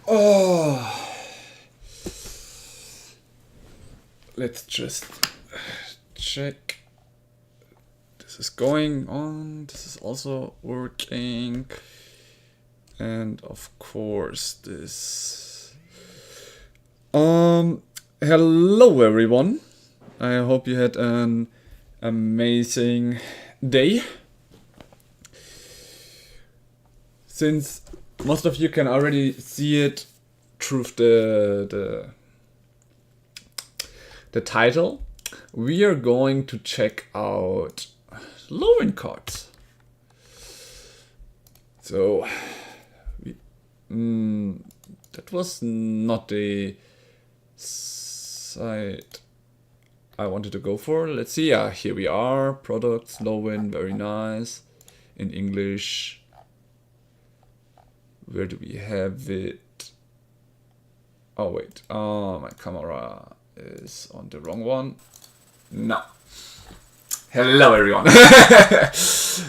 Oh, let's just check. This is going on. This is also working. And of course this. Hello everyone. I hope you had an amazing day. Since most of you can already see it through the title, we are going to check out Lorwyn cards. So that was not the site I wanted to go for. Let's see. Yeah, here we are. Products, Lorwyn, very nice. In English. Where do we have it? Oh wait, my camera is on the wrong one. No. Hello everyone.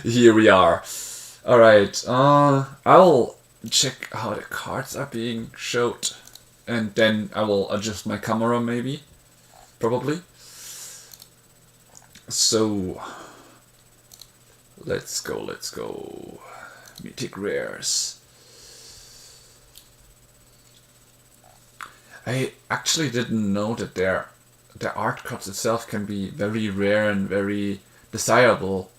Here we are. Alright, I'll check how the cards are being showed. And then I will adjust my camera maybe. Probably. So let's go. Mythic rares. I actually didn't know that the art cards itself can be very rare and very desirable.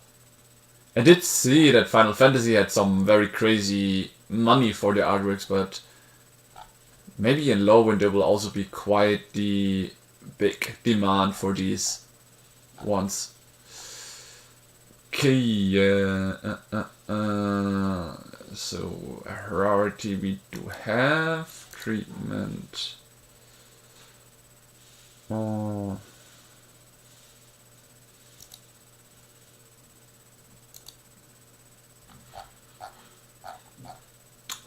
I did see that Final Fantasy had some very crazy money for the artworks, but maybe in Lorwyn there will also be quite the big demand for these ones. Okay, so rarity we do have, treatment. Oh.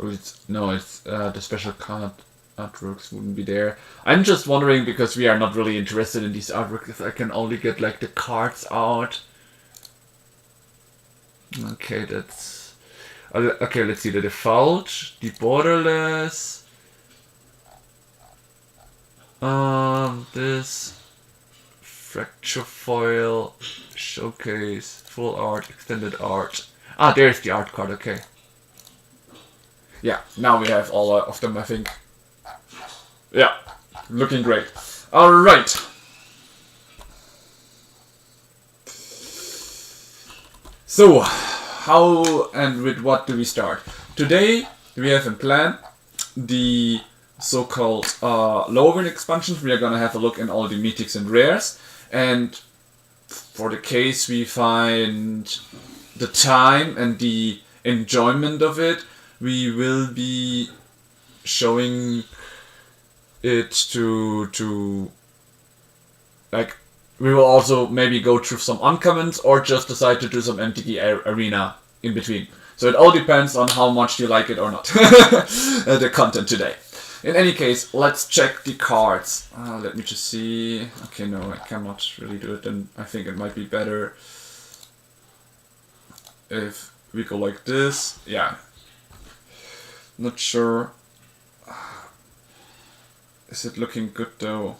It's the special card artworks wouldn't be there. I'm just wondering, because we are not really interested in these artworks, if I can only get like the cards out. Okay, that's okay. Let's see the default, the borderless. This fracture foil, showcase, full art, extended art. Ah, there's the art card. Okay. Yeah, now we have all of them, I think. Yeah, looking great. Alright. So, how and with what do we start? Today, we have in plan the so-called Lorwyn expansions. We are gonna have a look in all the mythics and rares. And for the case we find the time and the enjoyment of it, we will be showing it to like, we will also maybe go through some uncommons or just decide to do some MTG arena in between. So it all depends on how much you like it or not. The content today. In any case, let's check the cards. Let me just see. Okay, no, I cannot really do it, and I think it might be better if we go like this. Yeah. Not sure. Is it looking good though?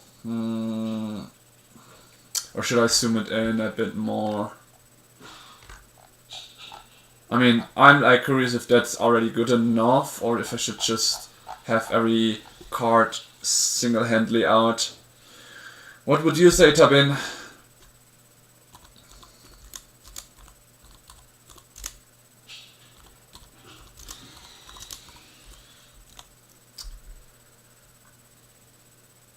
Or should I zoom it in a bit more? I mean, I'm like curious if that's already good enough, or if I should just have every card single-handedly out. What would you say, Tabin?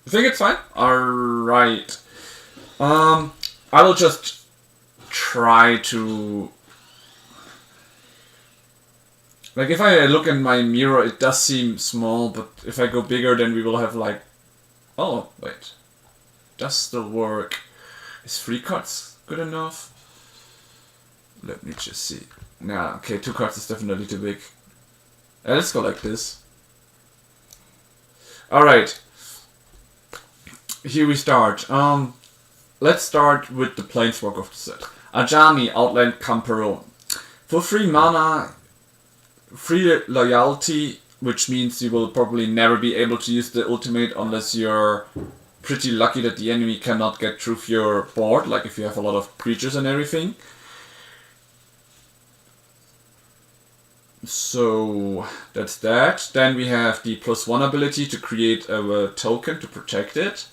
You think it's fine? Alright. I will just try to... Like, if I look in my mirror, it does seem small, but if I go bigger, then we will have like... Oh, wait. Does still work. Is 3 cards good enough? Let me just see. Nah, okay, 2 cards is definitely too big. Let's go like this. Alright. Here we start. Let's start with the Planeswalker of the set. Ajani, Outland Camperon. For 3 mana, 3 loyalty, which means you will probably never be able to use the ultimate unless you're pretty lucky that the enemy cannot get through your board, like if you have a lot of creatures and everything. So that's that. Then we have the +1 ability to create a token to protect it.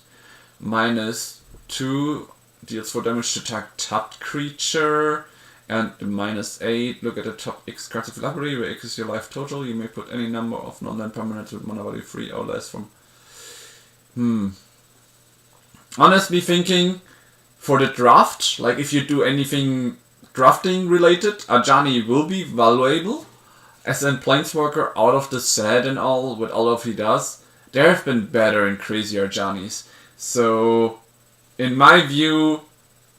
-2 deals 4 damage to tapped creature. And the -8, look at the top X cards of the library, where X is your life total. You may put any number of non-land permanents with mana value 3 or less from... Honestly thinking, for the draft, like if you do anything drafting related, Ajani will be valuable. As in Planeswalker, out of the set and all, with all of he does, there have been better and crazier Ajanis. So, in my view,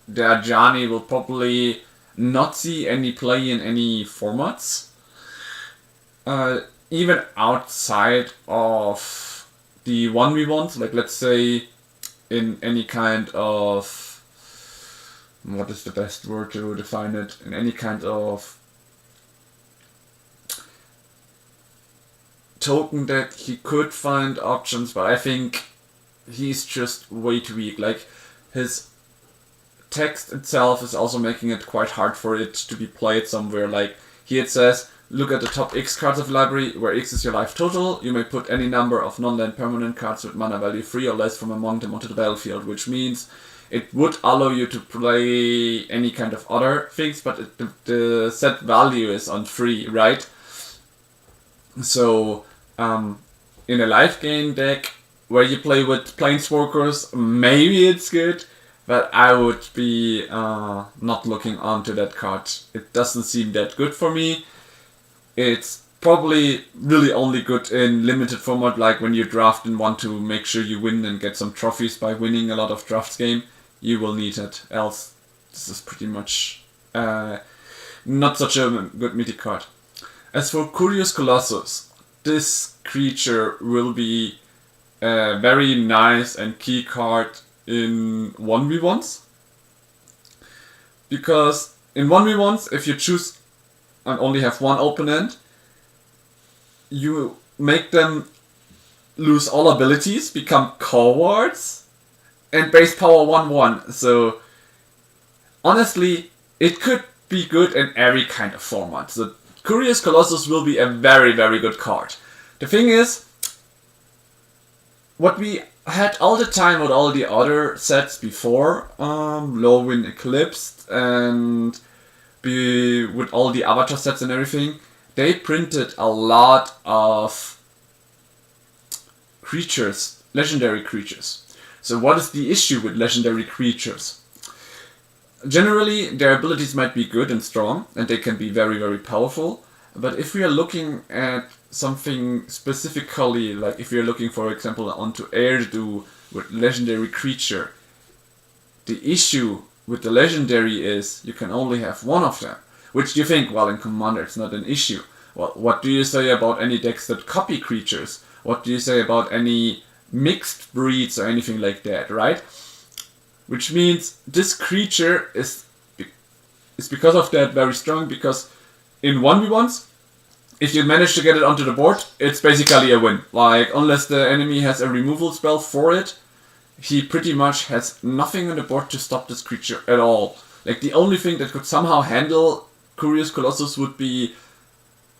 the Ajani will probably not see any play in any formats. Even outside of the 1v1s, like let's say in any kind of... what is the best word to define it? In any kind of token deck, he could find options, but I think he's just way too weak. Like, his text itself is also making it quite hard for it to be played somewhere. Like, here it says, look at the top X cards of the library, where X is your life total. You may put any number of non-land permanent cards with mana value 3 or less from among them onto the battlefield, which means it would allow you to play any kind of other things, but the set value is on 3, right? So, in a life game deck where you play with Planeswalkers, maybe it's good, but I would be not looking onto that card. It doesn't seem that good for me. It's probably really only good in limited format, like when you draft and want to make sure you win and get some trophies by winning a lot of drafts game. You will need it, else this is pretty much not such a good mythic card. As for Curious Colossus, this creature will be a very nice and key card in 1v1s. Because in 1v1s, if you choose and only have one opponent, you make them lose all abilities, become cowards, and base power 1/1. So honestly, it could be good in every kind of format. So Curious Colossus will be a very, very good card. The thing is, what we had all the time with all the other sets before, Lorwyn Eclipsed and with all the Avatar sets and everything, they printed a lot of creatures, legendary creatures. So what is the issue with legendary creatures? Generally, their abilities might be good and strong, and they can be very, very powerful. But if we are looking at something specifically, like if you're looking, for example, onto Erdu with legendary creature, the issue with the legendary is you can only have one of them. Which you think, well, in Commander it's not an issue. Well, what do you say about any decks that copy creatures? What do you say about any mixed breeds or anything like that, right? Which means this creature is because of that very strong, because in 1v1s, if you manage to get it onto the board, it's basically a win. Like, unless the enemy has a removal spell for it, he pretty much has nothing on the board to stop this creature at all. Like, the only thing that could somehow handle Curious Colossus would be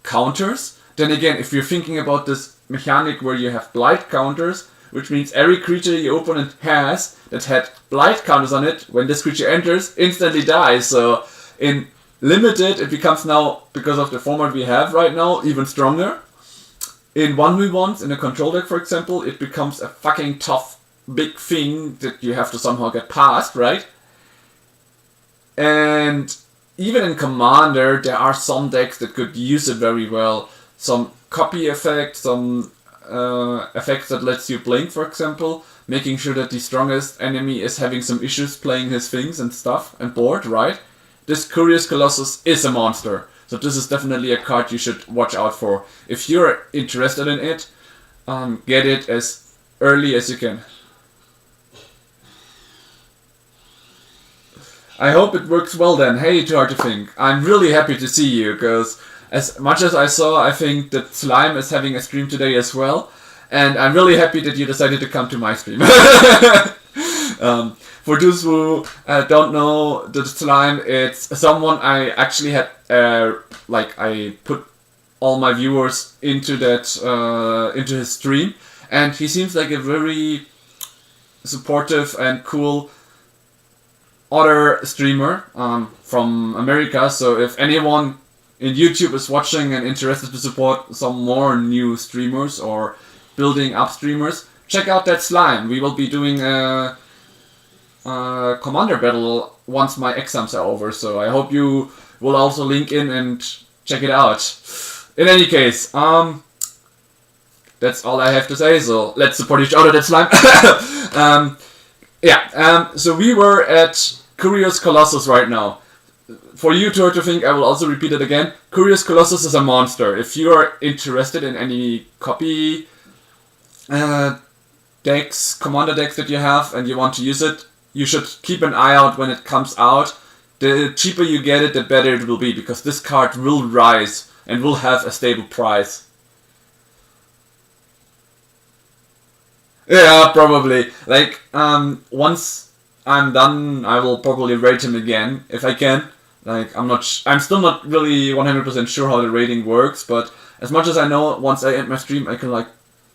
counters. Then again, if you're thinking about this mechanic where you have blight counters, which means every creature your opponent has that had blight counters on it, when this creature enters, instantly dies. So in limited, it becomes now, because of the format we have right now, even stronger. In 1v1s, in a control deck for example, it becomes a fucking tough, big thing that you have to somehow get past, right? And even in Commander, there are some decks that could use it very well. Some copy effect, some effects that lets you blink, for example, making sure that the strongest enemy is having some issues playing his things and stuff and board, right? This Curious Colossus is a monster, so this is definitely a card you should watch out for. If you're interested in it, get it as early as you can. I hope it works well then. Hey, Too Hard to Think. I'm really happy to see you, because as much as I saw, I think that Slime is having a stream today as well. And I'm really happy that you decided to come to my stream. For those who don't know, the Slime, it's someone I actually had, I put all my viewers into that, into his stream. And he seems like a very supportive and cool other streamer from America. So if anyone in YouTube is watching and interested to support some more new streamers or building up streamers, check out that Slime. We will be doing a commander battle once my exams are over, so I hope you will also link in and check it out. In any case, that's all I have to say, so let's support each other, that Slime. So we were at Curious Colossus right now. For you to think, I will also repeat it again. Curious Colossus is a monster. If you are interested in any copy decks, commander decks that you have, and you want to use it, you should keep an eye out when it comes out. The cheaper you get it, the better it will be, because this card will rise and will have a stable price. Yeah, probably. Like, once I'm done, I will probably rate him again, if I can. Like, I'm still not really 100% sure how the rating works, but as much as I know, once I end my stream, I can, like,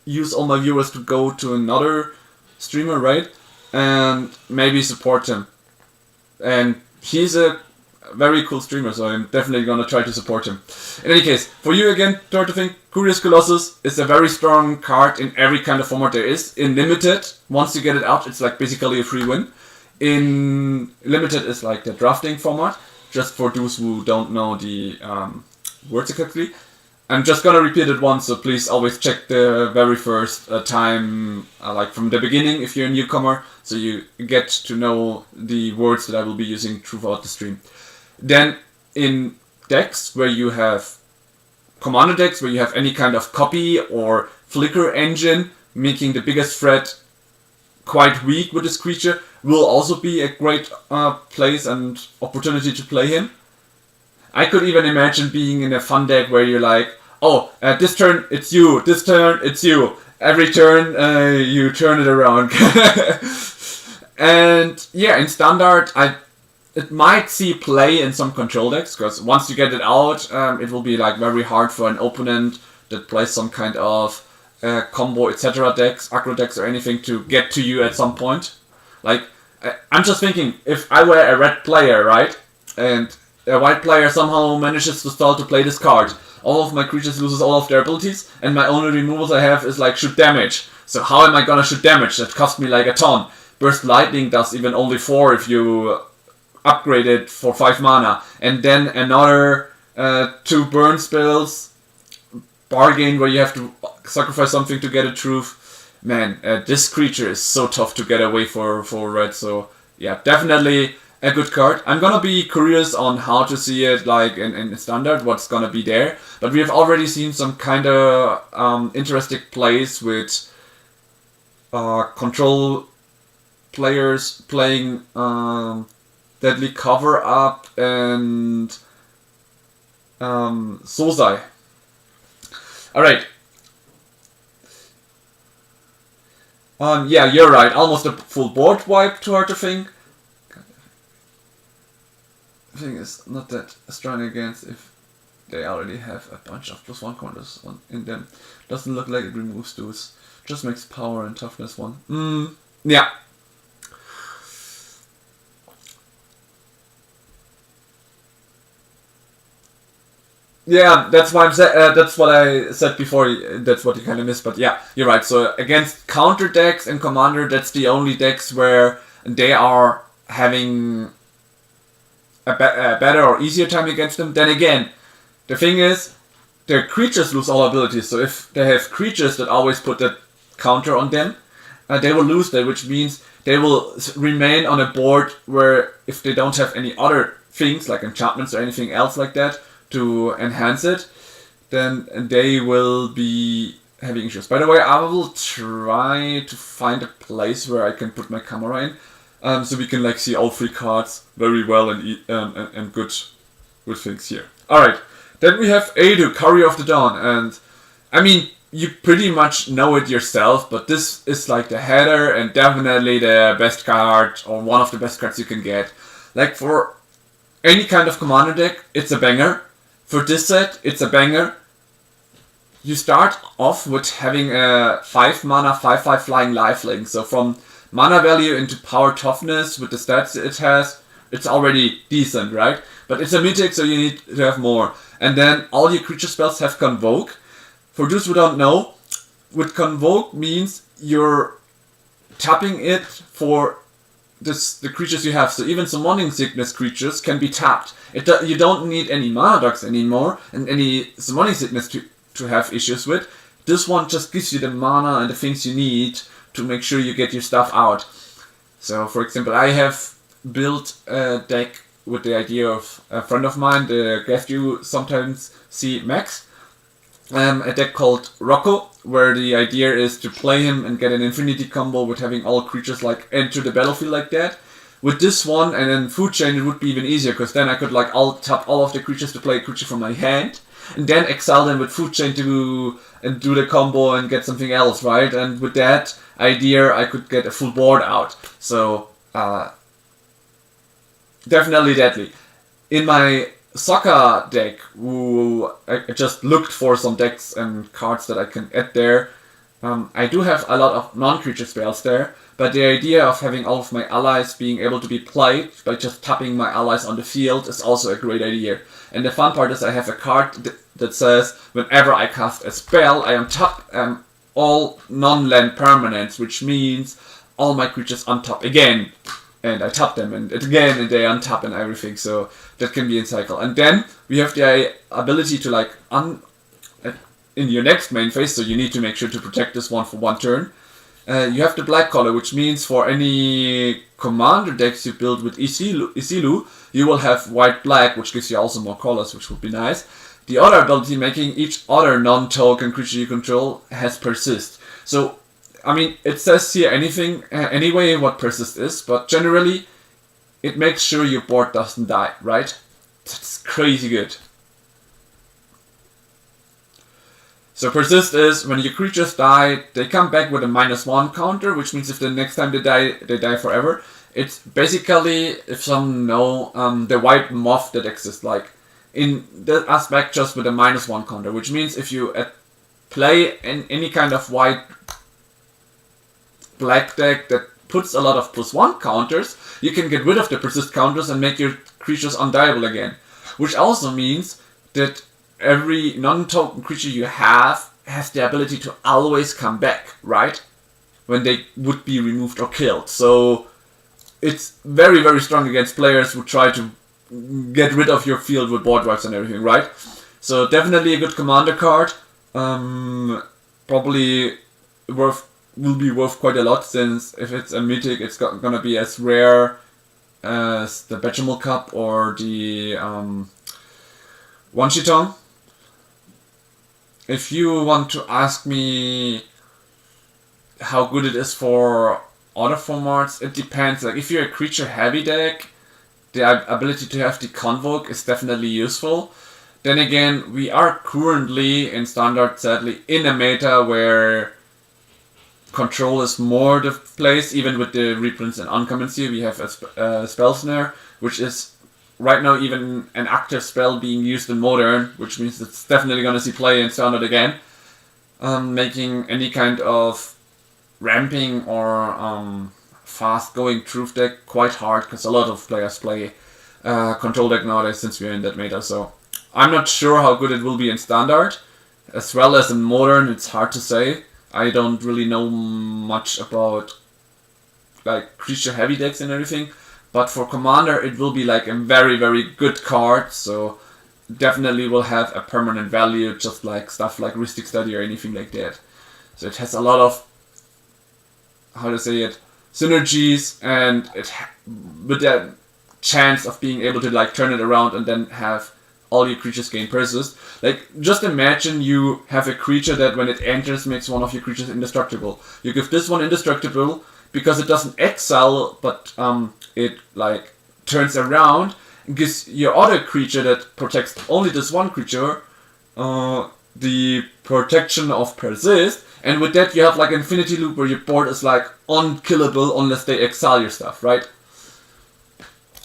use all my viewers to go to another streamer, right? And maybe support him. And he's a very cool streamer, so I'm definitely gonna try to support him. In any case, for you again, to think, Curious Colossus is a very strong card in every kind of format there is. In Limited, once you get it out, it's like basically a free win. In Limited is like the drafting format, just for those who don't know the words exactly. I'm just gonna repeat it once, so please always check the very first time, like from the beginning if you're a newcomer, so you get to know the words that I will be using throughout the stream. Then in decks where you have commander decks, where you have any kind of copy or flicker engine, making the biggest threat quite weak with this creature, will also be a great place and opportunity to play him. I could even imagine being in a fun deck where you're like, oh, this turn it's you, this turn it's you. Every turn you turn it around. And yeah, in Standard, it might see play in some control decks, because once you get it out, it will be like very hard for an opponent that plays some kind of combo, etc. decks, aggro decks or anything to get to you at some point. Like, I'm just thinking, if I were a red player, right, and a white player somehow manages to stall to play this card, all of my creatures loses all of their abilities, and my only removals I have is like shoot damage. So how am I gonna shoot damage? That cost me like a ton. Burst Lightning does even only 4 if you upgrade it for 5 mana. And then another 2 burn spells, bargain where you have to sacrifice something to get a truth. Man, this creature is so tough to get away for red, so yeah, definitely a good card. I'm gonna be curious on how to see it like in Standard, what's gonna be there. But we have already seen some kind of interesting plays with control players playing Deadly Cover Up and Sozai. Alright. Yeah, you're right. Almost a full board wipe to her to think. I think it's not that strong against if they already have a bunch of +1 counters in them. Doesn't look like it removes those. Just makes power and toughness 1. Yeah. Yeah, that's why that's what I said before. That's what you kind of missed, but yeah, you're right. So against counter decks and commander, that's the only decks where they are having a better or easier time against them. Then again, the thing is, their creatures lose all abilities. So if they have creatures that always put that counter on them, they will lose that, which means they will remain on a board where if they don't have any other things like enchantments or anything else like that to enhance it, then they will be having issues. By the way, I will try to find a place where I can put my camera in, so we can like see all 3 cards very well and good things here. All right, Then we have Adu, Courier of the Dawn, and I mean, you pretty much know it yourself, but this is like the header and definitely the best card, or one of the best cards you can get. Like for any kind of commander deck, it's a banger. For this set, it's a banger. You start off with having a 5 mana 5/5 flying lifelink, so from mana value into power toughness with the stats it has, it's already decent, right? But it's a mythic, so you need to have more. And then all your creature spells have Convoke. For those who don't know, with Convoke means you're tapping it for the creatures you have. So even summoning sickness creatures can be tapped. You don't need any mana dogs anymore and any summoning sickness to have issues with. This one just gives you the mana and the things you need to make sure you get your stuff out. So for example, I have built a deck with the idea of a friend of mine, the guest you sometimes see, Max. A deck called Rocco, where the idea is to play him and get an infinity combo with having all creatures like enter the battlefield like that. With this one and then Food Chain, it would be even easier, because then I could like tap all of the creatures to play a creature from my hand, and then exile them with Food Chain to do the combo and get something else, right? And with that idea, I could get a full board out. So definitely deadly. In my soccer deck, I just looked for some decks and cards that I can add there. I do have a lot of non-creature spells there, but the idea of having all of my allies being able to be played by just tapping my allies on the field is also a great idea. And the fun part is I have a card that says whenever I cast a spell, I untap all non-land permanents, which means all my creatures untap again. And I tap them and again and they untap and everything, so that can be in cycle. And then we have the ability to like in your next main phase, so you need to make sure to protect this one for one turn. You have the black color, which means for any commander decks you build with Isilu, you will have white-black, which gives you also more colors, which would be nice. The other ability, making each other non-token creature you control, has Persist. So I mean, it says here anything anyway what Persist is, but generally it makes sure your board doesn't die, right? That's crazy good. So Persist is when your creatures die, they come back with a -1 counter, which means if the next time they die forever. It's basically, if some know, the white moth that exists, like in that aspect just with a -1 counter, which means if you play any kind of white black deck that puts a lot of +1 counters, you can get rid of the persist counters and make your creatures undieable again. Which also means that every non-token creature you have has the ability to always come back, right? When they would be removed or killed. So it's very, very strong against players who try to get rid of your field with board wipes and everything, right? So definitely a good commander card. Probably will be worth quite a lot, since if it's a mythic, it's gonna be as rare as the Bechamel Cup or the One-Shitong. If you want to ask me how good it is for other formats, it depends. Like if you're a creature heavy deck, the ability to have the Convoke is definitely useful. Then again, we are currently in Standard, sadly, in a meta where control is more the place. Even with the reprints and uncommons here, we have a Spell Snare, which is right now even an active spell being used in Modern, which means it's definitely going to see play in Standard again. Making any kind of ramping or fast-going Truth deck quite hard, because a lot of players play control deck nowadays since we're in that meta. So I'm not sure how good it will be in Standard. As well as in Modern, it's hard to say. I don't really know much about like creature heavy decks and everything, but for Commander it will be like a very, very good card, so definitely will have a permanent value, just like stuff like Rhystic Study or anything like that. So it has a lot of, how to say it, synergies, and it with that chance of being able to like turn it around and then have all your creatures gain persist. Like, just imagine you have a creature that when it enters makes one of your creatures indestructible. You give this one indestructible because it doesn't exile, but it like turns around, gives your other creature that protects only this one creature the protection of persist, and with that you have like infinity loop where your board is like unkillable unless they exile your stuff, right?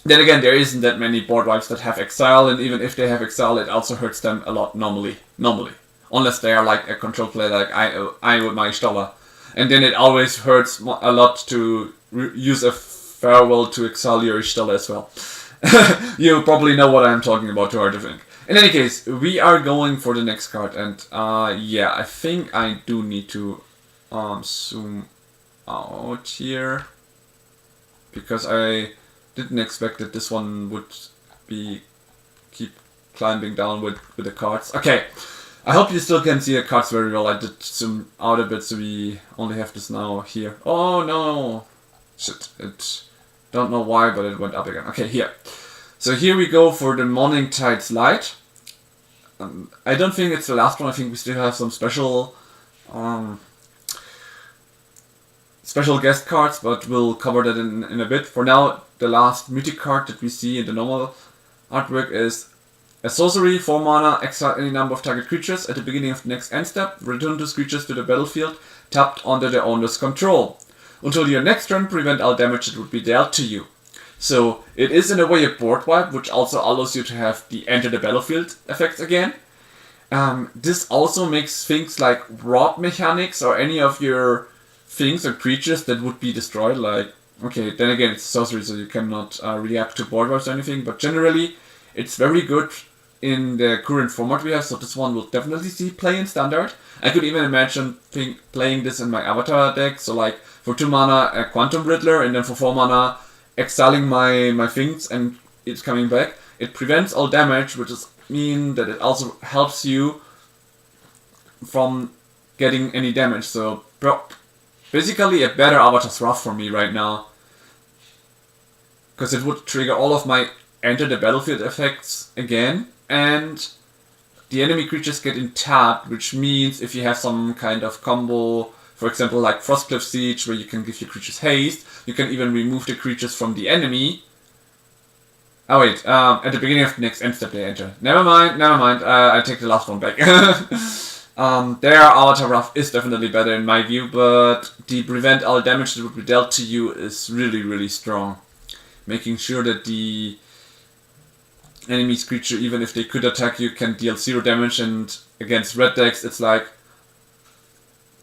Then again, there isn't that many board wipes that have exile, and even if they have exile, it also hurts them a lot normally. Unless they are like a control player like I with my Stoller. And then it always hurts a lot to use a farewell to exile your Stoller as well. You probably know what I'm talking about, too hard to think. In any case, we are going for the next card, and yeah, I think I do need to zoom out here, because I didn't expect that this one would keep climbing down with the cards. Okay, I hope you still can see the cards very well. I did zoom out a bit, so we only have this now here. Oh no! Shit, don't know why, but it went up again. Okay, here. So here we go for the Morning Tides Light. I don't think it's the last one. I think we still have some special guest cards, but we'll cover that in a bit. For now, the last mythic card that we see in the normal artwork is a sorcery, 4 mana, exile any number of target creatures at the beginning of the next end step, return those creatures to the battlefield, tapped under their owner's control. Until your next turn, prevent all damage that would be dealt to you. So it is in a way a board wipe, which also allows you to have the enter the battlefield effects again. This also makes things like rot mechanics or any of your things or creatures that would be destroyed, like, okay, then again it's sorcery, so you cannot react to board wipes or anything, but generally it's very good in the current format we have, so this one will definitely see play in Standard. I could even imagine playing this in my Avatar deck, so like for 2 mana a Quantum Riddler, and then for 4 mana exiling my things and it's coming back. It prevents all damage, which is mean that it also helps you from getting any damage. So basically a better Avatar's Wrath for me right now, because it would trigger all of my enter the battlefield effects again, and the enemy creatures get tapped, which means if you have some kind of combo, for example like Frostcliff Siege, where you can give your creatures haste, you can even remove the creatures from the enemy. Oh wait, at the beginning of the next end step they enter. Never mind, I take the last one back. Their Avatar Wrath is definitely better in my view, but the prevent all damage that would be dealt to you is really, really strong. Making sure that the enemy's creature, even if they could attack you, can deal 0 damage, and against red decks it's like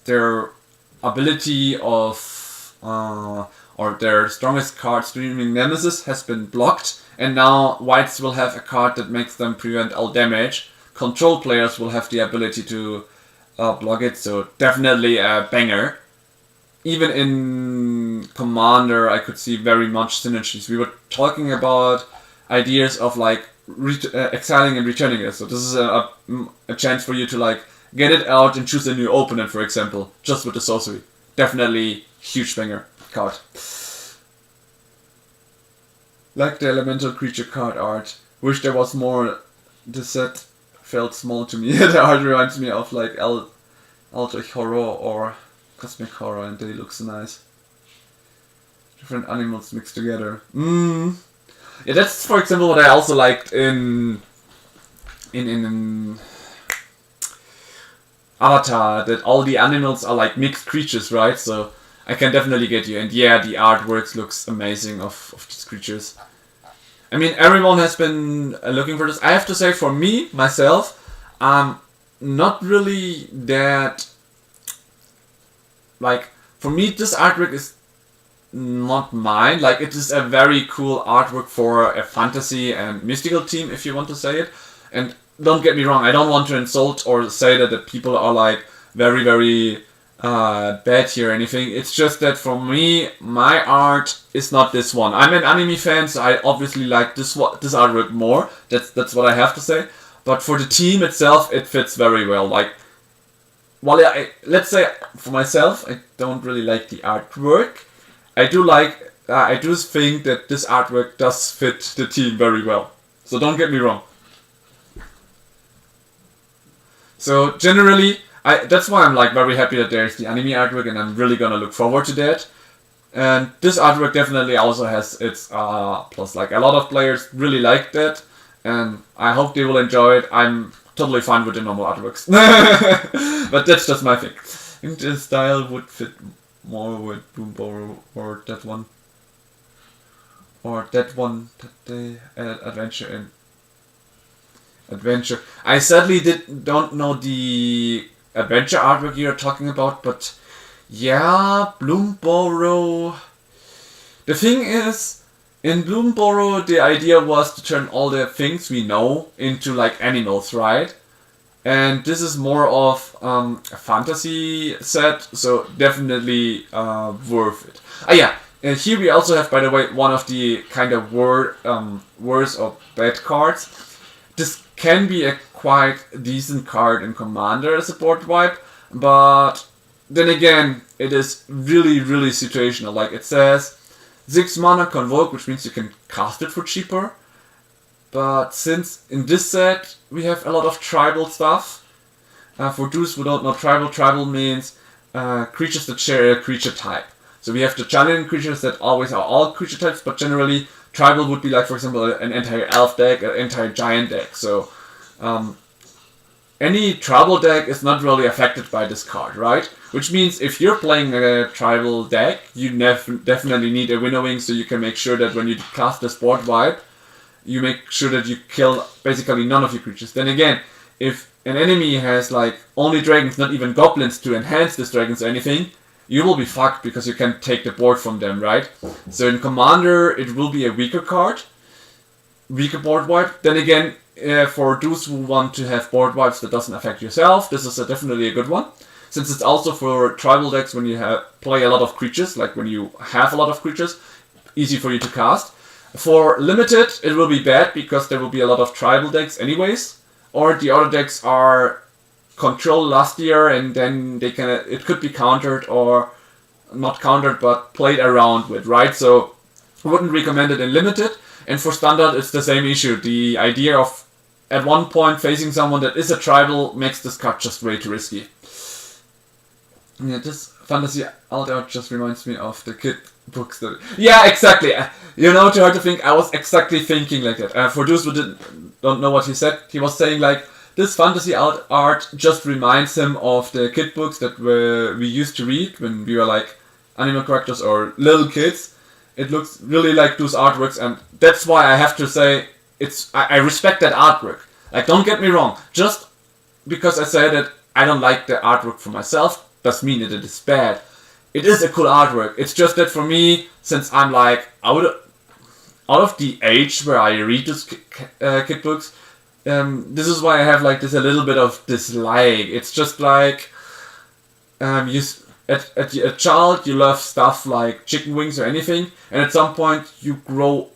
their ability of or their strongest card, Streaming Nemesis, has been blocked, and now whites will have a card that makes them prevent all damage. Control players will have the ability to block it, so definitely a banger. Even in Commander I could see very much synergies. We were talking about ideas of like exiling and returning it, so this is a chance for you to like get it out and choose a new opponent, for example, just with the sorcery. Definitely huge banger card. Like the elemental creature card art. Wish there was more. This set felt small to me. The art reminds me of like Eldritch Horror or Cosmic Horror, and they look so nice. Different animals mixed together. Yeah, that's for example what I also liked in Avatar, that all the animals are like mixed creatures, right? So I can definitely get you. And yeah, the artwork looks amazing of these creatures. I mean, everyone has been looking for this. I have to say, for me, myself, not really that... Like, for me, this artwork is not mine. Like, it is a very cool artwork for a fantasy and mystical team, if you want to say it. And don't get me wrong, I don't want to insult or say that the people are like very, very bad here or anything. It's just that for me, my art is not this one. I'm an anime fan, so I obviously like this artwork more. That's what I have to say. But for the team itself, it fits very well. Like, well, let's say for myself, I don't really like the artwork. I do think that this artwork does fit the team very well. So don't get me wrong. So generally, that's why I'm like very happy that there's the anime artwork, and I'm really gonna look forward to that. And this artwork definitely also has its plus. Like, a lot of players really liked it, and I hope they will enjoy it. I'm totally fine with the normal artworks. But that's just my thing. I think this style would fit more with Boomboro or that one. Or that one that they added adventure in. Adventure. I sadly don't know the adventure artwork you're talking about, but yeah, Bloomboro. The thing is, in Bloomboro, the idea was to turn all the things we know into like animals, right? And this is more of a fantasy set, so definitely worth it. Ah, yeah. And here we also have, by the way, one of the kind of worse or bad cards. This can be a quite decent card in Commander as a board wipe, but then again, it is really, really situational. Like, it says 6 mana Convoke, which means you can cast it for cheaper. But since in this set we have a lot of tribal stuff, for those who don't know tribal means creatures that share a creature type. So we have the challenging creatures that always are all creature types, but generally tribal would be like, for example, an entire elf deck, an entire giant deck. So any tribal deck is not really affected by this card, right? Which means if you're playing a tribal deck, you definitely need a winnowing, so you can make sure that when you cast this board wipe, you make sure that you kill basically none of your creatures. Then again, if an enemy has like only dragons, not even goblins to enhance this dragons or anything, you will be fucked because you can take the board from them, right? So in Commander, it will be a weaker card, weaker board wipe. Then again, for those who want to have board wipes that doesn't affect yourself, this is definitely a good one. Since it's also for tribal decks when you play a lot of creatures, like when you have a lot of creatures, easy for you to cast. For limited, it will be bad because there will be a lot of tribal decks anyways, or the other decks are controlled last year and then it could be countered or not countered but played around with, right? So I wouldn't recommend it in limited. And for standard, it's the same issue. The idea of at one point facing someone that is a tribal makes this card just way too risky. Yeah, this fantasy alt art just reminds me of the kid books. Yeah, exactly. You know, too hard to think. I was exactly thinking like that. For those who don't know what he said, he was saying like, this fantasy alt art just reminds him of the kid books that we used to read when we were like animal characters or little kids. It looks really like those artworks, and that's why I have to say I respect that artwork. Like, don't get me wrong. Just because I say that I don't like the artwork for myself doesn't mean that it is bad. It is a cool artwork. It's just that for me, since I'm like out of the age where I read those kid books, this is why I have like this a little bit of dislike. It's just like as a child you love stuff like chicken wings or anything, and at some point you grow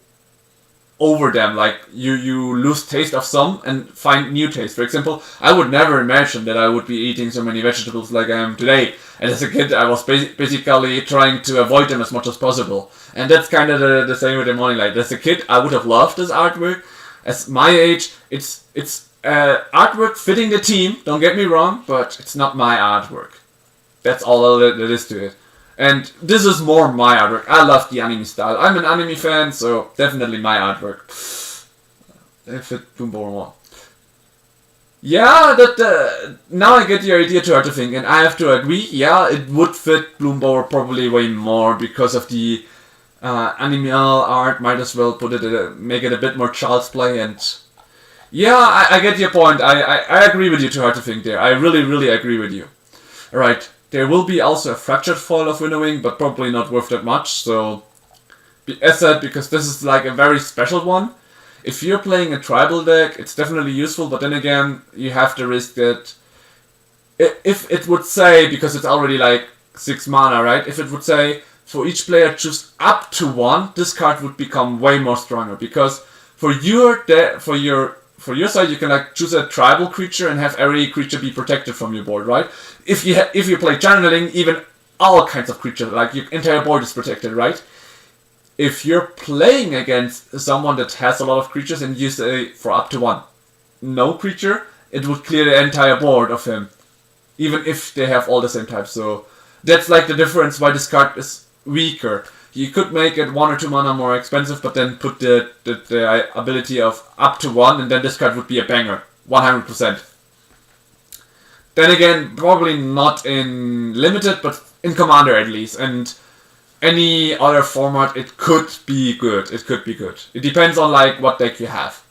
over them. Like you lose taste of some and find new taste. For example, I would never imagine that I would be eating so many vegetables like I am today. And as a kid, I was basically trying to avoid them as much as possible. And that's kind of the same with the money. Like, as a kid, I would have loved this artwork. As my age, it's artwork fitting the team. Don't get me wrong, but it's not my artwork. That's all that is to it. And this is more my artwork. I love the anime style. I'm an anime fan, so definitely my artwork. If it Boomboro. Yeah, now I get the idea to hard to think, and I have to agree. Yeah, it would fit Boomboro probably way more because of the animal art. Might as well put it, make it a bit more child's play. And yeah, I get your point. I agree with you to hard to think there. I really agree with you. All right. There will be also a fractured foil of winnowing, but probably not worth that much. So, as said, because this is like a very special one. If you're playing a tribal deck, it's definitely useful, but then again, you have to risk that. If it would say, because it's already like 6 mana, right? If it would say, for each player choose up to 1, this card would become way more stronger. Because for your side, you can like choose a tribal creature and have every creature be protected from your board, right? If you play channeling, even all kinds of creatures, like your entire board is protected, right? If you're playing against someone that has a lot of creatures and you say for up to 1, no creature, it would clear the entire board of him, even if they have all the same types. So that's like the difference why this card is weaker. You could make it 1 or 2 mana more expensive, but then put the ability of up to 1, and then this card would be a banger. 100%. Then again, probably not in Limited, but in Commander at least. And any other format, it could be good. It could be good. It depends on like what deck you have.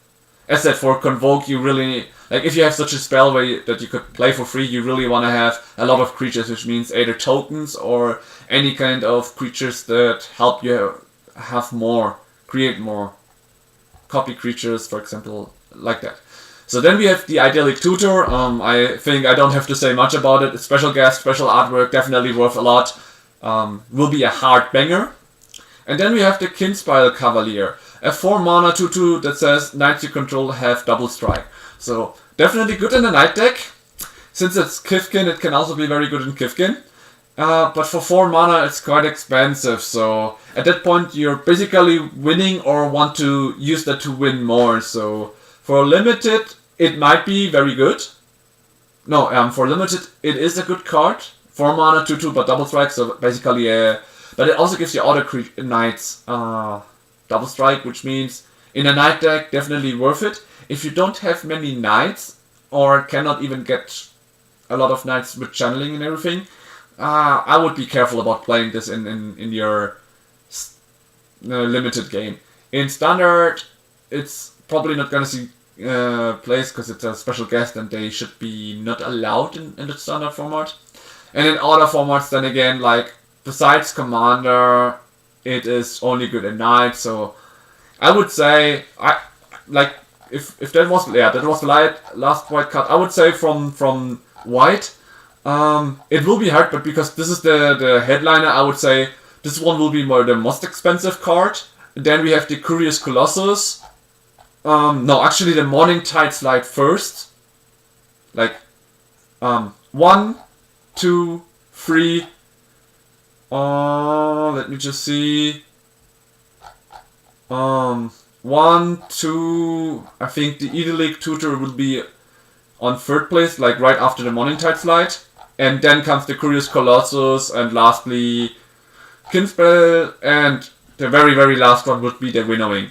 As said, for Convoke, you really... Like, if you have such a spell that you could play for free, you really want to have a lot of creatures, which means either tokens or any kind of creatures that help you have more, create more. Copy creatures, for example, like that. So then we have the Idyllic Tutor. I think I don't have to say much about it. Special guest, special artwork, definitely worth a lot. Will be a hard banger. And then we have the Kinspile Cavalier. A 4 mana 2/2 that says knights you control have double strike. So definitely good in the knight deck. Since it's Kifkin, it can also be very good in Kifkin. But for 4 mana it's quite expensive. So at that point you're basically winning or want to use that to win more. So for Limited it might be very good. No, for Limited it is a good card. 4 mana 2/2 but double strike. So basically but it also gives you other knights double strike, which means in a knight deck definitely worth it. If you don't have many knights or cannot even get a lot of knights with channeling and everything, I would be careful about playing this in your Limited game. In Standard, it's probably not gonna see plays because it's a special guest and they should be not allowed in the Standard format. And in other formats, then again, like besides Commander, it is only good at night. So I would say if that was that was the last white card, I would say from white, it will be hard, but because this is the headliner, I would say this one will be the most expensive card. Then we have the Curious Colossus. No, actually the Morning Tide slide first. Like 1, 2, 3. Let me just see. 1, 2. I think the Idyllic Tutor would be on 3rd place, like right after the Morning Tide slide. And then comes the Curious Colossus, and lastly Kinspell, and the very, very last one would be the Winnowing.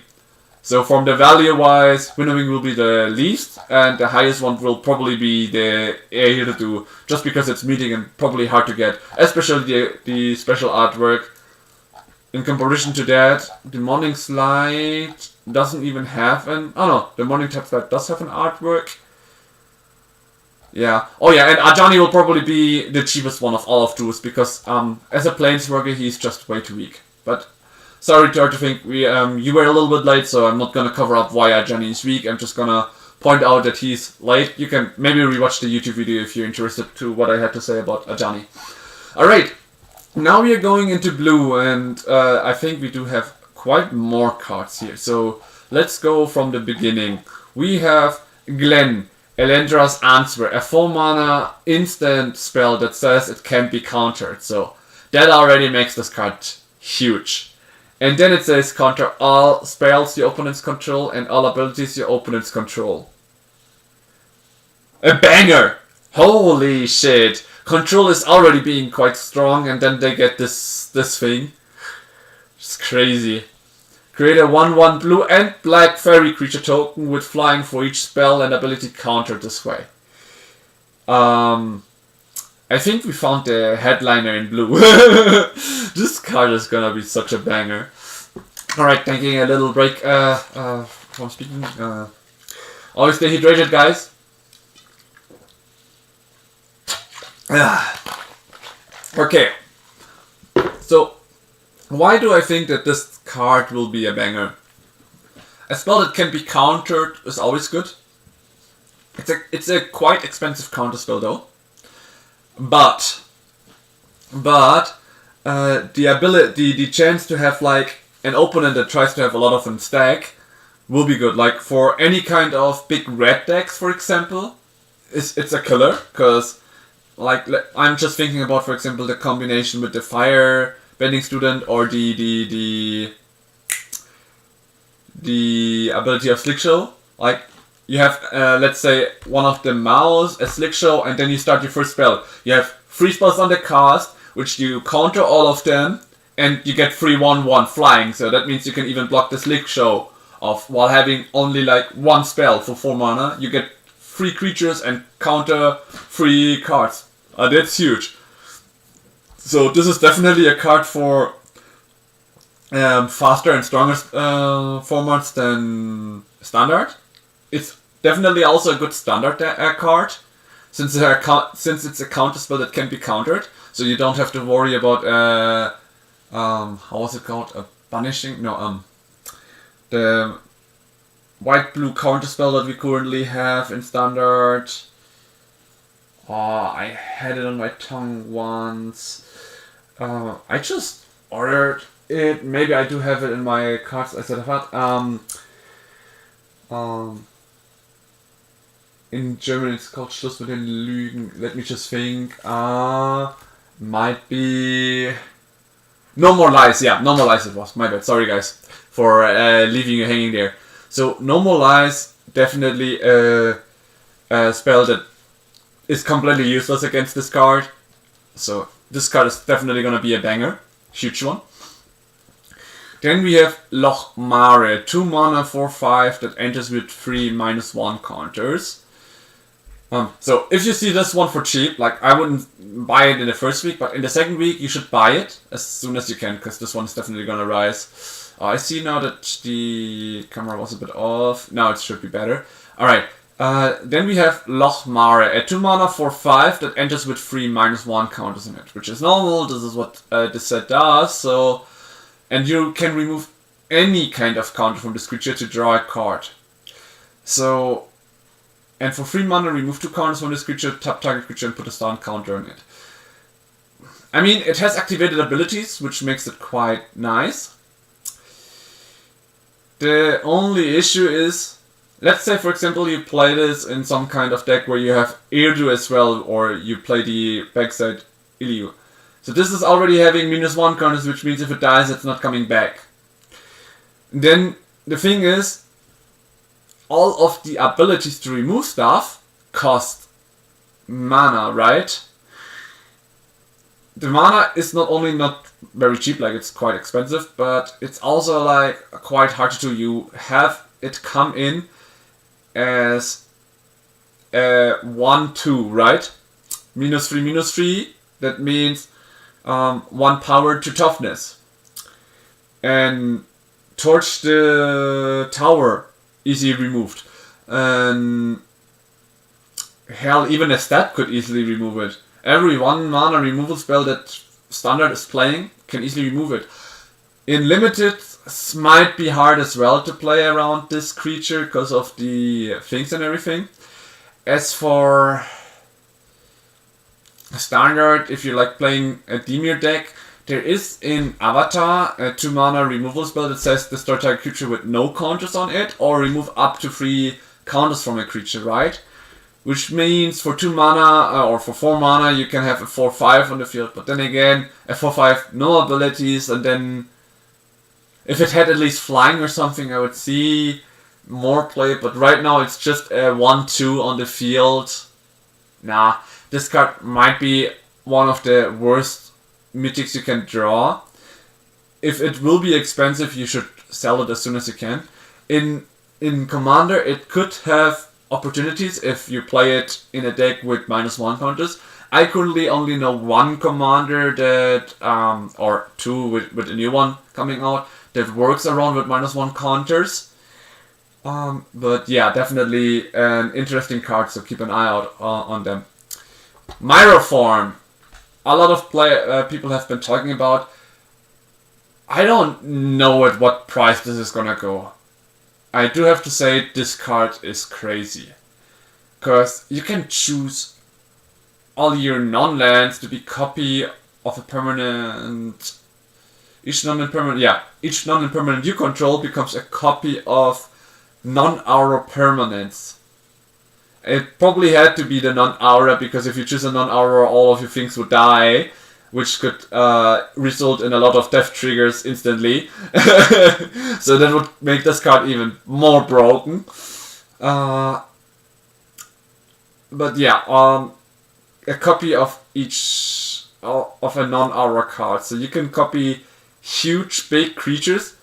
So from the value wise, Winnowing will be the least, and the highest one will probably be the Air2, just because it's meeting and probably hard to get, especially the special artwork. In comparison to that, the Morning Slide doesn't even have an... Oh no, the Morning Tide slide does have an artwork. Yeah. Oh yeah, and Ajani will probably be the cheapest one of all of those, because as a Planeswalker he's just way too weak. But sorry to think, you were a little bit late, so I'm not gonna cover up why Ajani is weak. I'm just gonna point out that he's late. You can maybe rewatch the YouTube video if you're interested to what I had to say about Ajani. Alright, now we are going into blue, and I think we do have quite more cards here. So let's go from the beginning. We have Glenn, Elendra's Answer, a 4 mana instant spell that says it can be countered. So that already makes this card huge. And then it says counter all spells your opponents control and all abilities your opponents control. A banger! Holy shit! Control is already being quite strong, and then they get this thing. It's crazy. Create a 1/1 blue and black fairy creature token with flying for each spell and ability countered this way. I think we found the headliner in blue. This card is gonna be such a banger. Alright, taking a little break from speaking. Always stay hydrated, guys. Okay. So, why do I think that this card will be a banger? A spell that can be countered is always good. It's a quite expensive counter spell though. But the chance to have like an opponent that tries to have a lot of in stack will be good. Like for any kind of big red decks, for example, it's a killer, because like I'm just thinking about, for example, the combination with the Fire Bending Student or the ability of Slick Show. Like you have let's say one of the mouse, a Slick Show, and then you start your first spell. You have 3 spells on the cast, which you counter all of them, And you get free 1/1 flying, so that means you can even block the Slick Show off while having only like one spell for 4 mana. You get free creatures and counter free cards. That's huge. So this is definitely a card for faster and stronger formats than standard. It's definitely also a good standard card, since it's a counter spell that can be countered. So you don't have to worry about how was it called? Banishing? No, the white-blue counter spell that we currently have in standard. Oh, I had it on my tongue once. I just ordered it. Maybe I do have it in my cards I said I've had. In German it's called Schluss mit den Lügen. Let me just think. Might be... No More Lies. Yeah, No More Lies it was. My bad. Sorry guys for leaving you hanging there. So No More Lies, definitely a spell that is completely useless against this card. So this card is definitely gonna be a banger. Huge one. Then we have Loch Mare, 2 mana 4/5 that enters with 3 -1 counters. So if you see this one for cheap, like I wouldn't buy it in the first week, but in the second week you should buy it as soon as you can, because this one is definitely gonna rise. I see now that the camera was a bit off. Now it should be better. Alright, then we have Loch Mare, a 2 mana 4/5 that enters with 3 -1 counters in it, which is normal. This is what this set does. So, and you can remove any kind of counter from this creature to draw a card. So, and for 3 mana, remove 2 counters from this creature, tap target creature, and put a stun counter on it. I mean, it has activated abilities, which makes it quite nice. The only issue is, let's say for example you play this in some kind of deck where you have Irdu as well, or you play the backside Iliu. So this is already having -1 counters, which means if it dies it's not coming back. And then the thing is, all of the abilities to remove stuff cost mana, right? The mana is not only not very cheap, like it's quite expensive, but it's also like quite hard to do. You have it come in as a 1/2, right? -3/-3, that means 1 power to toughness. And Torch the Tower, easily removed. And hell, even a stat could easily remove it. Every 1 mana removal spell that standard is playing can easily remove it. In limited, this might be hard as well to play around this creature because of the things and everything. As for standard, if you like playing a Dimir deck, there is in Avatar a 2 mana removal spell that says destroy target creature with no counters on it, or remove up to 3 counters from a creature, right? Which means for 2 mana or for 4 mana you can have a 4/5 on the field, but then again a 4/5 no abilities, and then if it had at least flying or something I would see more play, but right now it's just a 1/2 on the field. Nah, this card might be one of the worst mythics you can draw. If it will be expensive you should sell it as soon as you can. In Commander it could have opportunities if you play it in a deck with -1 counters. I currently only know 1 commander that, or 2 with a new one coming out, that works around with -1 counters. But yeah, definitely an interesting card, so keep an eye out on them. Myroform. A lot of people have been talking about. I don't know at what price this is gonna go. I do have to say this card is crazy, because you can choose all your non-lands to be copy of a permanent. Each non-permanent you control becomes a copy of non-aura permanents. It probably had to be the non-aura, because if you choose a non-aura all of your things would die, which could result in a lot of death triggers instantly. So that would make this card even more broken. But yeah, a copy of each of a non-aura card. So you can copy huge, big creatures.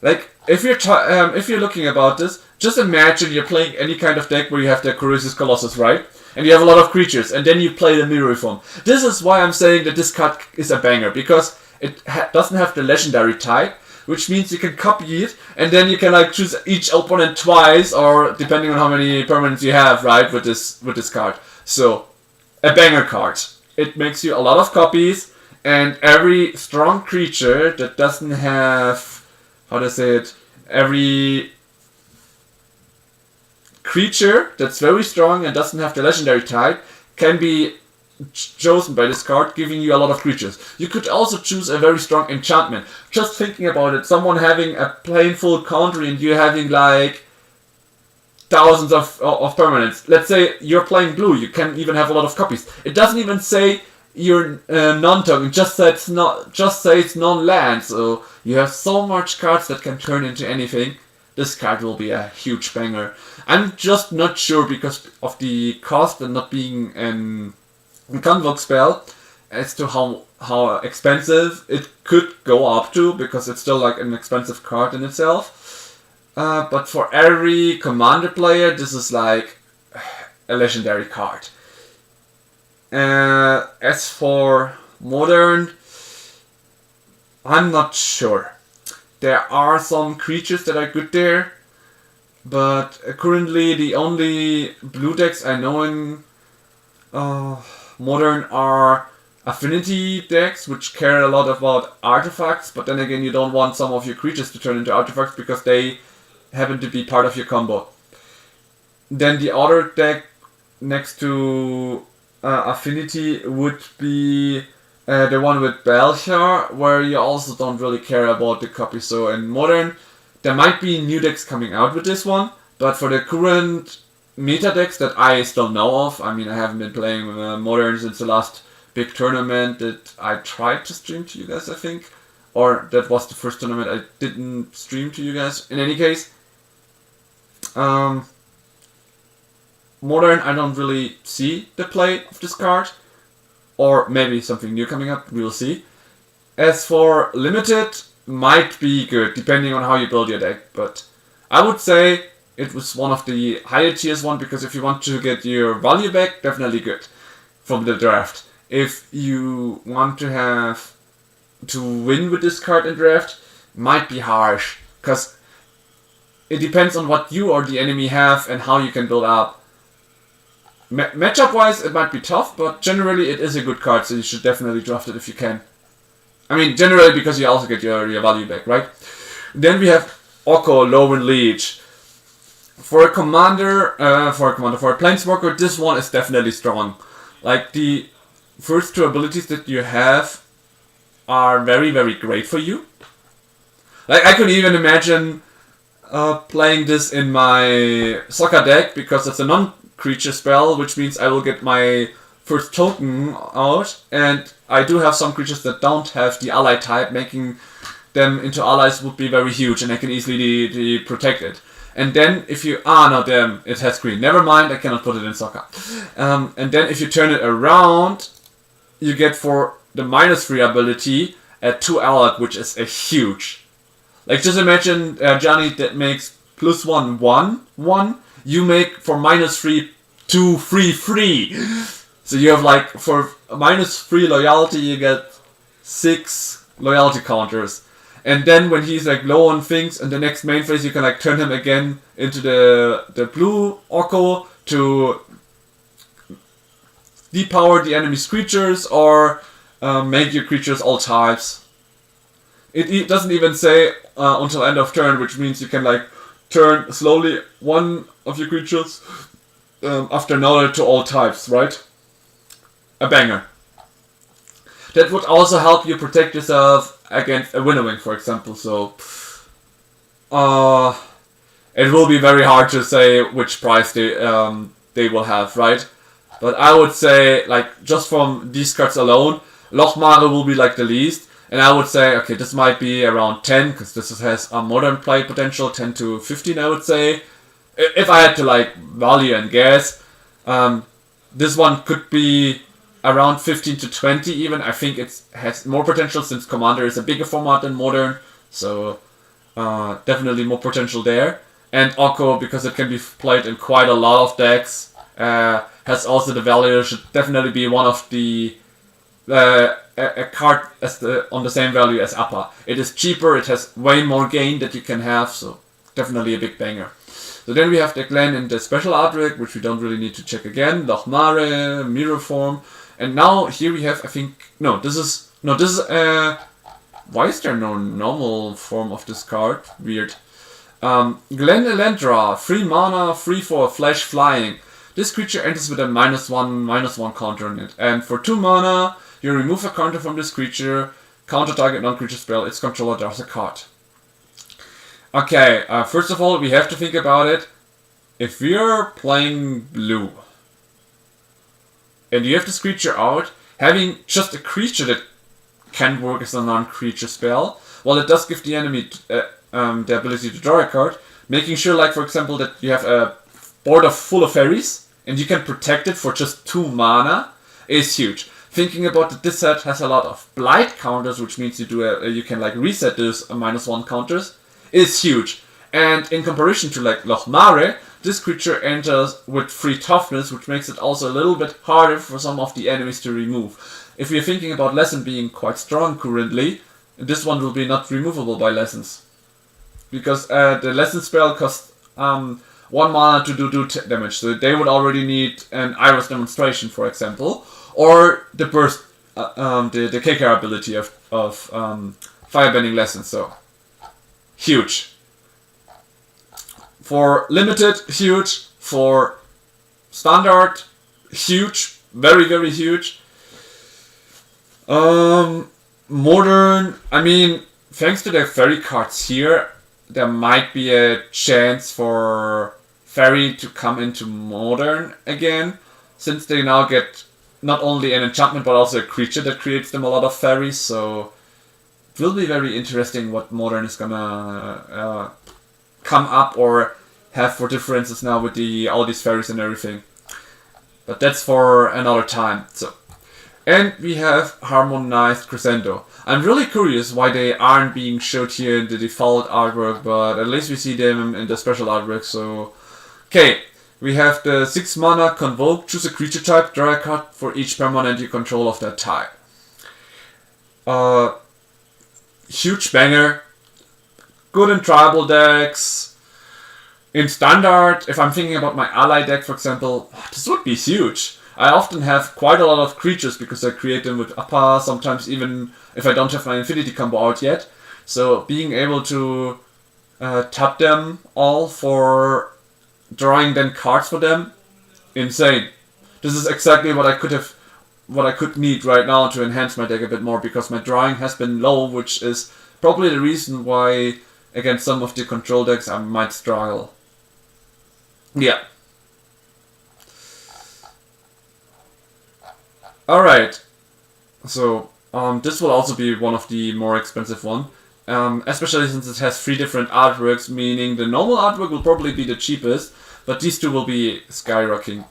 Like, if you're looking about this, just imagine you're playing any kind of deck where you have the Coercious Colossus, right? And you have a lot of creatures, and then you play the Mirror Form. This is why I'm saying that this card is a banger, because it doesn't have the legendary type, which means you can copy it, and then you can like choose each opponent twice, or depending on how many permanents you have, right, with this card. So, a banger card. It makes you a lot of copies, and every strong creature that doesn't have, how to say it, every creature that's very strong and doesn't have the legendary type can be chosen by this card, giving you a lot of creatures. You could also choose a very strong enchantment. Just thinking about it, someone having a plain full country and you having like thousands of permanents. Let's say you're playing blue, you can even have a lot of copies. It doesn't even say you're non-token, just say it's non-land. So you have so much cards that can turn into anything. This card will be a huge banger. I'm just not sure because of the cost and not being an Convoke spell as to how expensive it could go up to, because it's still like an expensive card in itself. But for every commander player, this is like a legendary card. As for modern, I'm not sure. There are some creatures that are good there, but currently the only blue decks I know in Modern are affinity decks, which care a lot about artifacts, but then again you don't want some of your creatures to turn into artifacts because they happen to be part of your combo. Then the other deck next to affinity would be the one with Belcher, where you also don't really care about the copy. So in Modern, there might be new decks coming out with this one, but for the current meta decks that I still know of, I mean, I haven't been playing Modern since the last big tournament that I tried to stream to you guys, I think. Or that was the first tournament I didn't stream to you guys. In any case, Modern, I don't really see the play of this card. Or maybe something new coming up, we will see. As for Limited, might be good, depending on how you build your deck. But I would say it was one of the higher tiers one, because if you want to get your value back, definitely good from the draft. If you want to have to win with this card in draft, might be harsh, because it depends on what you or the enemy have and how you can build up. Matchup wise, it might be tough, but generally it is a good card, so you should definitely draft it if you can. I mean, generally because you also get your value back, right? Then we have Oko, Lorwyn Leech. For a Planeswalker, this one is definitely strong. Like, the first two abilities that you have are very, very great for you. Like, I could even imagine playing this in my soccer deck, because it's a non-creature spell, which means I will get my first token out, and I do have some creatures that don't have the ally type, making them into allies would be very huge, and I can easily protect it. And then if you... no, damn, it has green. Never mind, I cannot put it in soccer. And then if you turn it around, you get for the -3 ability a 2 alert, which is a huge. Like, just imagine Johnny that makes +1, 1, 1. You make for -3, 2, 3, 3. So you have like, for -3 loyalty, you get 6 loyalty counters. And then when he's like low on things, in the next main phase you can like turn him again into the blue Oko to depower the enemy's creatures, or make your creatures all types. It doesn't even say until end of turn, which means you can like turn slowly one of your creatures after another to all types, right? A banger. That would also help you protect yourself against a Winnowing, for example. So it will be very hard to say which price they will have, right? But I would say, like, just from these cards alone, Lochmare will be like the least, and I would say, okay, this might be around 10, because this has a modern play potential, 10 to 15, I would say. If I had to like value and guess, this one could be around 15 to 20 even. I think it has more potential since Commander is a bigger format than Modern, so definitely more potential there. And Oko, because it can be played in quite a lot of decks, has also the value, should definitely be one of the a card as on the same value as Appa. It is cheaper, it has way more gain that you can have, so definitely a big banger. So then we have the Glen in the special artwork, which we don't really need to check again. Lochmare, Mirror Form. And now here we have, I think, this is why is there no normal form of this card? Weird. Glen Elendra, 3 mana, 3/4 flash flying. This creature enters with a -1/-1 counter on it. And for 2 mana, you remove a counter from this creature, counter target non-creature spell, its controller draws a card. Okay, first of all, we have to think about it. If we're playing blue, and you have this creature out, having just a creature that can work as a non-creature spell, well, it does give the enemy the ability to draw a card, making sure, like, for example, that you have a board full of fairies, and you can protect it for just 2 mana, is huge. Thinking about that this set has a lot of blight counters, which means you can like reset those -1 counters, is huge. And in comparison to like Lochmare, this creature enters with 3 toughness, which makes it also a little bit harder for some of the enemies to remove. If you're thinking about Lesson being quite strong currently, this one will be not removable by Lessons. Because the Lesson spell costs 1 mana to do damage, so they would already need an Iris Demonstration, for example, or the burst, the KK ability of Firebending Lessons, so huge. For limited, huge. For standard, huge. Very, very huge. Modern, I mean, thanks to the fairy cards here, there might be a chance for fairy to come into Modern again, since they now get not only an enchantment but also a creature that creates them a lot of fairies, so it will be very interesting what Modern is gonna come up or have for differences now with all these fairies and everything. But that's for another time. So, and we have Harmonized Crescendo. I'm really curious why they aren't being showed here in the default artwork, but at least we see them in the special artwork, so... Okay, we have the 6 mana Convoke, choose a creature type, draw a card for each permanent you control of that type. Huge banger. Good in tribal decks. In standard, if I'm thinking about my ally deck, for example, this would be huge. I often have quite a lot of creatures because I create them with Appa, sometimes even if I don't have my Infinity combo out yet. So being able to tap them all for drawing then cards for them, insane. This is exactly what I could need right now to enhance my deck a bit more, because my drawing has been low, which is probably the reason why against some of the control decks I might struggle. Yeah. Alright. So, this will also be one of the more expensive one. Especially since it has 3 different artworks, meaning the normal artwork will probably be the cheapest, but these 2 will be skyrocketing.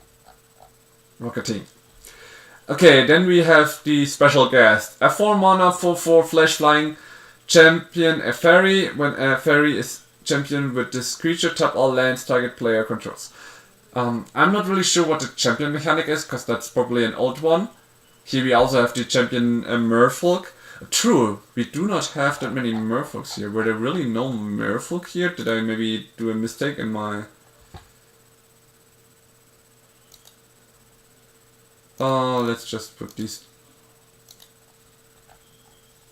Okay, then we have the special guest. A 4 mana 4/4 flash flying champion a fairy. When a fairy is champion with this creature, tap all lands target player controls. I'm not really sure what the champion mechanic is, because that's probably an old one. Here we also have the champion Merfolk. True, we do not have that many Merfolks here. Were there really no Merfolk here? Did I maybe do a mistake in my... let's just put these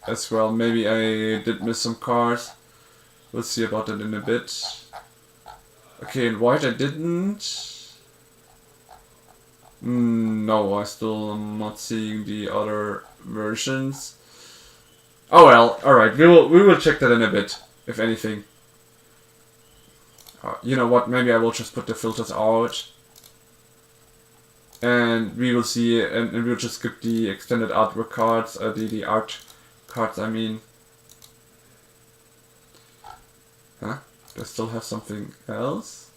as well. Maybe I did miss some cards. We'll see about that in a bit. Okay, in white I didn't. No, I still am not seeing the other versions. Oh well, alright, we will check that in a bit, if anything. You know what, maybe I will just put the filters out. And we will see, and we'll just skip the extended artwork cards, the art cards, I mean. Huh? Do I still have something else?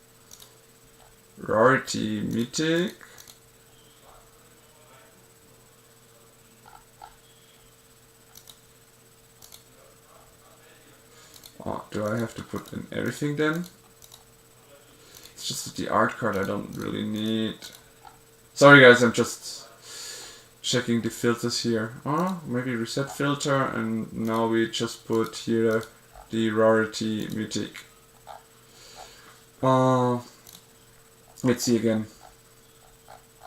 Rarity Mythic. do I have to put in everything then? It's just the art card I don't really need. Sorry guys, I'm just checking the filters here. Oh, maybe reset filter, and now we just put here the rarity mythic. Let's see again.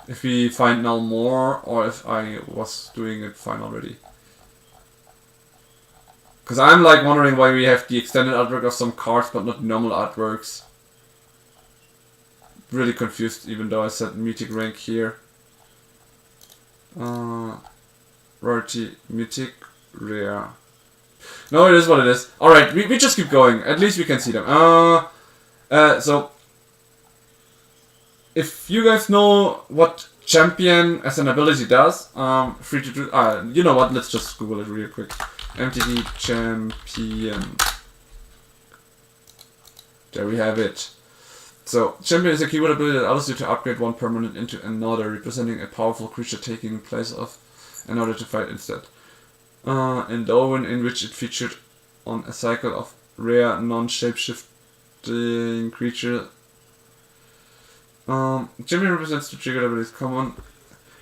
If we find now more, or if I was doing it fine already. Because I'm like wondering why we have the extended artwork of some cards but not normal artworks. Really confused, even though I said mythic rank here. Rarity, mythic, rare. No, it is what it is. Alright, we just keep going. At least we can see them. So if you guys know what champion as an ability does, free to do. You know what? Let's just Google it real quick. MTG champion. There we have it. So, champion is a keyword ability that allows you to upgrade one permanent into another, representing a powerful creature taking place of another to fight instead. In Lorwyn, in which it featured on a cycle of rare non-shapeshifting creature. Champion represents the triggered abilities. Common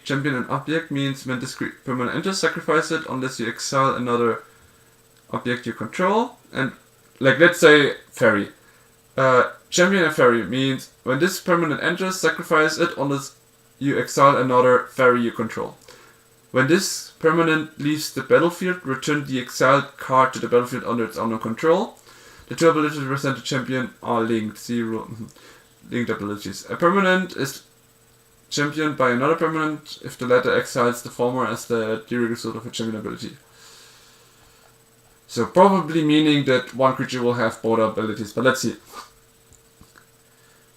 champion and object means when this permanent enters, sacrifice it unless you exile another object you control. And like let's say fairy. Champion and fairy means when this permanent enters, sacrifice it unless you exile another fairy you control. When this permanent leaves the battlefield, return the exiled card to the battlefield under its own control. The two abilities represent the champion are linked. Linked abilities. A permanent is championed by another permanent if the latter exiles the former as the direct result of a champion ability. So probably meaning that one creature will have both abilities, but let's see.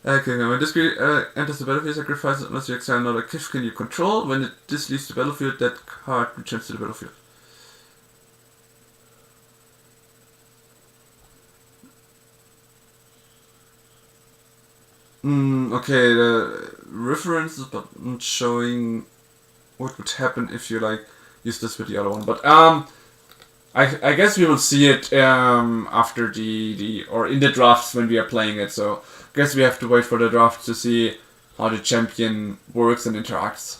Okay, now when this creature enters the battlefield, sacrifice it unless you exile another Kifkin you control. When this leaves the battlefield, that card returns to the battlefield. Okay, the references, but not showing what would happen if you like use this with the other one. But I guess we will see it after or in the drafts when we are playing it. So I guess we have to wait for the draft to see how the champion works and interacts.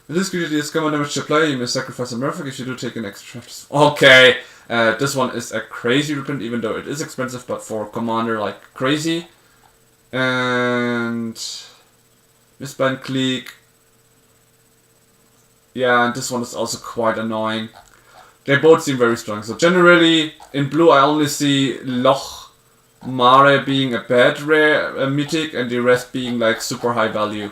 When this creature deals common damage to play, you may sacrifice a Murphic if you do take an extra. Okay, this one is a crazy reprint, even though it is expensive, but for commander like crazy. And Mistbind Clique. Yeah, and this one is also quite annoying. They both seem very strong. So generally, in blue I only see Loch Mare being a bad rare mythic and the rest being like super high value.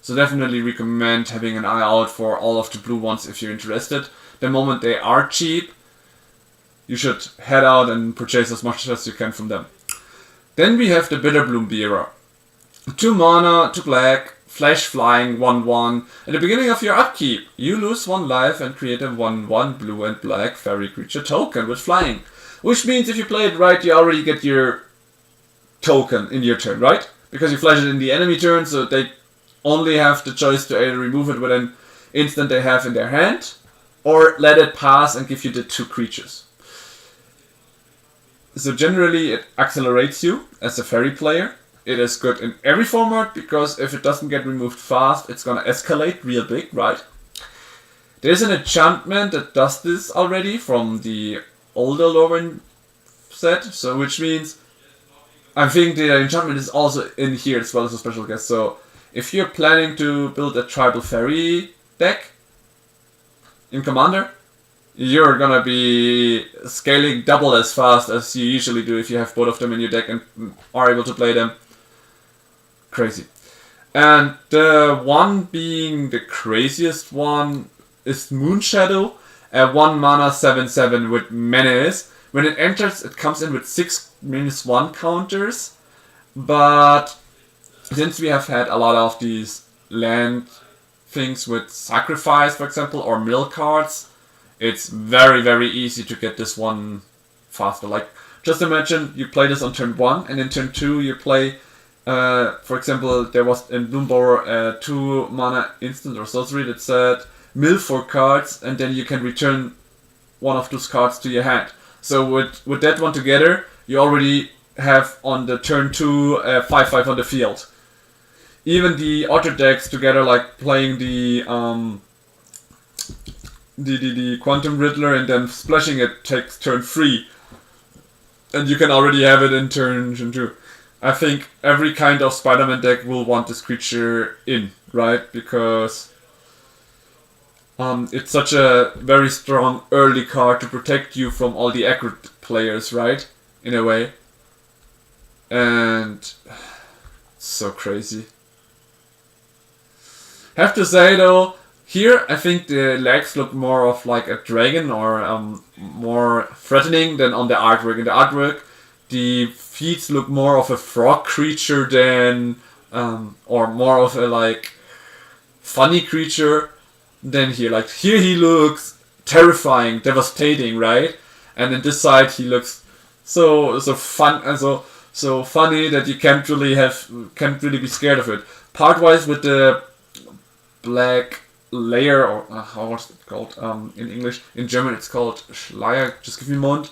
So definitely recommend having an eye out for all of the blue ones if you're interested. The moment they are cheap, you should head out and purchase as much as you can from them. Then we have the Bitterbloom Bearer. 2 mana, 2 black, flash flying, 1/1. At the beginning of your upkeep, you lose 1 life and create a 1/1 blue and black fairy creature token with flying. Which means if you play it right, you already get your token in your turn, right? Because you flash it in the enemy turn, so they only have the choice to either remove it with an instant they have in their hand, or let it pass and give you the 2 creatures. So generally it accelerates you as a fairy player. It is good in every format because if it doesn't get removed fast, it's gonna escalate real big, right? There's an enchantment that does this already from the older Lorwyn set, so which means I think the enchantment is also in here as well as a special guest. So if you're planning to build a tribal fairy deck in Commander, you're gonna be scaling double as fast as you usually do if you have both of them in your deck and are able to play them. Crazy. And the one being the craziest one is Moonshadow, a 1 mana 7/7 with menace. When it enters, it comes in with 6-1 counters, but since we have had a lot of these land things with sacrifice, for example, or mill cards, it's very, very easy to get this one faster. Like, just imagine you play this on turn 1, and in turn 2 you play, for example, there was in Bloombower a 2 mana instant or sorcery that said mill 4 cards, and then you can return one of those cards to your hand. So with that one together, you already have on the turn 2 5/5 on the field. Even the other decks together, like playing the Quantum Riddler and then splashing it takes turn 3. And you can already have it in turn 2. I think every kind of Spider-Man deck will want this creature in, right? Because it's such a very strong early card to protect you from all the aggro players, right? In a way. And so crazy. Have to say though, here I think the legs look more of like a dragon or more threatening than on the artwork. In the artwork, the feet look more of a frog creature than or more of a like funny creature than here. Like here he looks terrifying, devastating, right? And in this side he looks so fun and so funny that you can't really be scared of it. Part wise with the black layer, or how was it called in English? In German it's called Schleier. Just give me a moment.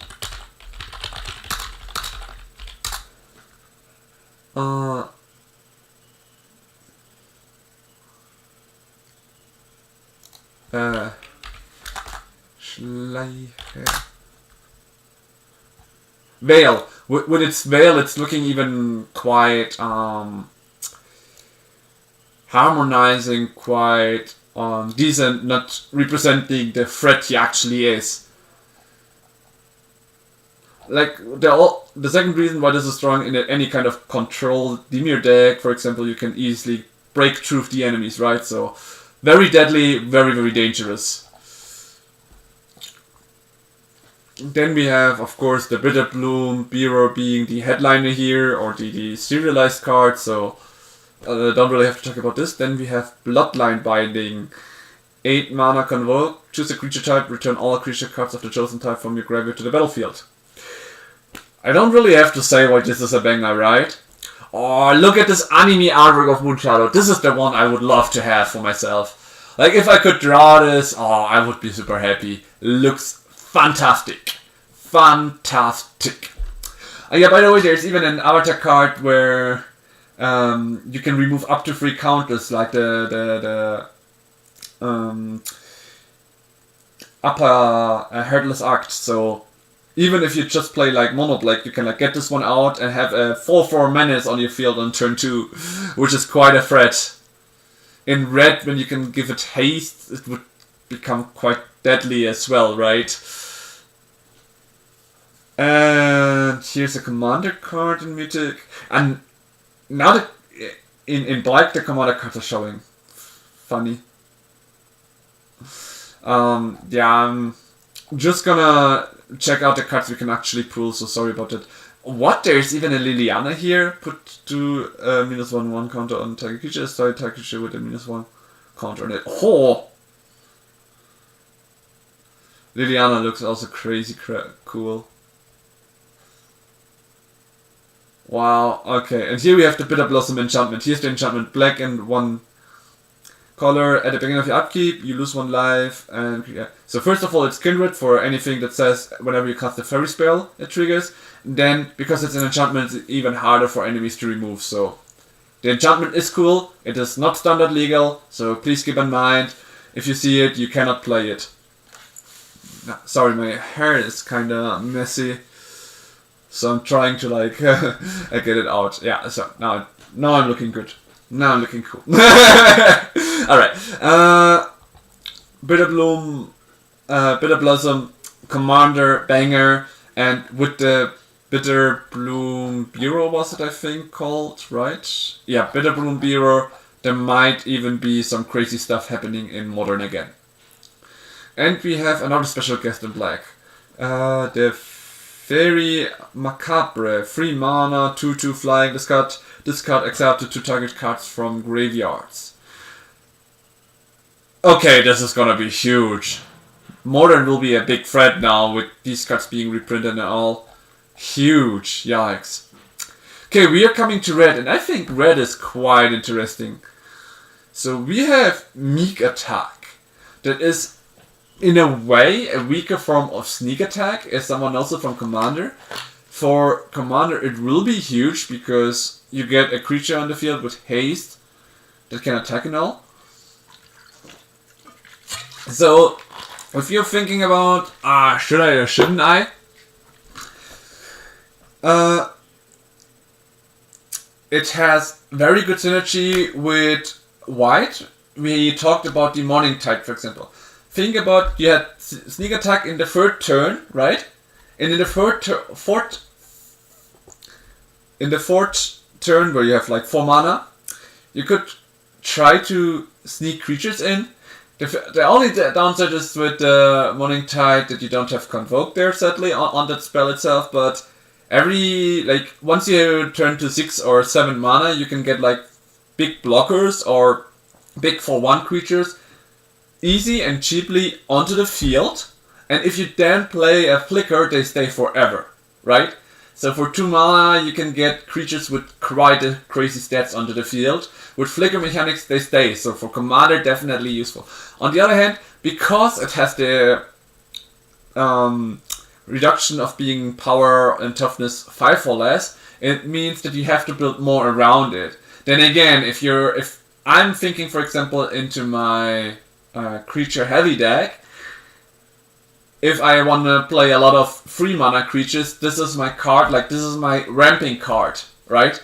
Schleier. Veil. With its veil, it's looking even quite harmonizing, quite decent, not representing the threat he actually is. Like the second reason why this is strong in any kind of control Dimir deck, for example, you can easily break through the enemies, right? So very deadly, very very dangerous. Then we have, of course, the Bitterbloom Bearer being the headliner here, or the serialized card, so don't really have to talk about this. Then we have Bloodline Binding. 8 mana Convoke, choose a creature type, return all creature cards of the chosen type from your graveyard to the battlefield. I don't really have to say why this is a banger, right? Oh, look at this anime artwork of Moonshadow. This is the one I would love to have for myself. Like, if I could draw this, oh, I would be super happy. Looks fantastic. Fantastic. Yeah, by the way, there's even an avatar card where you can remove up to 3 counters, like the upper Headless Act. So even if you just play like mono black, you can like get this one out and have a 4/4 menace on your field on turn 2, which is quite a threat. In red, when you can give it haste, it would become quite deadly as well, right? And here's a commander card in Mythic. And now in black, the commander cards are showing. Funny. Yeah, I'm just gonna check out the cards we can actually pull, so sorry about that. What? There's even a Liliana here. Put to -1/1 counter on target creature. Start target creature with a -1 counter on it. Oh! Liliana looks also crazy cool. Wow, okay. And here we have the Bitter Blossom enchantment. Here's the enchantment. Black and 1 color. At the beginning of your upkeep, you lose 1 life. And yeah. So first of all, it's Kindred for anything that says whenever you cast a fairy spell, it triggers. Then, because it's an enchantment, it's even harder for enemies to remove. So the enchantment is cool. It is not standard legal. So please keep in mind, if you see it, you cannot play it. Sorry, my hair is kinda messy. So I'm trying to like get it out. Yeah, so now I'm looking good. Now I'm looking cool. Alright. Bitterbloom, Bitter Blossom, Commander, Banger, and with the Bitterbloom Bureau, was it I think called, right? Yeah, Bitterbloom Bureau, there might even be some crazy stuff happening in Modern again. And we have another special guest in black. The Fairy Macabre, 3 mana, 2/2 flying, discard exile to 2 target cards from graveyards. Okay, this is gonna be huge. Modern will be a big threat now with these cards being reprinted and all. Huge, yikes. Okay, we are coming to red, and I think red is quite interesting. So we have Meek Attack. That is in a way, a weaker form of sneak attack, as someone knows it from Commander. For Commander, it will be huge because you get a creature on the field with haste that can attack and all. So, if you're thinking about, should I or shouldn't I? It has very good synergy with white. We talked about the Morning Tide, for example. Think about, you had sneak attack in the third turn, right? And in the fourth turn, where you have like 4 mana, you could try to sneak creatures in. The only downside is with the Morning Tide that you don't have Convoke there, sadly, on that spell itself, but once you turn to 6 or 7 mana, you can get like big blockers or big for 1 creatures easy and cheaply onto the field. And if you then play a Flicker, they stay forever, right? So for 2 mana, you can get creatures with quite a crazy stats onto the field. With Flicker mechanics, they stay. So for Commander, definitely useful. On the other hand, because it has the reduction of being power and toughness 5 or less, it means that you have to build more around it. Then again, if I'm thinking, for example, into my creature heavy deck, if I want to play a lot of 3 mana creatures, this is my card, like this is my ramping card, right?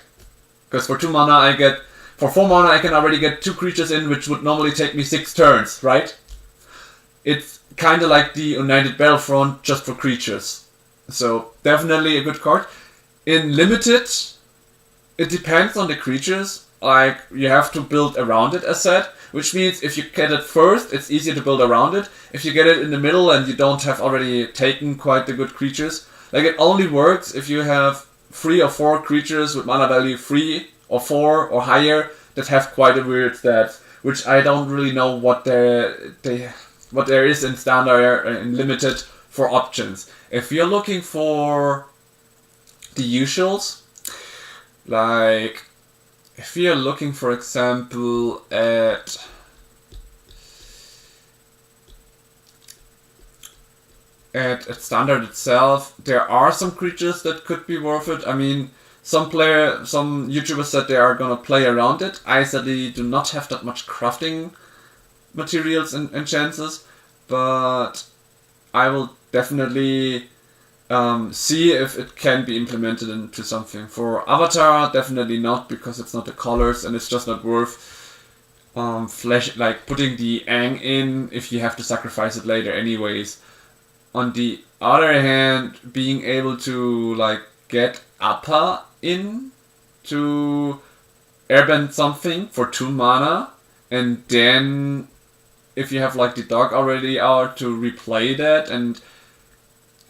Because for 2 mana for 4 mana I can already get 2 creatures in, which would normally take me 6 turns, right? It's kind of like the United Battlefront just for creatures. So definitely a good card. In Limited, it depends on the creatures. Like, you have to build around it, as said. Which means if you get it first, it's easier to build around it. If you get it in the middle and you don't have already taken quite the good creatures, like, it only works if you have 3 or 4 creatures with mana value 3 or 4 or higher that have quite a weird stats, which I don't really know what there is in Standard and Limited for options. If you're looking for the usuals, like, if you're looking, for example, at Standard itself, there are some creatures that could be worth it. I mean, some YouTubers said they are gonna play around it. I sadly do not have that much crafting materials and chances, but I will definitely see if it can be implemented into something. For Avatar, definitely not, because it's not the colors and it's just not worth putting the Aang in if you have to sacrifice it later anyways. On the other hand, being able to like get Appa in to airbend something for 2 mana, and then if you have like the dog already out, to replay that, and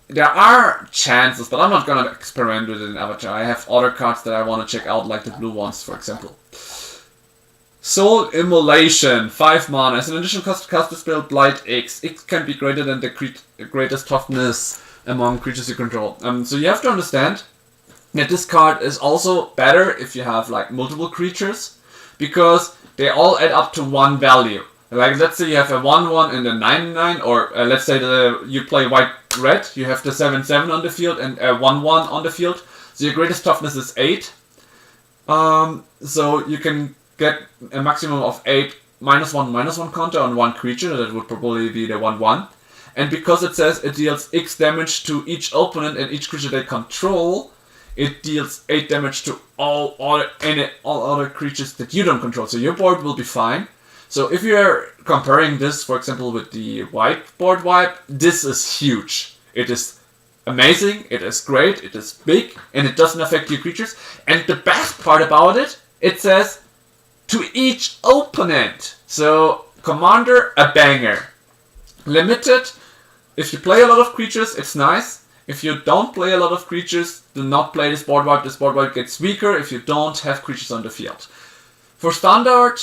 there are chances, but I'm not gonna experiment with it in Avatar. I have other cards that I want to check out, like the blue ones, for example. Soul Immolation, 5 mana. As an additional cost to cast the spell Blight X. X can be greater than the greatest toughness among creatures you control. So you have to understand that this card is also better if you have like multiple creatures, because they all add up to 1 value. Like, let's say you have a 1/1 and a 9/9, or let's say you play white-red, you have the 7/7 on the field and a 1/1 on the field. So your greatest toughness is 8. So you can get a maximum of 8 -1/-1 counter on 1 creature. That would probably be the 1/1. And because it says it deals X damage to each opponent and each creature they control, it deals 8 damage to all other creatures that you don't control. So your board will be fine. So if you're comparing this, for example, with the white board wipe, this is huge. It is amazing, it is great, it is big, and it doesn't affect your creatures. And the best part about it, it says to each opponent. So Commander, a banger. Limited, if you play a lot of creatures, it's nice. If you don't play a lot of creatures, do not play this board wipe. This board wipe gets weaker if you don't have creatures on the field. For Standard,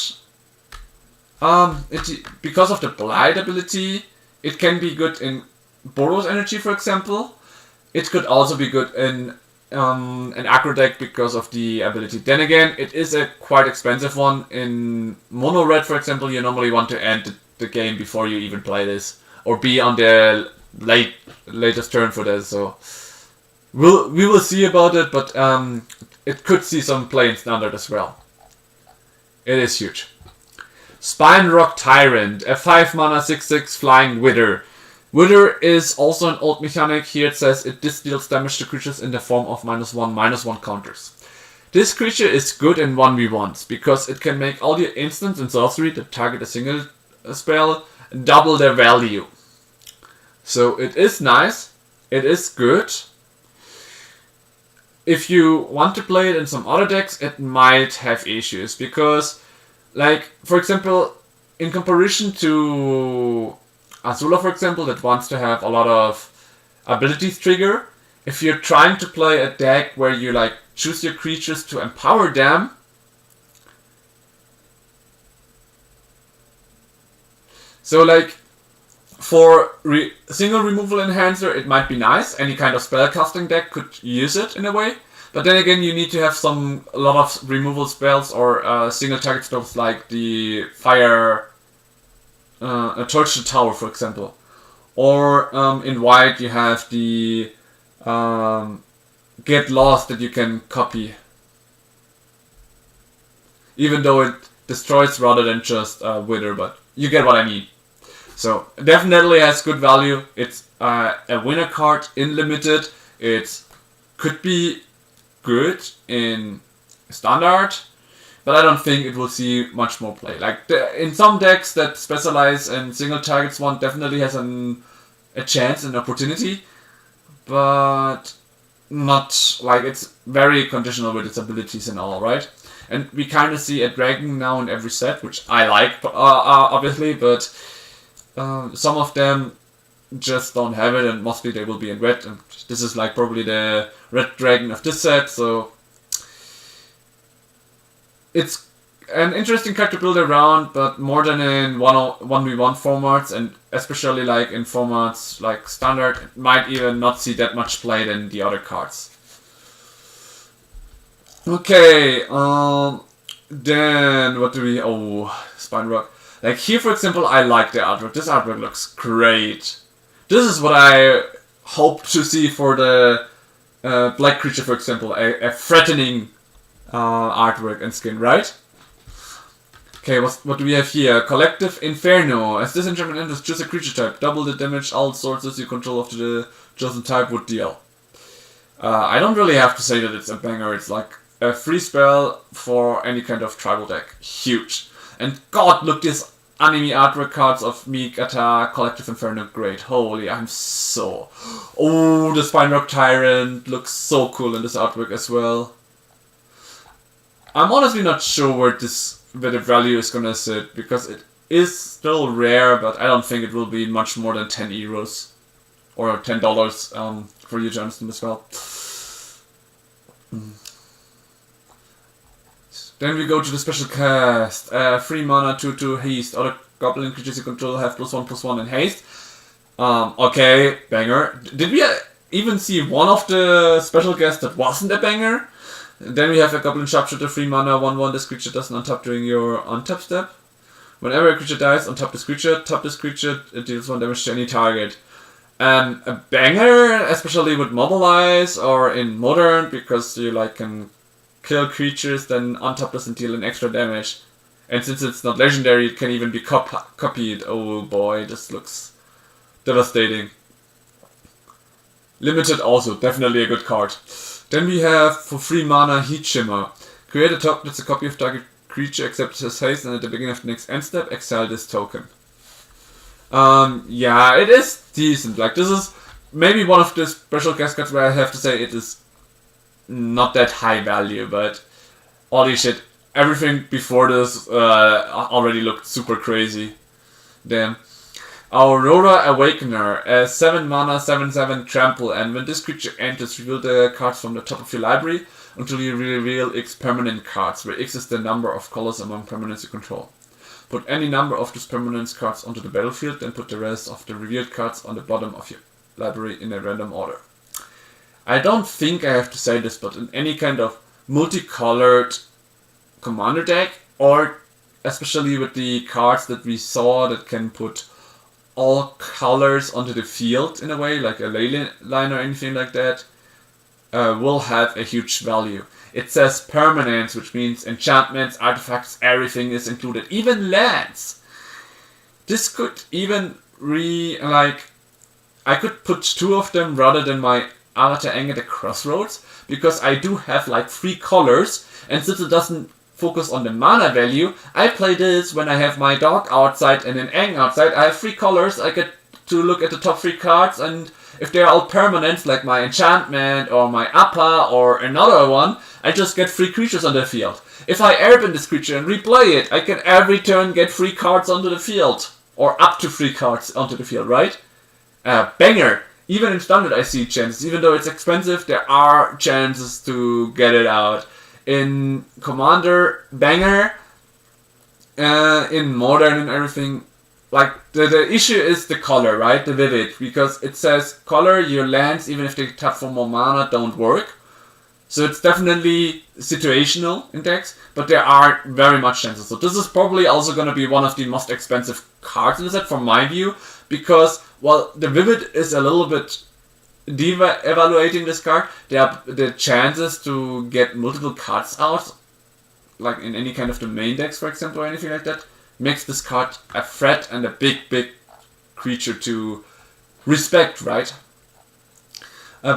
because of the Blight ability, it can be good in Boros Energy, for example. It could also be good in an aggro deck because of the ability. Then again, it is a quite expensive one. In Mono Red, for example, you normally want to end the game before you even play this. or be on the latest turn for this. So we will see about it, but it could see some play in standard as well. It is huge. Spine Rock Tyrant, a 5 mana 6/6 flying Wither. Wither is also an old mechanic. Here it says this deals damage to creatures in the form of -1/-1 counters. This creature is good in 1v1s because it can make all your instants and sorcery that target a single spell double their value. So it is nice. It is good. If you want to play it in some other decks, it might have issues because, like, for example, in comparison to Azula, for example, that wants to have a lot of abilities trigger, if you're trying to play a deck where you like choose your creatures to empower them, so like for single removal enhancer it might be nice. Any kind of spellcasting deck could use it in a way, but then again you need to have a lot of removal spells or single target spells like the fire, torch the tower, for example, or in white you have the get lost that you can copy, even though it destroys rather than just wither, but you get what I mean. So definitely has good value. It's a winner card in limited. It could be good in standard, but I don't think it will see much more play. Like in some decks that specialize in single targets, one definitely has a chance, an opportunity, but not like it's very conditional with its abilities and all, right? And we kind of see a dragon now in every set, which I like, obviously, but some of them just don't have it, and mostly they will be in red, and this is like probably the red dragon of this set, so it's an interesting card to build around, but more than in 1v1 formats, and especially like in formats like standard, it might even not see that much play than the other cards. Okay, then what do we... Oh, Spine Rock. Like here, for example, I like the artwork. This artwork looks great. This is what I hope to see for the black creature, for example. A threatening artwork and skin, right? Okay, what do we have here? Collective Inferno. As this enchantment enters, choose a creature type. Double the damage all sources you control of the chosen type would deal. I don't really have to say that it's a banger. It's like a free spell for any kind of tribal deck. Huge. And god, look, this anime artwork cards of Mikata, Collective Inferno, great. Holy, I'm so... Oh, the Spine Rock Tyrant looks so cool in this artwork as well. I'm honestly not sure where the value is gonna sit, because it is still rare, but I don't think it will be much more than 10 euros. Or $10 for you to understand as well. Then we go to the special cast. 3 mana, 2/2 haste. Other goblin creatures you control have +1/+1 in haste. Okay, banger. Did we even see one of the special guests that wasn't a banger? Then we have a goblin sharpshooter, 3 mana, 1/1. This creature doesn't untap during your untap step. Whenever a creature dies, untap this creature. Tap this creature, it deals 1 damage to any target. A banger, especially with Mobilize or in Modern, because you like can kill creatures, then untap this and deal an extra damage. And since it's not legendary, it can even be copied. Oh boy, this looks devastating. Limited also, definitely a good card. Then we have, for 3 mana, Heat Shimmer. Create a token that's a copy of target creature except his haste, and at the beginning of the next end step, exile this token. Yeah, it is decent. Like, this is maybe one of the special guest cards where I have to say it is not that high value, but holy shit, everything before this already looked super crazy. Damn. Aurora Awakener, a 7 mana 7/7 trample, and when this creature enters, reveal the cards from the top of your library until you reveal X permanent cards, where X is the number of colors among permanents you control. Put any number of these permanents cards onto the battlefield, then put the rest of the revealed cards on the bottom of your library in a random order. I don't think I have to say this, but in any kind of multicolored commander deck, or especially with the cards that we saw that can put all colors onto the field in a way, like a ley line or anything like that, will have a huge value. It says permanence, which means enchantments, artifacts, everything is included, even lands. This could even I could put 2 of them rather than my Avatar Aang at the Crossroads, because I do have like 3 colors, and since it doesn't focus on the mana value, I play this when I have my dog outside and an Aang outside. I have 3 colors, I get to look at the top 3 cards, and if they're all permanents, like my enchantment or my Appa or another one, I just get 3 creatures on the field. If I airbend this creature and replay it, I can every turn get 3 cards onto the field. Or up to 3 cards onto the field, right? Banger! Even in Standard I see chances. Even though it's expensive, there are chances to get it out. In Commander, banger. In Modern and everything. Like, the issue is the color, right? The vivid. Because it says, color your lands, even if they tap for more mana, don't work. So it's definitely situational in decks, but there are very much chances. So this is probably also going to be one of the most expensive cards in the set, from my view, because, well, the Vivid is a little bit evaluating this card. The chances to get multiple cards out, like in any kind of the main decks, for example, or anything like that, makes this card a threat and a big creature to respect, right?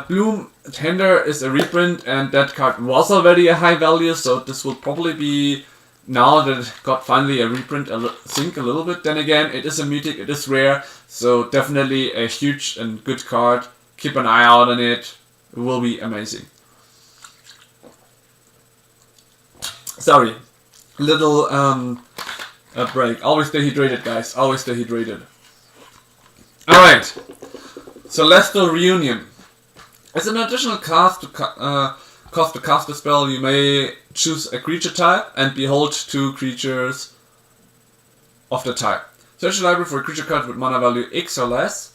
Bloom Tender is a reprint, and that card was already a high value, so this will probably be, now that it got finally a reprint, sink a little bit. Then again, it is a mythic, it is rare, so definitely a huge and good card. Keep an eye out on it, it will be amazing. Sorry, little break. Always stay hydrated, guys, always stay hydrated. Alright, Celestial Reunion. As an additional cost to cast a spell, you may choose a creature type and behold 2 creatures of the type. Search the library for a creature card with mana value X or less.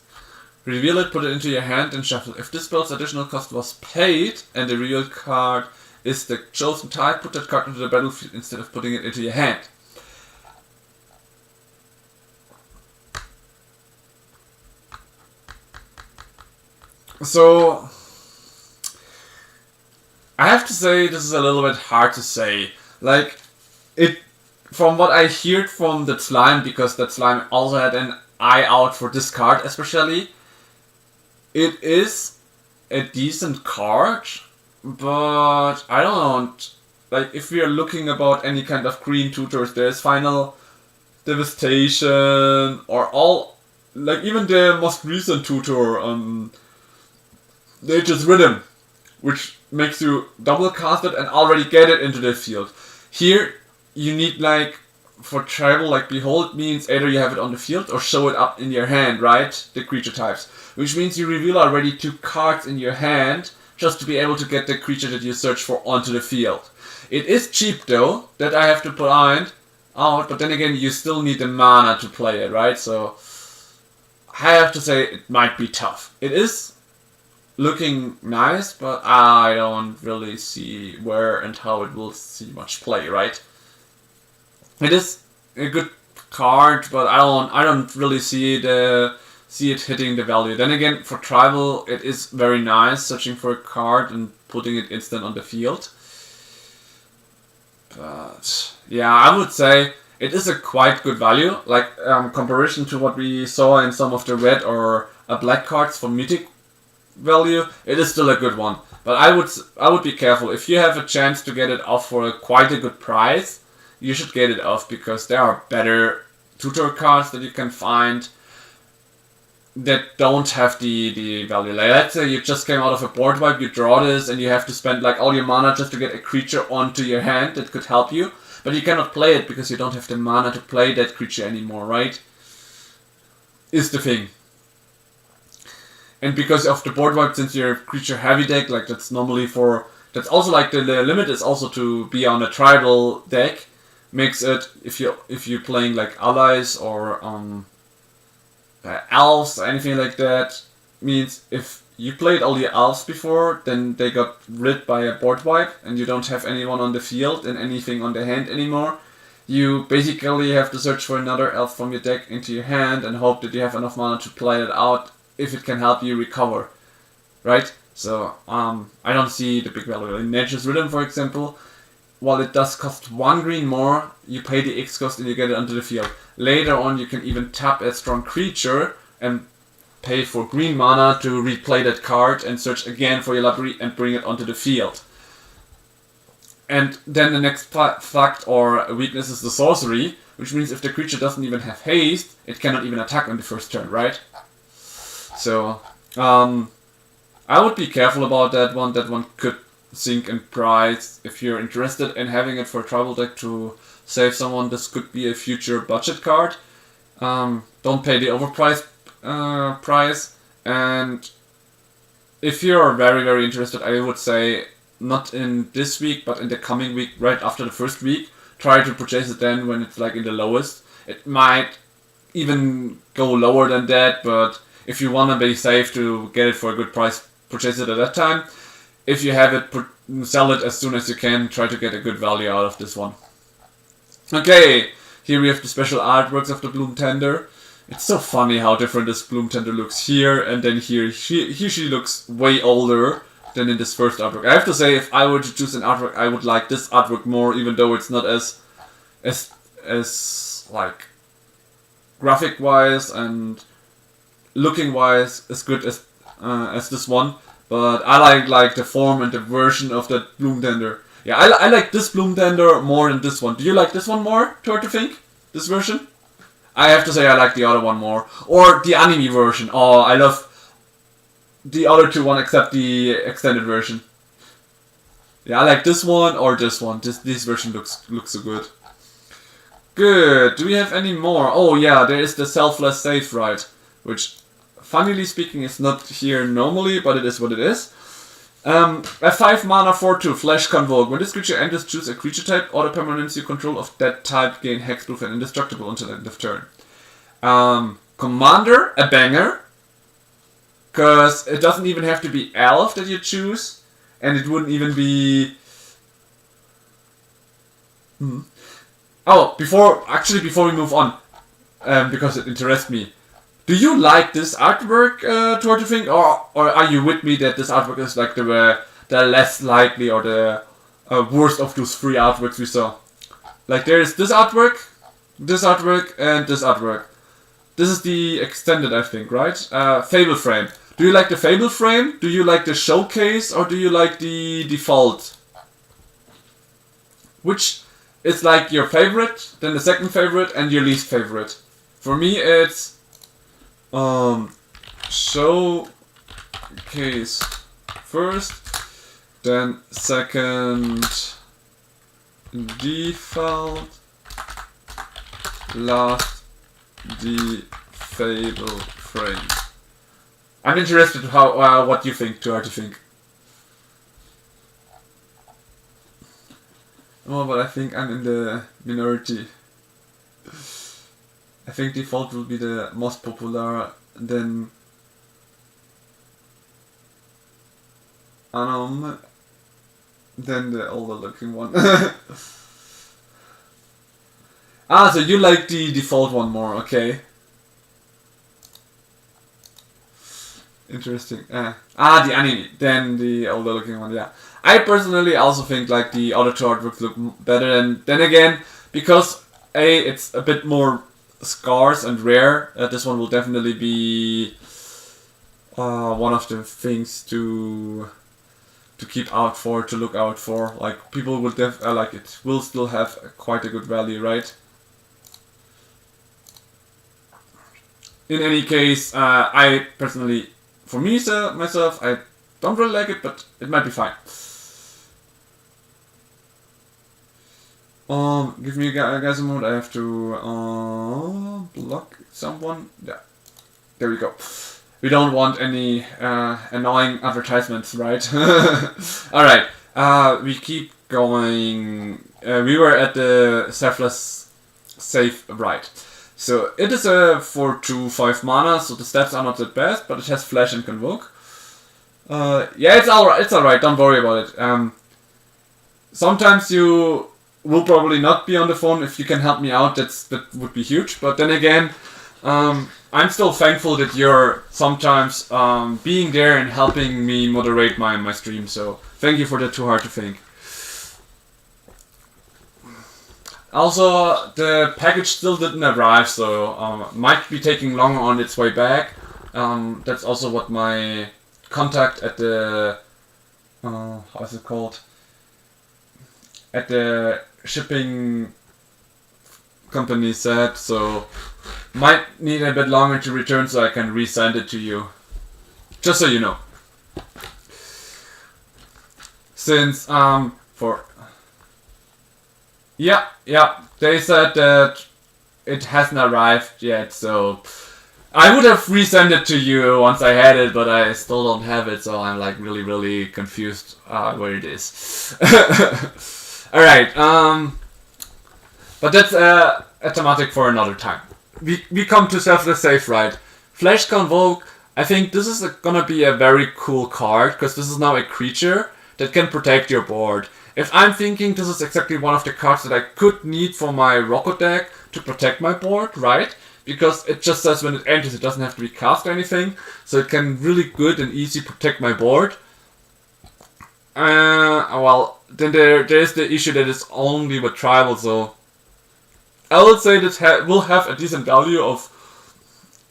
Reveal it, put it into your hand, and shuffle. If this spell's additional cost was paid and the revealed card is the chosen type, put that card into the battlefield instead of putting it into your hand. So, I have to say, this is a little bit hard to say. Like, from what I heard from the Slime, because that Slime also had an eye out for this card especially, it is a decent card, but I don't, like, if we are looking about any kind of green tutors, there's Final Devastation, or all, like, even the most recent tutor, Nature's Rhythm, which makes you double cast it and already get it into the field. Here, you need, like, for travel, like Behold means either you have it on the field or show it up in your hand, right? The creature types. Which means you reveal already 2 cards in your hand just to be able to get the creature that you search for onto the field. It is cheap though, that I have to point out, but then again you still need the mana to play it, right? So I have to say it might be tough. It is looking nice, but I don't really see where and how it will see much play, right? It is a good card, but I don't really see it hitting the value. Then again, for tribal, it is very nice searching for a card and putting it instant on the field. But yeah, I would say it is a quite good value. Like comparison to what we saw in some of the red or black cards for mythic value, it is still a good one. But I would be careful. If you have a chance to get it off for quite a good price, you should get it off, because there are better tutor cards that you can find that don't have the value. Like, let's say you just came out of a board wipe, you draw this, and you have to spend like all your mana just to get a creature onto your hand that could help you, but you cannot play it because you don't have the mana to play that creature anymore, right? Is the thing. And because of the board wipe, since you're a creature heavy deck, like that's normally for, that's also like the limit is also to be on a tribal deck, makes it, if you're playing like allies or elves or anything like that, means if you played all your elves before, then they got rid by a board wipe and you don't have anyone on the field and anything on the hand anymore, you basically have to search for another elf from your deck into your hand and hope that you have enough mana to play it out if it can help you recover, right? So I don't see the big value. In Nature's Rhythm, for example, while it does cost 1 green more, you pay the X cost and you get it onto the field. Later on, you can even tap a strong creature and pay for green mana to replay that card and search again for your library and bring it onto the field. And then the next fact or weakness is the sorcery, which means if the creature doesn't even have haste, it cannot even attack on the first turn, right? So, I would be careful about that one. That one could sink in price. If you're interested in having it for a tribal deck to save someone, this could be a future budget card. Don't pay the overpriced price. And if you're very, very interested, I would say not in this week, but in the coming week, right after the first week, try to purchase it then when it's like in the lowest. It might even go lower than that, but if you want to be safe to get it for a good price, purchase it at that time. If you have it, sell it as soon as you can. Try to get a good value out of this one. Okay, here we have the special artworks of the Bloom Tender. It's so funny how different this Bloom Tender looks here, and then here she looks way older than in this first artwork. I have to say, if I were to choose an artwork, I would like this artwork more, even though it's not as like graphic wise and looking wise as good as this one. But I like the form and the version of that Bloom Tender. Yeah, I like this Bloom Tender more than this one. Do you like this one more, to think? This version? I have to say I like the other one more. Or the anime version. Oh, I love the other two one except the extended version. Yeah, I like this one or this one. This version looks so good. Good. Do we have any more? Oh yeah, there is the Selfless Save Right, which, funnily speaking, is not here normally, but it is what it is. A 5 mana 4/2 Flash Convoke. When this creature enters, choose a creature type or the permanents you control of that type gain hexproof and indestructible until the end of turn. Commander, a banger. Because it doesn't even have to be elf that you choose. And it wouldn't even be... Oh, before we move on, because it interests me. Do you like this artwork, to think, or are you with me that this artwork is like the less likely or the worst of those 3 artworks we saw? Like there is this artwork, and this artwork. This is the extended, I think, right? Fable Frame. Do you like the Fable Frame? Do you like the Showcase? Or do you like the default? Which is like your favorite, then the second favorite, and your least favorite? For me, it's Showcase first, then second default, last the Fable Frame. I'm interested how what you think, to think. Oh, but I think I'm in the minority. I think default will be the most popular, then then the older looking one. So you like the default one more, okay. Interesting. The anime, then the older looking one, yeah. I personally also think like the other 2 artworks look better, and then again, because it's a bit more scarce and rare, this one will definitely be one of the things to keep out for, to look out for. Like people will like it will still have quite a good value, right? In any case, I personally, for me myself, I don't really like it, but it might be fine. Give me guys a moment. I have to block someone. Yeah, there we go. We don't want any annoying advertisements, right? All right. We keep going. We were at the Selfless Save Right. So it is a 4/2 5 mana, so the stats are not that bad, but it has Flash and Convoke. Yeah, it's alright. Don't worry about it. Sometimes you will probably not be on the phone. If you can help me out, that would be huge. But then again, I'm still thankful that you're sometimes being there and helping me moderate my stream. So thank you for that. Too hard to think. Also, the package still didn't arrive, so might be taking longer on its way back. That's also what my contact at the how is it called? At the shipping company said. So might need a bit longer to return, so I can resend it to you. Just so you know. Since for yeah, they said that it hasn't arrived yet, so I would have resent it to you once I had it, but I still don't have it, so I'm like really confused where it is. Alright, but that's a thematic for another time. We come to Selfless Safe, right? Flash Convoke, I think this is gonna be a very cool card, because this is now a creature that can protect your board. If I'm thinking this is exactly one of the cards that I could need for my Rocco deck to protect my board, right? Because it just says when it enters, it doesn't have to be cast or anything, so it can really good and easy protect my board. Well, then there is the issue that it's only with tribal, so I would say that will have a decent value of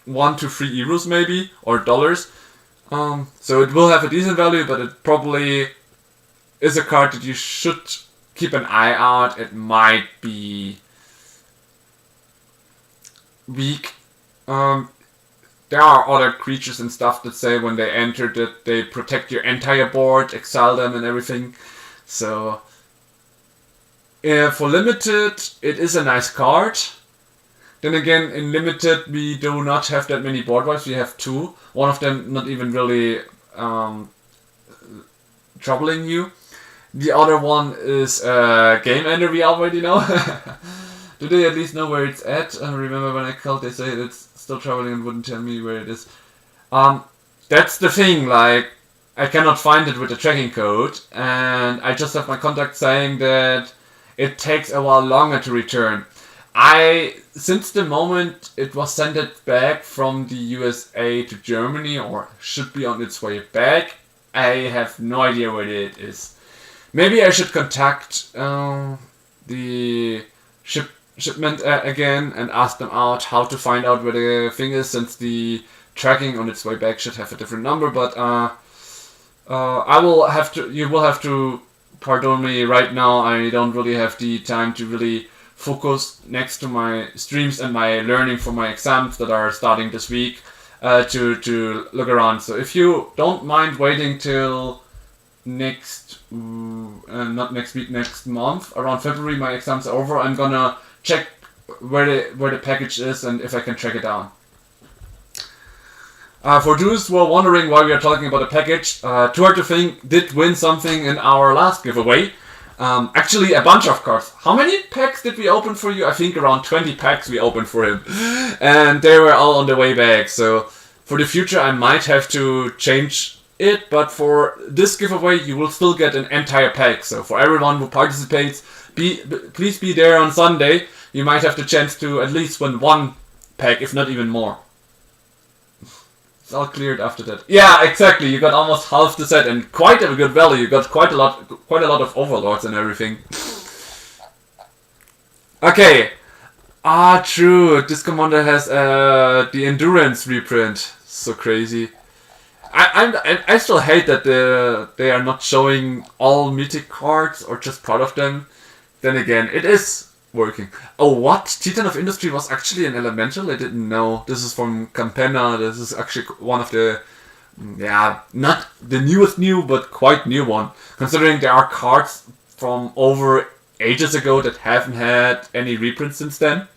1 to 3 euros maybe, or dollars. So it will have a decent value, but it probably is a card that you should keep an eye out. It might be weak. There are other creatures and stuff that say when they enter that they protect your entire board, exile them and everything. So for limited, it is a nice card. Then again, in limited, we do not have that many board wipes. We have 2. One of them not even really troubling you. The other one is game ender, we already know. Do they at least know where it's at? I remember when I called, they say it's still traveling and wouldn't tell me where it is. That's the thing, like, I cannot find it with the tracking code, and I just have my contact saying that it takes a while longer to return. Since the moment it was sent it back from the USA to Germany, or should be on its way back, I have no idea where it is. Maybe I should contact the shipment again and ask them out how to find out where the thing is, since the tracking on its way back should have a different number. But you will have to pardon me right now. I don't really have the time to really focus next to my streams and my learning for my exams that are starting this week to look around. So if you don't mind waiting till next month, around February, my exams are over, I'm gonna check where the package is and if I can track it down. For those who are wondering why we are talking about the package, Too Hard to Think did win something in our last giveaway. Actually, a bunch of cards. How many packs did we open for you? I think around 20 packs we opened for him. And they were all on the way back. So for the future, I might have to change it. But for this giveaway, you will still get an entire pack. So for everyone who participates, please be there on Sunday. You might have the chance to at least win one pack, if not even more. It's all cleared after that. Yeah, exactly. You got almost half the set and quite a good value. You got quite a lot of overlords and everything. Okay. True. This commander has the endurance reprint. So crazy. I still hate that they are not showing all mythic cards or just part of them. Then again, it is working. Oh, what? Titan of Industry was actually an elemental? I didn't know. This is from Campena. This is actually one of the, not the newest new, but quite new one. Considering there are cards from over ages ago that haven't had any reprints since then.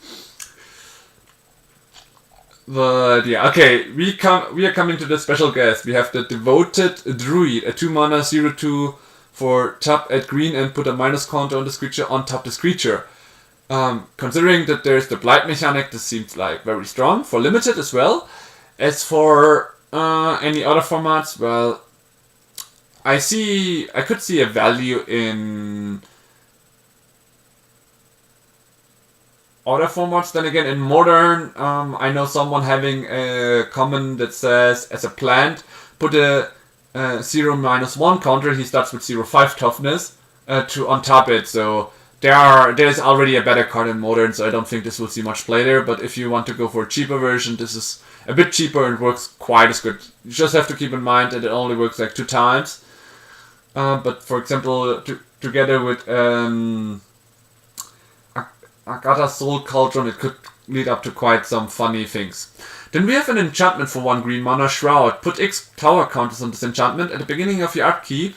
But yeah, okay, we are coming to the special guest. We have the Devoted Druid, a 2-mana 0/2 for tap at green and put a minus counter on this creature on top this creature. Considering that there's the blight mechanic, this seems like very strong for limited as well. As for any other formats, well, I could see a value in other formats. Then again, in Modern, I know someone having a comment that says, as a plant, put a 0-1 counter. He starts with 0-5 toughness to untap it. So there's already a better card in Modern, so I don't think this will see much play there. But if you want to go for a cheaper version, this is a bit cheaper and works quite as good. You just have to keep in mind that it only works like 2 times. But for example, together with Agatha Soul Cauldron, it could lead up to quite some funny things. Then we have an enchantment for 1 green mana, Shroud. Put X tower counters on this enchantment at the beginning of your upkeep.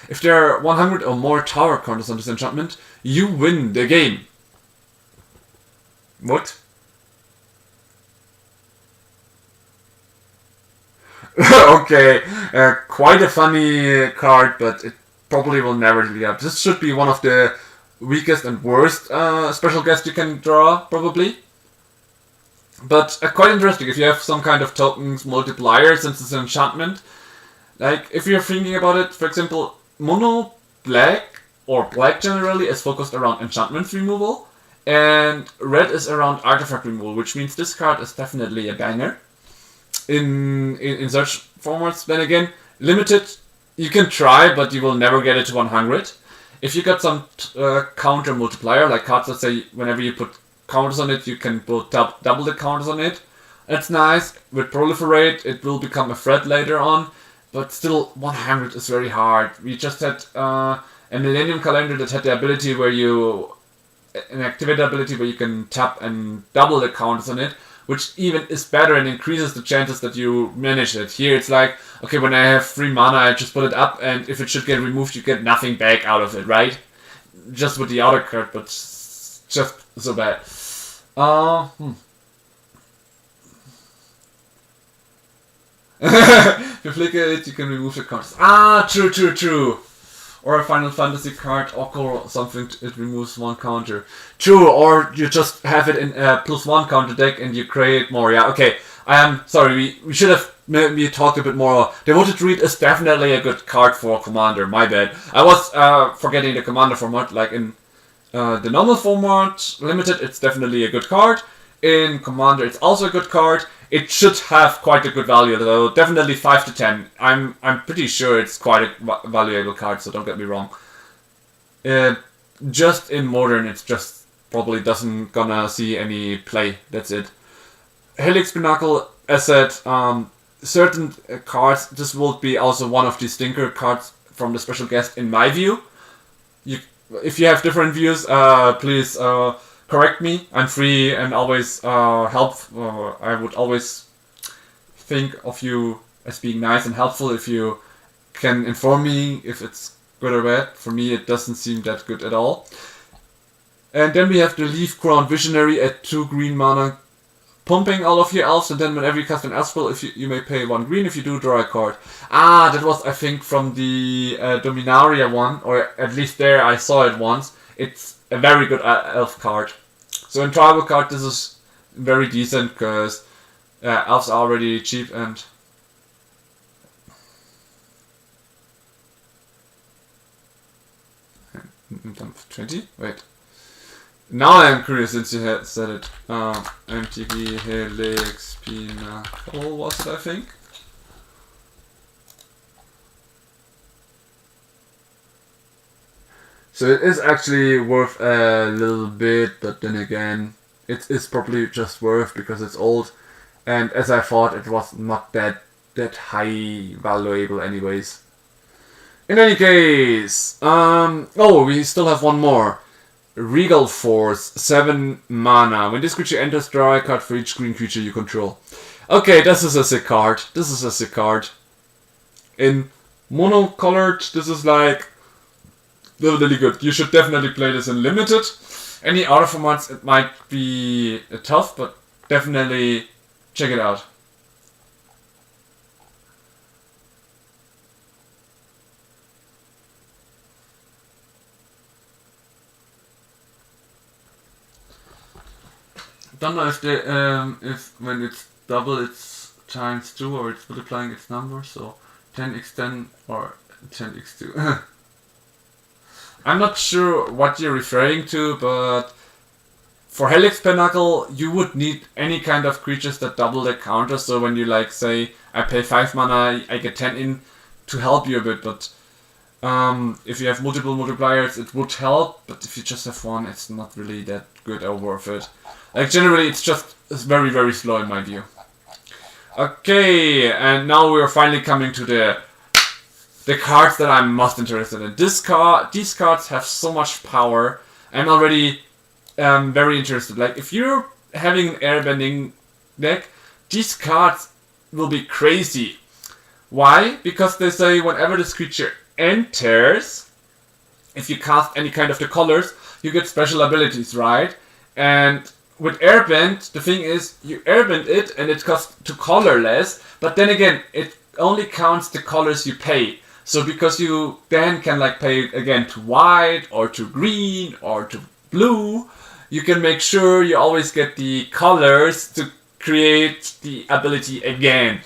If there are 100 or more tower counters on this enchantment, you win the game. What? Okay, quite a funny card, but it probably will never lead up. This should be one of the weakest and worst special guests you can draw, probably. But quite interesting if you have some kind of tokens multiplier, since it's an enchantment. Like, if you're thinking about it, for example, mono black, or black generally, is focused around enchantment removal, and red is around artifact removal, which means this card is definitely a banger in such formats. Then again, limited, you can try, but you will never get it to 100. If you got some counter multiplier, like cards that say whenever you put counters on it, you can put double the counters on it. That's nice. With Proliferate, it will become a threat later on, but still 100 is very hard. We just had a Millennium Calendar that had the ability where an activate ability where you can tap and double the counters on it, which even is better and increases the chances that you manage it. Here it's like, okay, when I have 3 mana, I just put it up, and if it should get removed, you get nothing back out of it, right? Just with the other card, but just so bad. If you flicker it, you can remove the counters. True. Or a Final Fantasy card, or something, it removes 1 counter. True, or you just have it in a +1 counter deck and you create more. Yeah, okay. I am sorry, we should have maybe talked a bit more. Devoted Read is definitely a good card for Commander, my bad. I was forgetting the Commander format, like in the normal format, Limited, it's definitely a good card. In Commander, it's also a good card. It should have quite a good value, though. Definitely 5 to 10. I'm pretty sure it's quite a valuable card, so don't get me wrong. Just in Modern, it's just probably doesn't gonna see any play. That's it. Helix Binacle, as said, certain cards. This will be also one of the stinker cards from the special guest, in my view. If you have different views, please correct me. I'm free and always help. I would always think of you as being nice and helpful if you can inform me if it's good or bad. For me, it doesn't seem that good at all. And then we have the Leaf Crown Visionary at 2 green mana, pumping all of your elves, and then whenever you cast an elf spell, if you may pay 1 green. If you do, draw a card. That was, I think, from the Dominaria one, or at least there I saw it once. It's a very good elf card. So in tribal card, this is very decent because elves are already cheap and 20. Wait. Now I am curious since you had said it. MTG Helix Pinnacle was it, I think. So it is actually worth a little bit, but then again, it is probably just worth because it's old, and as I thought, it was not that high valuable anyways. In any case, we still have one more. Regal Force, 7 mana. When this creature enters, draw a card for each green creature you control. Okay, this is a sick card. In mono-colored, this is like really good. You should definitely play this in Limited. Any other formats, it might be tough, but definitely check it out. Don't know if when it's double it's times 2 or it's multiplying its number, so 10x10 or 10x2. I'm not sure what you're referring to, but For Helix Pinnacle, you would need any kind of creatures that double their counter. So when you like say, I pay 5 mana, I get 10 in to help you a bit. But if you have multiple multipliers, it would help. But if you just have one, it's not really that good or worth it. Like generally, it's very, very slow in my view. Okay, and now we're finally coming to the cards that I'm most interested in. These cards have so much power. I'm already very interested. Like, if you're having an airbending deck, these cards will be crazy. Why? Because they say whenever this creature enters, if you cast any kind of the colors, you get special abilities, right? And with airbend, the thing is, you airbend it and it costs to colorless, but then again, it only counts the colors you pay. So because you then can like pay again to white or to green or to blue, you can make sure you always get the colors to create the ability again.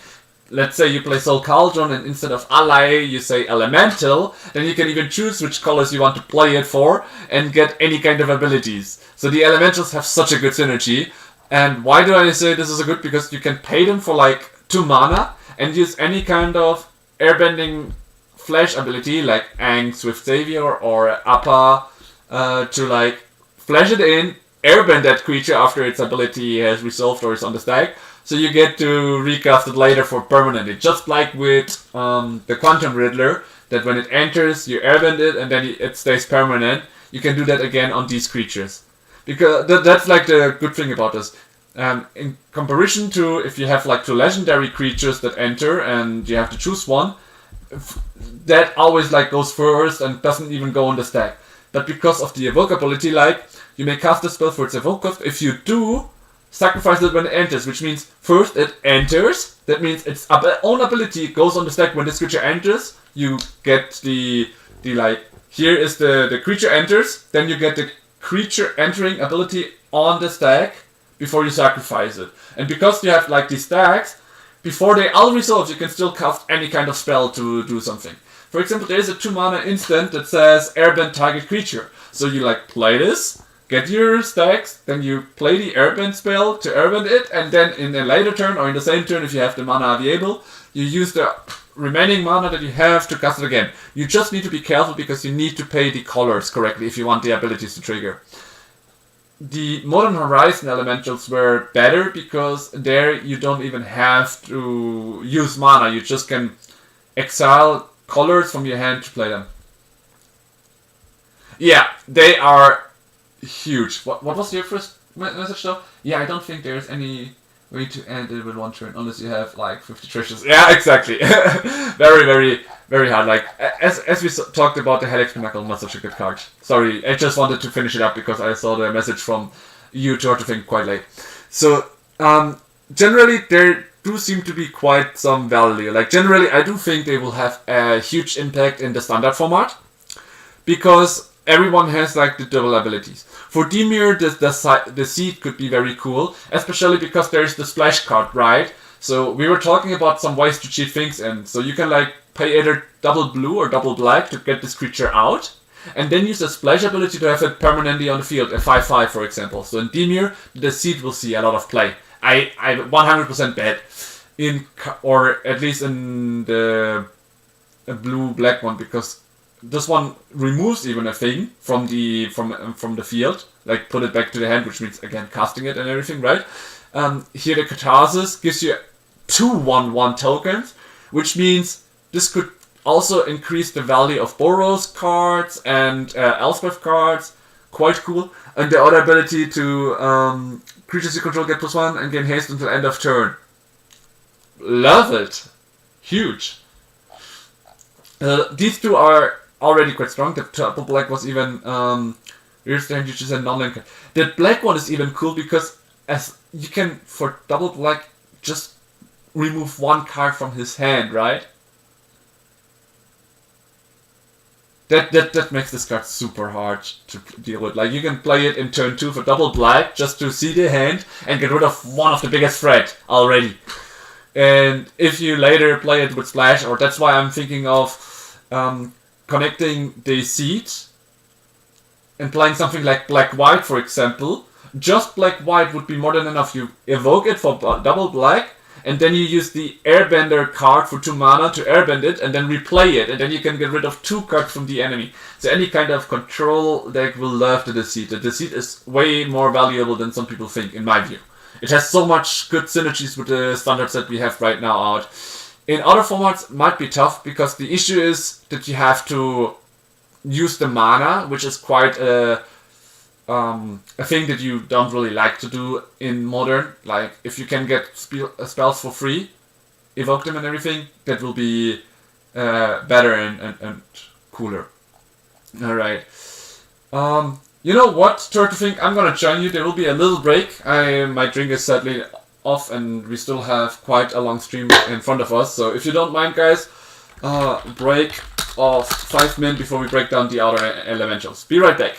Let's say you play Soul Cauldron and instead of ally you say elemental, then you can even choose which colors you want to play it for and get any kind of abilities. So the elementals have such a good synergy. And why do I say this is a good? Because you can pay them for like 2 mana and use any kind of airbending flash ability like Aang, Swift Savior or Appa to like flash it in, airbend that creature after its ability has resolved or is on the stack, so you get to recast it later for permanently. Just like with the Quantum Riddler, that when it enters, you airbend it and then it stays permanent. You can do that again on these creatures. Because that's like the good thing about this. In comparison to if you have like 2 legendary creatures that enter and you have to choose one, that always like goes first and doesn't even go on the stack. But because of the evoke ability, like, you may cast the spell for its evoke cost. If you do, sacrifice it when it enters, which means first it enters. That means its own ability goes on the stack when this creature enters. You get the like, here is the creature enters, then you get the creature entering ability on the stack before you sacrifice it. And because you have like these stacks, before they all resolve, you can still cast any kind of spell to do something. For example, there is a 2 mana instant that says airbend target creature. So you like play this, get your stacks, then you play the airbend spell to airbend it, and then in a later turn or in the same turn if you have the mana available, you use the remaining mana that you have to cast it again. You just need to be careful because you need to pay the colors correctly if you want the abilities to trigger. The Modern Horizon elementals were better because there you don't even have to use mana, you just can exile colors from your hand to play them. Yeah, they are huge. What was your first message though? Yeah, I don't think there's any way to end it with 1 turn unless you have like 50 treasures. Yeah, exactly. Very, very, very hard. Like as we talked about, the Helix Pinnacle, not such a good card. Sorry, I just wanted to finish it up because I saw the message from you to think quite late. So generally there do seem to be quite some value. Like generally I do think they will have a huge impact in the standard format because everyone has like the double abilities. For Dimir, the seed could be very cool, especially because there's the splash card, right? So we were talking about some ways to cheat things in. So you can like pay either double blue or double black to get this creature out, and then use the splash ability to have it permanently on the field, a 5/5 for example. So in Dimir, the seed will see a lot of play. I 100% bet or at least in the blue-black one, because this one removes even a thing from the field, like put it back to the hand, which means again casting it and everything, right? Here the Catharsis gives you 2 1/1 tokens, which means this could also increase the value of Boros cards and Elspeth cards. Quite cool. And the other ability to creatures you control get +1 and gain haste until end of turn. Love it. Huge. These 2 are already quite strong. The double black was even here's the which is a non-link. The black one is even cool because as you can for double black just remove 1 card from his hand, right? That makes this card super hard to deal with. Like you can play it in turn 2 for double black just to see the hand and get rid of one of the biggest threat already. And if you later play it with splash, or that's why I'm thinking of connecting the seed and playing something like black-white, for example, just black-white would be more than enough. You evoke it for double black, and then you use the Airbender card for 2 mana to airbend it, and then replay it, and then you can get rid of 2 cards from the enemy. So any kind of control deck will love the Deceit. The Deceit is way more valuable than some people think, in my view. It has so much good synergies with the standard set we have right now out. In other formats, might be tough, because the issue is that you have to use the mana, which is quite a thing that you don't really like to do in Modern. Like, if you can get spells for free, evoke them and everything, that will be better and cooler. Alright. You know what, Turtlefink, I'm gonna join you. There will be a little break. My drink is sadly off, and we still have quite a long stream in front of us. So if you don't mind, guys, break of 5 minutes before we break down the outer elementals. Be right back.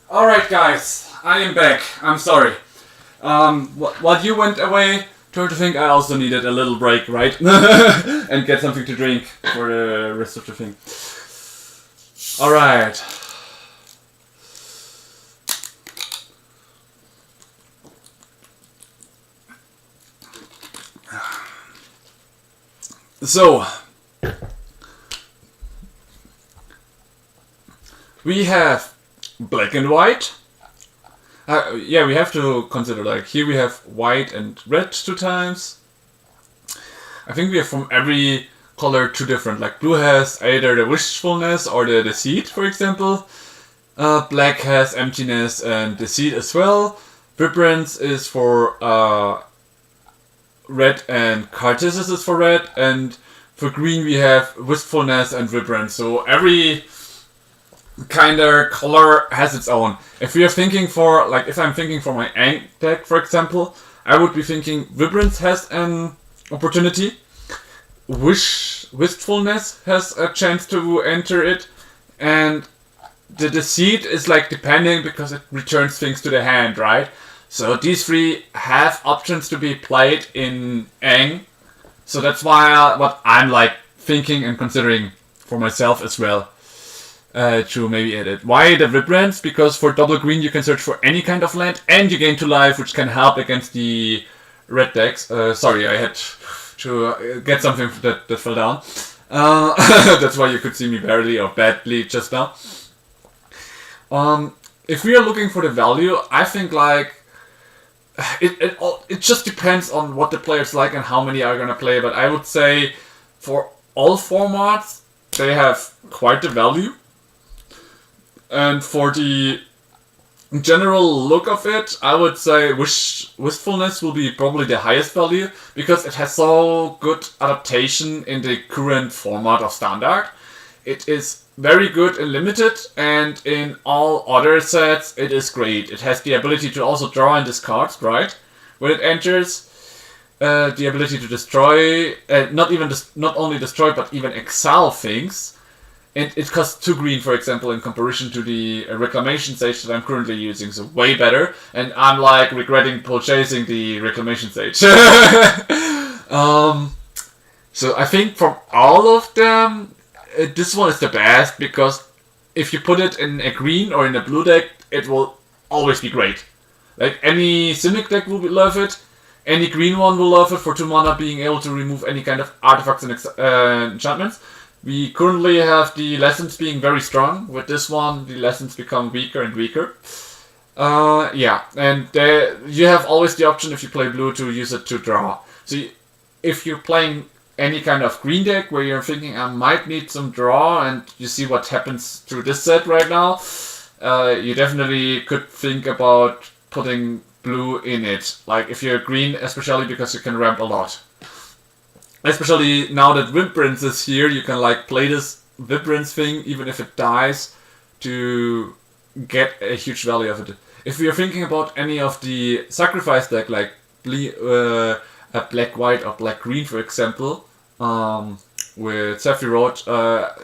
Alright guys, I am back. I'm sorry. While you went away, Turtlefink, I also needed a little break, right? And get something to drink for the rest of the thing. Alright. So, we have black and white. Yeah, we have to consider, like, here we have white and red 2 times. I think we have from every color 2 different. Like, blue has either the wishfulness or the deceit, for example. Black has emptiness and deceit as well. Vibrance is for red, and Cartesius is for red. And for green we have wistfulness and vibrance. So every kind of color has its own. If we are thinking for, like, if I'm thinking for my Ang deck, for example, I would be thinking Vibrance has an opportunity, Wistfulness has a chance to enter it, and the Deceit is, like, depending, because it returns things to the hand, right? So these 3 have options to be played in Ang, so that's why what I'm, like, thinking and considering for myself as well. To maybe edit. Why the Vibrance? Because for double green you can search for any kind of land and you gain 2 life, which can help against the red decks. Sorry, I had get something that fell down. That's why you could see me barely or badly just now. If we are looking for the value, I think like it just depends on what the players like and how many are gonna play. But I would say for all formats they have quite the value, and for the general look of it, I would say Wistfulness will be probably the highest value because it has so good adaptation in the current format of Standard. It is very good in Limited, and in all other sets it is great. It has the ability to also draw and discard, right? When it enters, the ability to destroy, not only destroy but even exile things. And it costs 2 green, for example, in comparison to the Reclamation Sage that I'm currently using, so way better. And I'm like regretting purchasing the Reclamation Sage. So I think from all of them, this one is the best, because if you put it in a green or in a blue deck, it will always be great. Like any Simic deck will love it, any green one will love it for 2 mana, being able to remove any kind of artifacts and enchantments. We currently have the lessons being very strong. With this one, the lessons become weaker and weaker. Yeah, and you have always the option, if you play blue, to use it to draw. So if you're playing any kind of green deck where you're thinking I might need some draw, and you see what happens to this set right now, you definitely could think about putting blue in it. Like if you're green, especially because you can ramp a lot. Especially now that Vibrance is here, you can like play this Vibrance thing even if it dies to get a huge value of it. If we are thinking about any of the sacrifice deck, like a black-white or black-green, for example, with Sephiroth,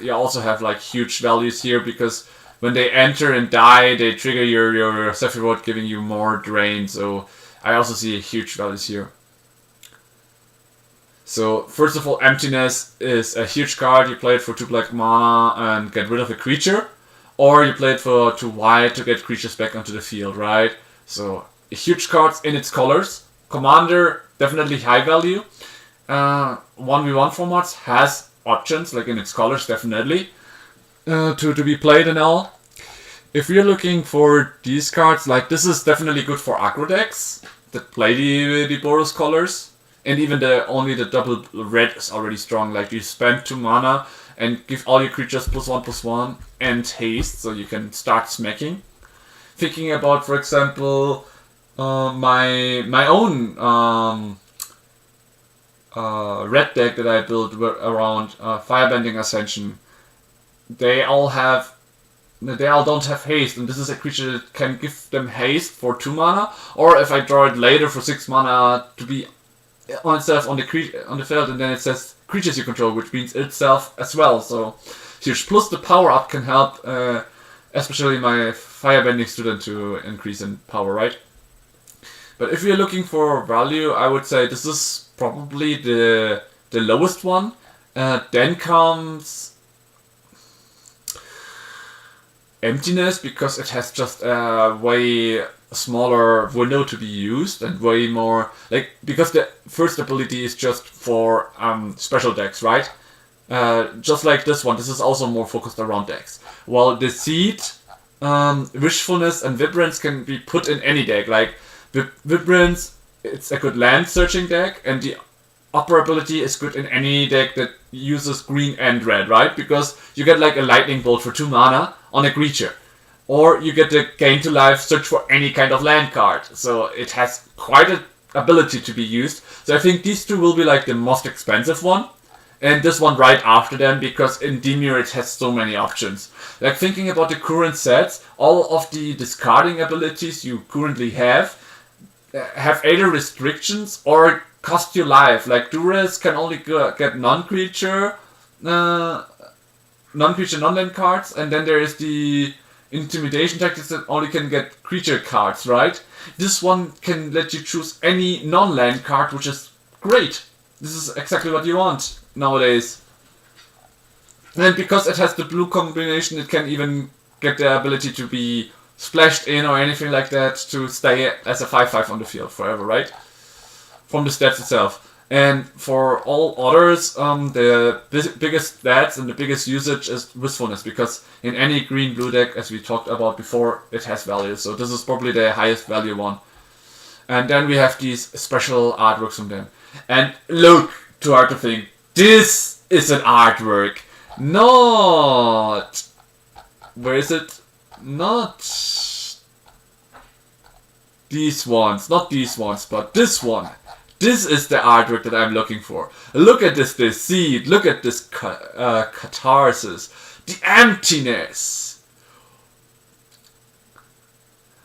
you also have like huge values here, because when they enter and die, they trigger your Sephiroth, giving you more drain. So I also see huge values here. So first of all, Emptiness is a huge card. You play it for 2 black mana and get rid of a creature, or you play it for 2 white to get creatures back onto the field, right? So huge cards in its colors. Commander, definitely high value. 1v1 formats has options, like in its colors, definitely, to be played and all. If you're looking for these cards, like this is definitely good for aggro decks that play the Boros colors. And even only the double red is already strong. Like you spend 2 mana and give all your creatures +1/+1 and haste, so you can start smacking. Thinking about, for example, my own red deck that I built around Firebending Ascension. They all don't have haste, and this is a creature that can give them haste for 2 mana, or if I draw it later for 6 mana to be on itself on the field, and then it says creatures you control, which means itself as well. So huge. Plus the power up can help, especially my Firebending student, to increase in power, right? But if you're looking for value, I would say this is probably the lowest one. Then comes Emptiness, because it has just a way smaller window to be used and way more, like, because the first ability is just for special decks, right? Just like this one, this is also more focused around decks. While the Seed, Wishfulness and Vibrance can be put in any deck. Like Vibrance, it's a good land searching deck, and the upper ability is good in any deck that uses green and red, right? Because you get like a lightning bolt for 2 mana on a creature. Or you get the gain to life, search for any kind of land card. So it has quite an ability to be used. So I think these 2 will be like the most expensive one. And this one right after them, because in Dimir it has so many options. Like thinking about the current sets, all of the discarding abilities you currently have either restrictions or cost you life. Like Duress can only get non-creature, non-land cards, and then there is the Intimidation tactics that only can get creature cards, right? This one can let you choose any non-land card, which is great. This is exactly what you want nowadays. And because it has the blue combination, it can even get the ability to be splashed in or anything like that to stay as a 5/5 on the field forever, right? From the stats itself. And for all others, the biggest stats and the biggest usage is wistfulness, because in any green-blue deck, as we talked about before, it has value. So this is probably the highest value one. And then we have these special artworks from them. And look, too hard to think, this is an artwork. Not... Where is it? Not... These ones. Not these ones, but this one. This is the artwork that I'm looking for. Look at this deceit. Look at this catharsis. The emptiness.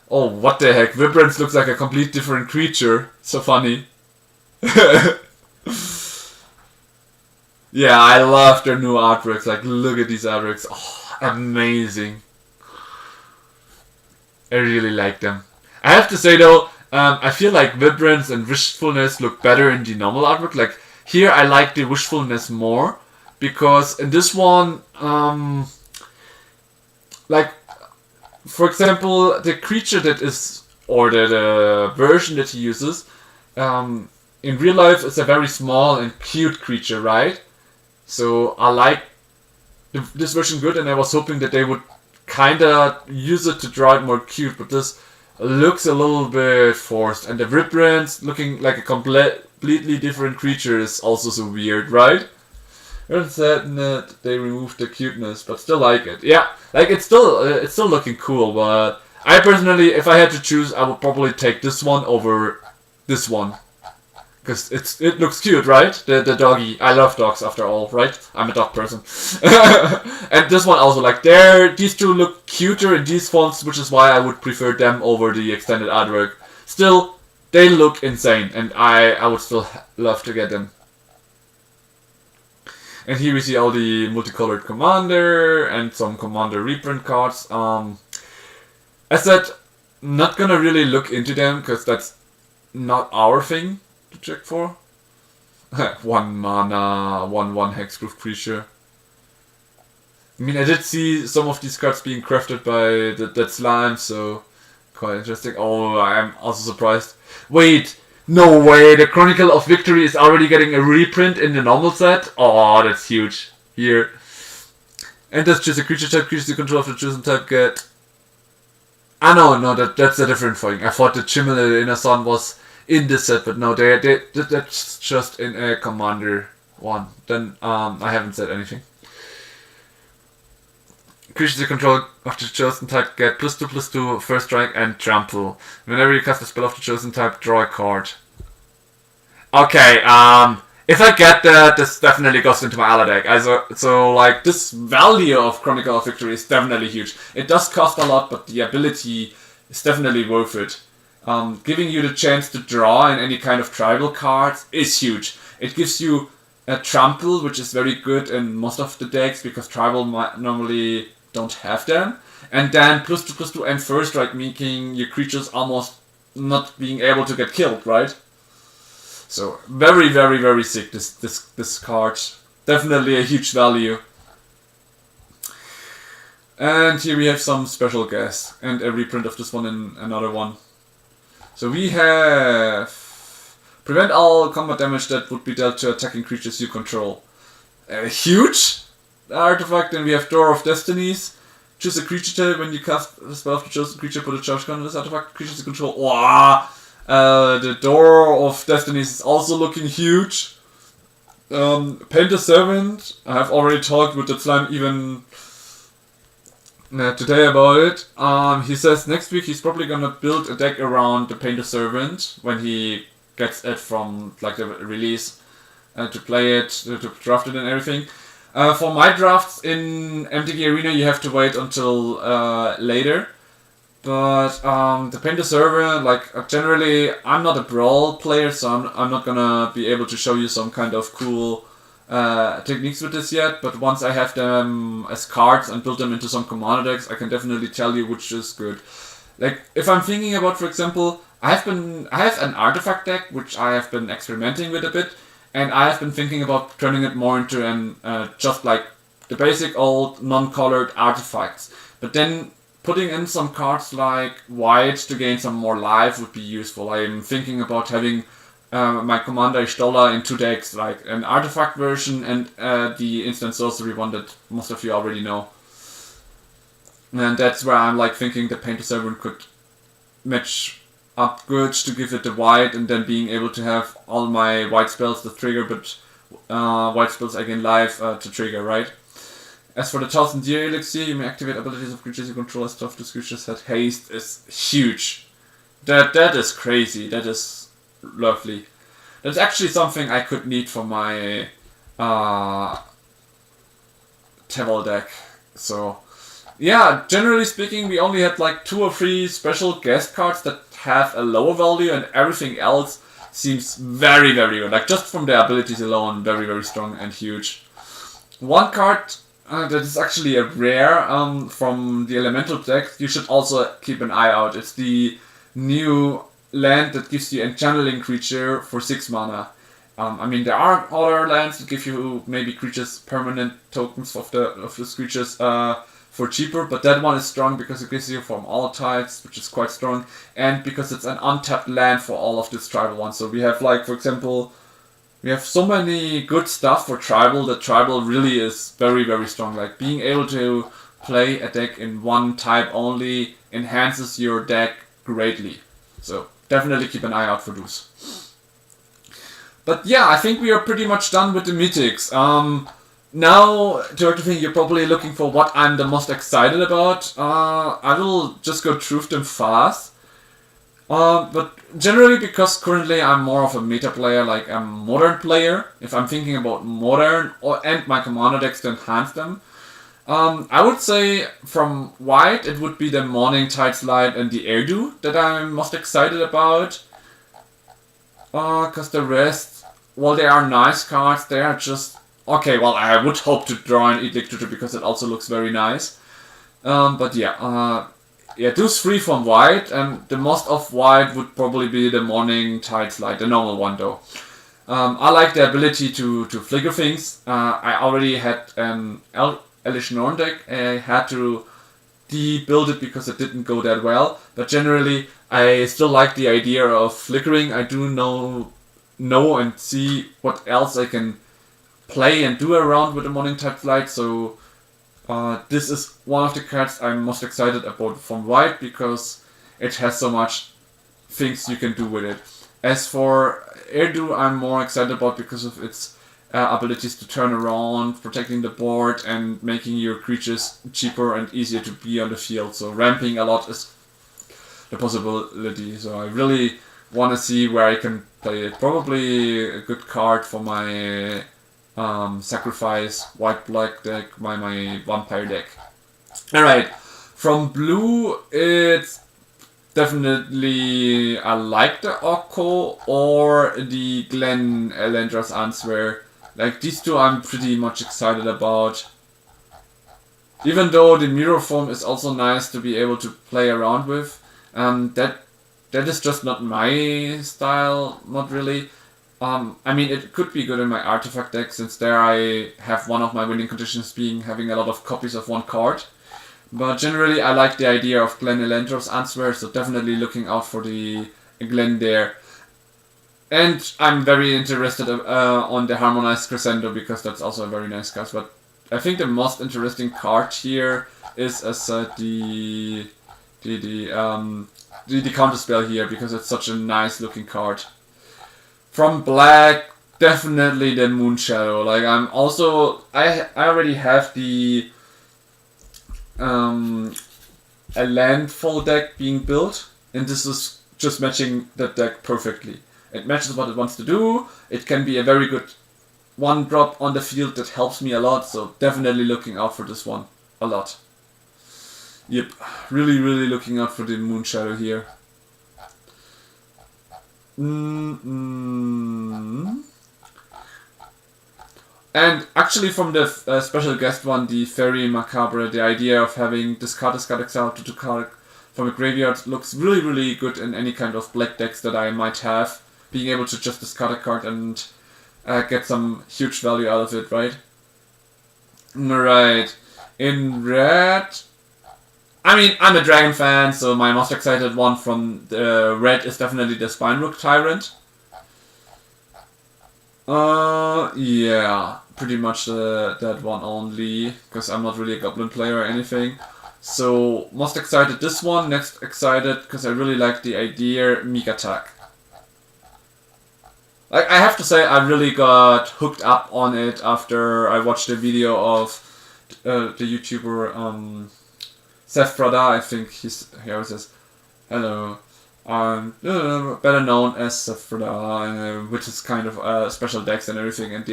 Oh, what the heck. Vibrance looks like a complete different creature. So funny. Yeah, I love their new artworks. Like, look at these artworks. Oh, amazing. I really like them. I have to say though, I feel like Vibrance and Wishfulness look better in the normal artwork. Like, here I like the Wishfulness more, because in this one, like, for example, the creature that is, or the version that he uses, in real life is a very small and cute creature, right? So I like this version good, and I was hoping that they would kinda use it to draw it more cute, but this looks a little bit forced. And the Vibrance looking like a completely different creature is also so weird, right? It's sad that they removed the cuteness, but still like it. Yeah, like it's still looking cool, but I personally, if I had to choose, I would probably take this one over this one. Because it looks cute, right? The doggy. I love dogs after all, right? I'm a dog person. And this one also, like, these two look cuter in these fonts, which is why I would prefer them over the extended artwork. Still, they look insane, and I would still love to get them. And here we see all the multicolored commander and some commander reprint cards. As said, not gonna really look into them, because that's not our thing to check for. 1 mana, 1/1 hexproof creature. I mean, I did see some of these cards being crafted by that slime, so quite interesting. Oh, I'm also surprised. Wait, no way! The Chronicle of Victory is already getting a reprint in the normal set. Oh, that's huge. Here, and that's just a creature type. Creatures you control of the chosen type get. Ah no, that's a different thing. I thought the Chimmel in the Inner Sun was in this set, but no, that's just in a commander one. Then I haven't said anything. Creatures you control of the chosen type get +2/+2 first strike and trample. Whenever you cast a spell of the chosen type, draw a card. Okay, if I get that, this definitely goes into my other deck. So like, this value of Chronicle of Victory is definitely huge. It does cost a lot, but the ability is definitely worth it. Giving you the chance to draw in any kind of tribal cards is huge. It gives you a trample, which is very good in most of the decks, because tribal normally don't have them. And then +2/+2 and first strike, making your creatures almost not being able to get killed, right? So very, very, very sick, this card. Definitely a huge value. And here we have some special guests and a reprint of this one in another one. So we have prevent all combat damage that would be dealt to attacking creatures you control. A huge artifact. Then we have Door of Destinies. Choose a creature type. When you cast a spell of the chosen creature, put a charge card on this artifact. Creatures you control. Wow. The Door of Destinies is also looking huge. Painter Servant. I have already talked with the slime even today about it. He says next week he's probably gonna build a deck around the Painter Servant when he gets it from like the release to play it, to draft it and everything. For my drafts in MTG Arena you have to wait until later. But the Painter Servant, like generally I'm not a brawl player, so I'm not gonna be able to show you some kind of cool techniques with this yet, but once I have them as cards and build them into some commander decks, I can definitely tell you which is good. Like, if I'm thinking about, for example, I have an artifact deck which I have been experimenting with a bit, and I have been thinking about turning it more into an just like the basic old non-colored artifacts. But then putting in some cards like white to gain some more life would be useful. I am thinking about having my commander Stoller in 2 decks, like an artifact version and the instant sorcery one that most of you already know. And that's where I'm like thinking the Painter Servant could match up good to give it the white, and then being able to have all my white spells to trigger, but white spells again live to trigger, right? As for the 1000-year elixir, you may activate abilities of creatures you control as tough. This creatures that haste is huge. That is crazy. That is lovely. That's actually something I could need for my Tevil deck. So yeah, generally speaking, we only had like 2 or 3 special guest cards that have a lower value, and everything else seems very, very good. Like just from the abilities alone, very, very strong and huge. One card that is actually a rare from the elemental deck you should also keep an eye out. It's the new land that gives you a channeling creature for 6 mana. I mean, there are other lands that give you maybe creatures permanent tokens of those creatures for cheaper, but that one is strong because it gives you from all types, which is quite strong, and because it's an untapped land for all of these tribal ones. So we have, like, for example, we have so many good stuff for tribal that tribal really is very, very strong. Like being able to play a deck in one type only enhances your deck greatly. So definitely keep an eye out for those. But yeah, I think we are pretty much done with the mythics. Now, to think you're probably looking for what I'm the most excited about. I will just go through them fast. But generally, because currently I'm more of a meta player, like a modern player, if I'm thinking about modern and my commander decks to enhance them, I would say from white it would be the Morning Tides Light and the Erdu that I'm most excited about. Because the rest, while they are nice cards, they are just... Okay, well, I would hope to draw an Edict Tutor because it also looks very nice. But yeah, those 3 from white, and the most of white would probably be the Morning Tides Light, the normal one though. I like the ability to flicker things. I already had an Elish Norn deck. I had to de-build it because it didn't go that well. But generally, I still like the idea of flickering. I do know and see what else I can play and do around with the Morning Tides Light. So this is one of the cards I'm most excited about from white because it has so much things you can do with it. As for Erdu, I'm more excited about because of its abilities to turn around, protecting the board, and making your creatures cheaper and easier to be on the field. So ramping a lot is the possibility. So I really want to see where I can play it. Probably a good card for my sacrifice white-black deck, my vampire deck. Alright, from blue it's definitely I like the Okko or the Glen Elendra's Answer. Like these 2 I'm pretty much excited about. Even though the mirror form is also nice to be able to play around with. That is just not my style, not really. I mean, it could be good in my artifact deck, since there I have one of my winning conditions being having a lot of copies of one card. But generally, I like the idea of Glen Elendra's Answer, so definitely looking out for the Glen there. And I'm very interested on the Harmonized Crescendo, because that's also a very nice card. But I think the most interesting card here is the counterspell here, because it's such a nice looking card. From black, definitely the Moon Shadow. Like I'm also, I already have the a landfall deck being built, and this is just matching that deck perfectly. It matches what it wants to do. It can be a very good 1-drop on the field that helps me a lot, so definitely looking out for this one a lot. Yep, really, really looking out for the Moon Shadow here. And actually from the special guest one, the Fairy Macabre, the idea of having discard exile to card from a graveyard looks really, really good in any kind of black decks that I might have. Being able to just discard a card and get some huge value out of it, right? Right. In red, I mean, I'm a dragon fan, so my most excited one from the red is definitely the Spinerook Tyrant. Yeah, pretty much that one only, because I'm not really a goblin player or anything. So, most excited this one, next excited, because I really like the idea, Meek Attack. Like, I have to say, I really got hooked up on it after I watched a video of the YouTuber, Seth Prada, I think here it says, hello, better known as Seth Prada, which is kind of special decks and everything, and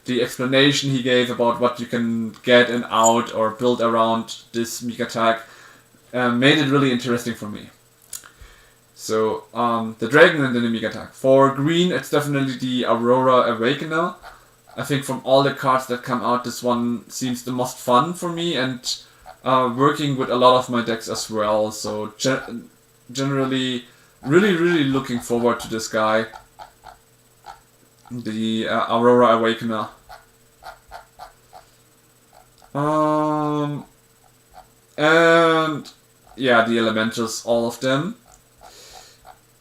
the explanation he gave about what you can get and out or build around this Meek Attack made it really interesting for me. So, the Dragon and then the Meek Attack. For green, it's definitely the Aurora Awakener. I think from all the cards that come out, this one seems the most fun for me, and working with a lot of my decks as well. So, generally, really looking forward to this guy. The Aurora Awakener. And yeah, the Elementals, all of them.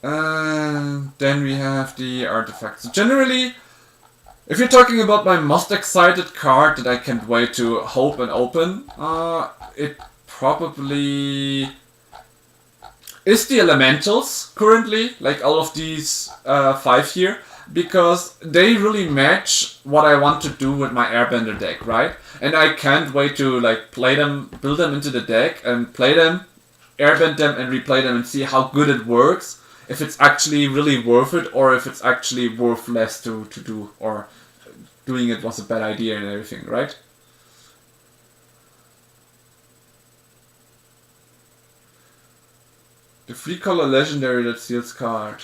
And then we have the artifacts. So generally, if you're talking about my most excited card that I can't wait to hope and open, it probably is the Elementals currently, like all of these 5 here, because they really match what I want to do with my Airbender deck, right? And I can't wait to like play them, build them into the deck and play them, airbend them and replay them and see how good it works. If it's actually really worth it, or if it's actually worth less to do, or doing it was a bad idea and everything, right? The 3-color legendary that steals card.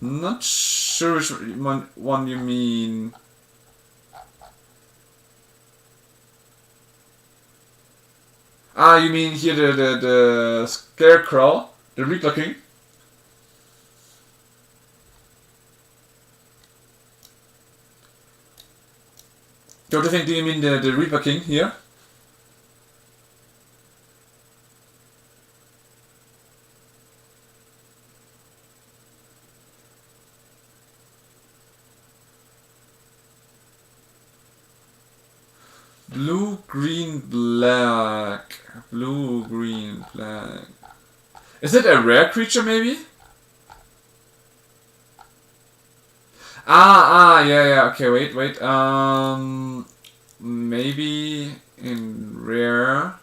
Not sure which one you mean. Ah, you mean here the Scarecrow, the Reaper King? Don't you think, do you mean the Reaper King here? Blue, green, black. Blue, green, black. Is it a rare creature, maybe? Yeah, okay, wait. Maybe in rare.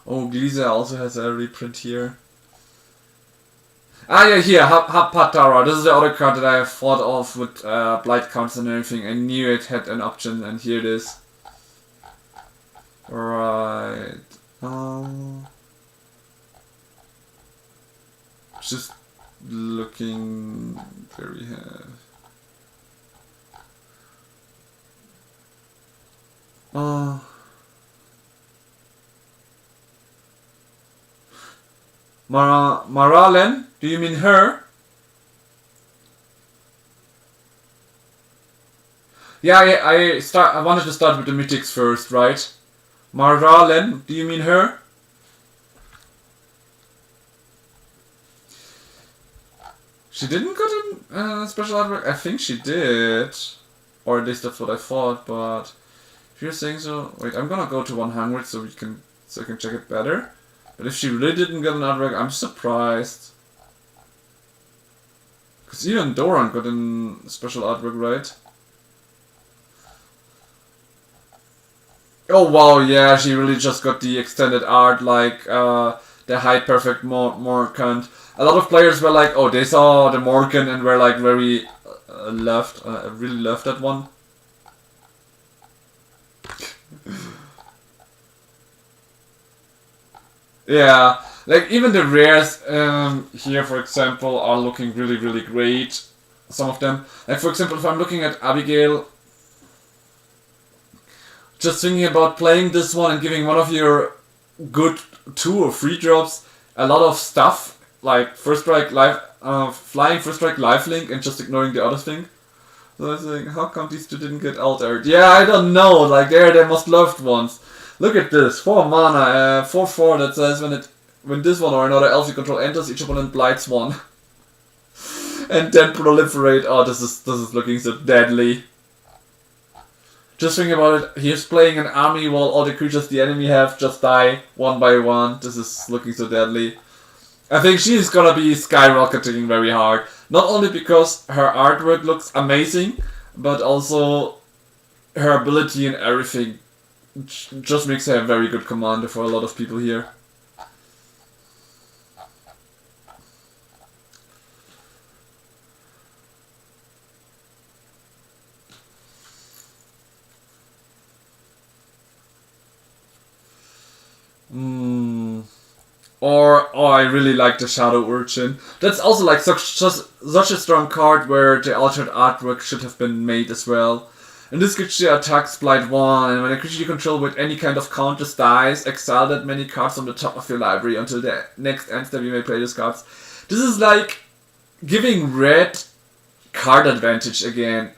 Oh, Gliza also has a reprint here. Ah, yeah, here, Hapatara. This is the other card that I have thought of with Blight counts and everything. I knew it had an option, and here it is. Right. Just looking where we have. Maralen? Do you mean her? Yeah, I wanted to start with the mythics first, right? Maralen, do you mean her? She didn't get a special artwork? I think she did. Or at least that's what I thought, but if you're saying so... Wait, I'm gonna go to 100 so I can check it better. But if she really didn't get an artwork, I'm surprised. Because even Doran got a special artwork, right? Oh wow, yeah, she really just got the extended art, like the High Perfect Morkant. A lot of players were like, oh, they saw the Morkant and were like very really loved that one. Yeah, like even the rares here, for example, are looking really great. Some of them, like for example, if I'm looking at Abigail, just thinking about playing this one and giving one of your good 2 or 3 drops a lot of stuff like first strike life, flying first strike lifelink and just ignoring the other thing. So I was like, how come these 2 didn't get altered? Yeah, I don't know. Like they're most loved ones. Look at this, 4 mana, 4/4 that says when this one or another elf you control enters, each opponent blights 1. And then proliferate. Oh, this is looking so deadly. Just think about it. He's playing an army while all the creatures the enemy have just die one by one. This is looking so deadly. I think she's gonna be skyrocketing very hard. Not only because her artwork looks amazing, but also her ability and everything just makes her a very good commander for a lot of people here. Or, oh, I really like the Shadow Urchin. That's also like such a strong card where the altered artwork should have been made as well. And this creature attacks Blight 1, and when a creature you control with any kind of counters dies, exile that many cards from the top of your library until the next end step you may play these cards. This is like giving red card advantage again.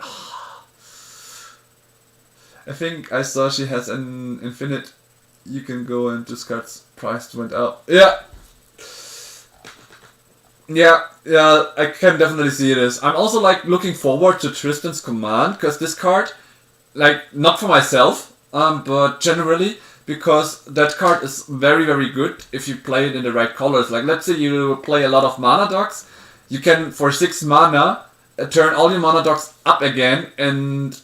I think I saw she has an infinite. You can go and discard price went up. Yeah, I can definitely see this. I'm also like looking forward to Tristan's command, because this card, like not for myself, but generally, because that card is very, very good if you play it in the right colors. Like let's say you play a lot of mana dogs, you can for 6 mana turn all your mana dogs up again, and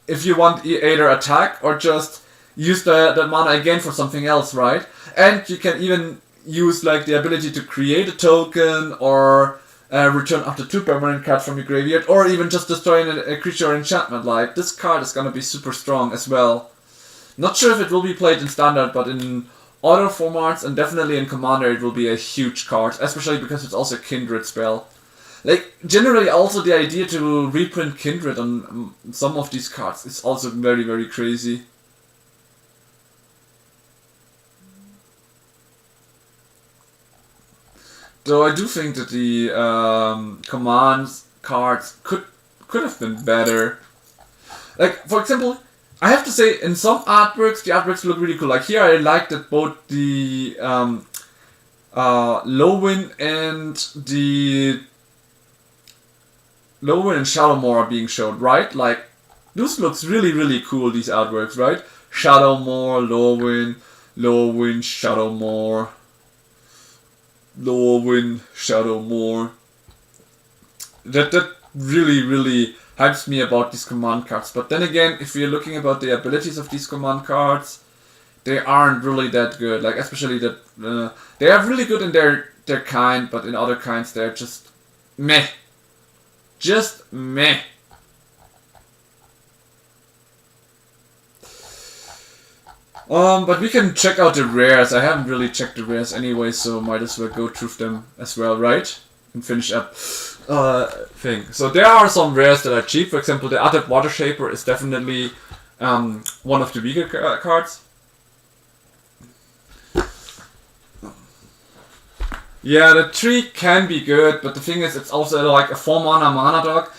if you want either attack or just use that mana again for something else, right? And you can even use like the ability to create a token or return up to 2 permanent cards from your graveyard, or even just destroying a creature or enchantment. Like this card is gonna be super strong as well. Not sure if it will be played in standard, but in other formats and definitely in Commander it will be a huge card, especially because it's also a Kindred spell. Like generally also the idea to reprint Kindred on some of these cards is also very, very crazy. So I do think that the commands cards could have been better. Like for example, I have to say in some artworks the artworks look really cool. Like here I like that both the Lorwyn and Shadowmoor are being showed, right? Like this looks really, really cool, these artworks, right? Shadowmoor, Lorwyn, Shadowmoor. Lorwyn, Shadowmoor. That really, really hypes me about these command cards. But then again, if you're looking about the abilities of these command cards, they aren't really that good. Like especially that they are really good in their kind, but in other kinds they're just meh. Just meh. But we can check out the rares. I haven't really checked the rares anyway, so might as well go through them as well, right? And finish up thing. So there are some rares that are cheap. For example, the Adept Water Shaper is definitely one of the weaker cards. Yeah, the tree can be good, but the thing is, it's also like a 4 mana dog,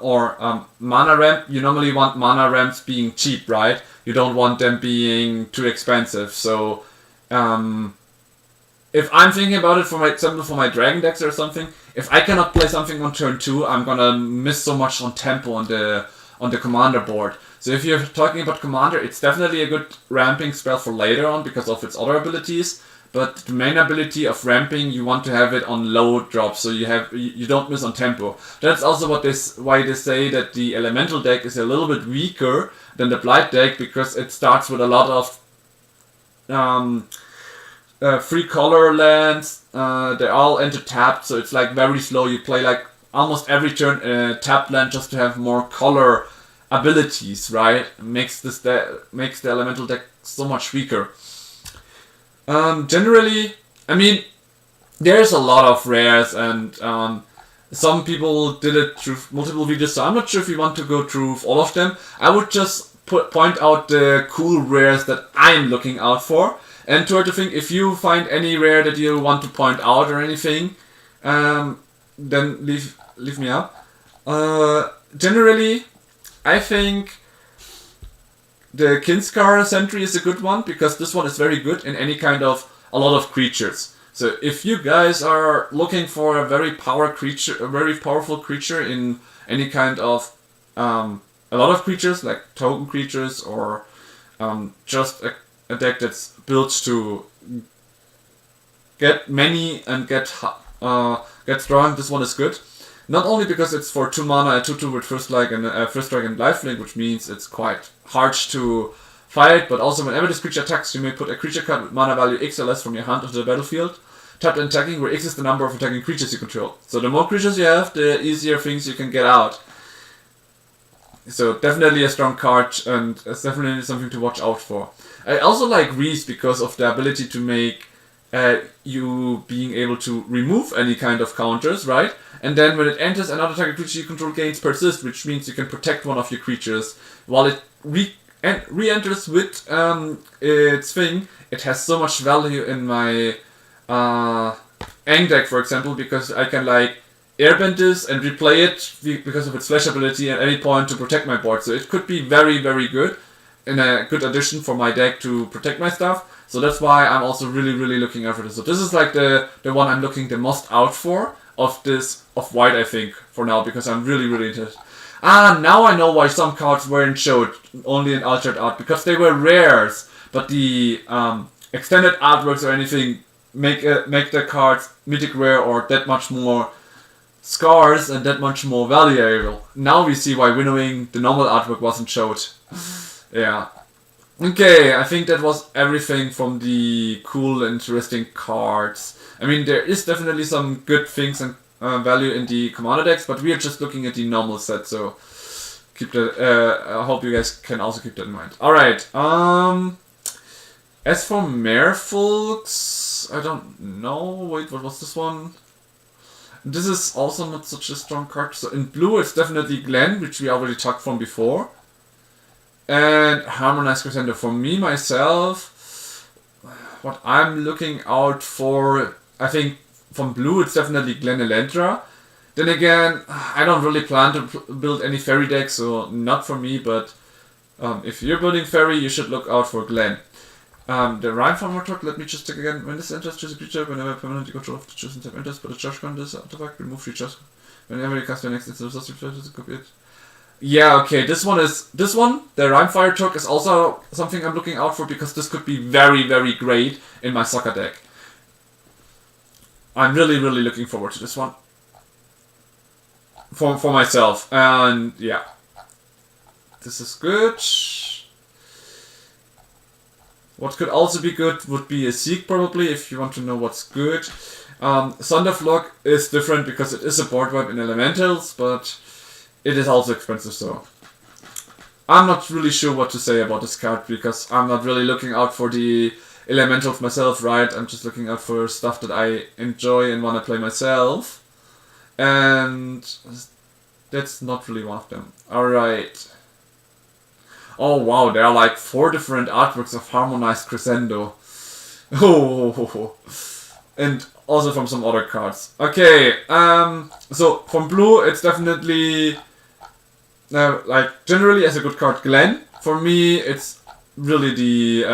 or mana ramp. You normally want mana ramps being cheap, right? You don't want them being too expensive. So, if I'm thinking about it, for example, for my dragon decks or something, if I cannot play something on turn 2, I'm gonna miss so much on tempo on the commander board. So if you're talking about commander, it's definitely a good ramping spell for later on because of its other abilities. But the main ability of ramping, you want to have it on low drops, so you don't miss on tempo. That's also why they say that the elemental deck is a little bit weaker than the blight deck, because it starts with a lot of free color lands. They all enter tapped, so it's like very slow. You play like almost every turn a tapped land just to have more color abilities, right? Makes the elemental deck so much weaker. Generally, I mean, there's a lot of rares, and some people did it through multiple videos, so I'm not sure if you want to go through all of them. I would just point out the cool rares that I'm looking out for, And third thing, if you find any rare that you want to point out or anything, then leave me up. Generally, I think the Kinskar Sentry is a good one, because this one is very good in any kind of a lot of creatures. So if you guys are looking for a very powerful creature in any kind of a lot of creatures, like token creatures, or just a deck that's built to get many and get strong, this one is good. Not only because it's for 2 mana, a 2/2 with first strike and lifelink, which means it's quite hard to fight, but also whenever this creature attacks, you may put a creature card with mana value X or less from your hand onto the battlefield. Tapped and attacking, where X is the number of attacking creatures you control. So the more creatures you have, the easier things you can get out. So definitely a strong card, and it's definitely something to watch out for. I also like Reese because of the ability to make you being able to remove any kind of counters, right? And then when it enters, another target creature you control gains persist, which means you can protect one of your creatures. While it re-enters with its thing, it has so much value in my Ang deck, for example, because I can like airbend this and replay it because of its flash ability at any point to protect my board. So it could be very, very good and a good addition for my deck to protect my stuff. So that's why I'm also really, really looking out for this. So this is like the one I'm looking the most out for of white, I think, for now, because I'm really, really interested. Now I know why some cards weren't showed only in altered art, because they were rares, but the extended artworks or anything make the cards mythic rare or that much more scarce and that much more valuable. Now we see why winnowing the normal artwork wasn't showed. Yeah. Okay, I think that was everything from the cool, interesting cards. I mean, there is definitely some good things and value in the commander decks, but we are just looking at the normal set, so keep that. I hope you guys can also keep that in mind. All right. As for Merfolks, I don't know. Wait, what was this one? This is also not such a strong card. So in blue, it's definitely Glenn, which we already talked from before. And Harmonized Crescendo. For me, myself, what I'm looking out for, I think from blue, it's definitely Glen Elentra. Then again, I don't really plan to build any fairy deck, so not for me, but if you're building fairy, you should look out for Glen. The Rhyme Farmer talk, let me just check again. When this enters, choose a creature. Whenever permanently control of the chosen type enters, but a charge card this artifact, remove 3 charge. Whenever you cast your next instance of substitute, copy it. Yeah, okay, this one, the Rhymefire Talk is also something I'm looking out for, because this could be very, very great in my soccer deck. I'm really, really looking forward to this one. For myself, and yeah. This is good. What could also be good would be a Seek, probably, if you want to know what's good. Thunderflock is different because it is a board wipe in Elementals, but it is also expensive, so I'm not really sure what to say about this card, because I'm not really looking out for the Elementals myself, right? I'm just looking out for stuff that I enjoy and want to play myself. And that's not really one of them. Alright. Oh wow, there are like 4 different artworks of Harmonized Crescendo. Oh, and also from some other cards. Okay, so from blue, it's definitely like generally as a good card, Glen. For me, it's really the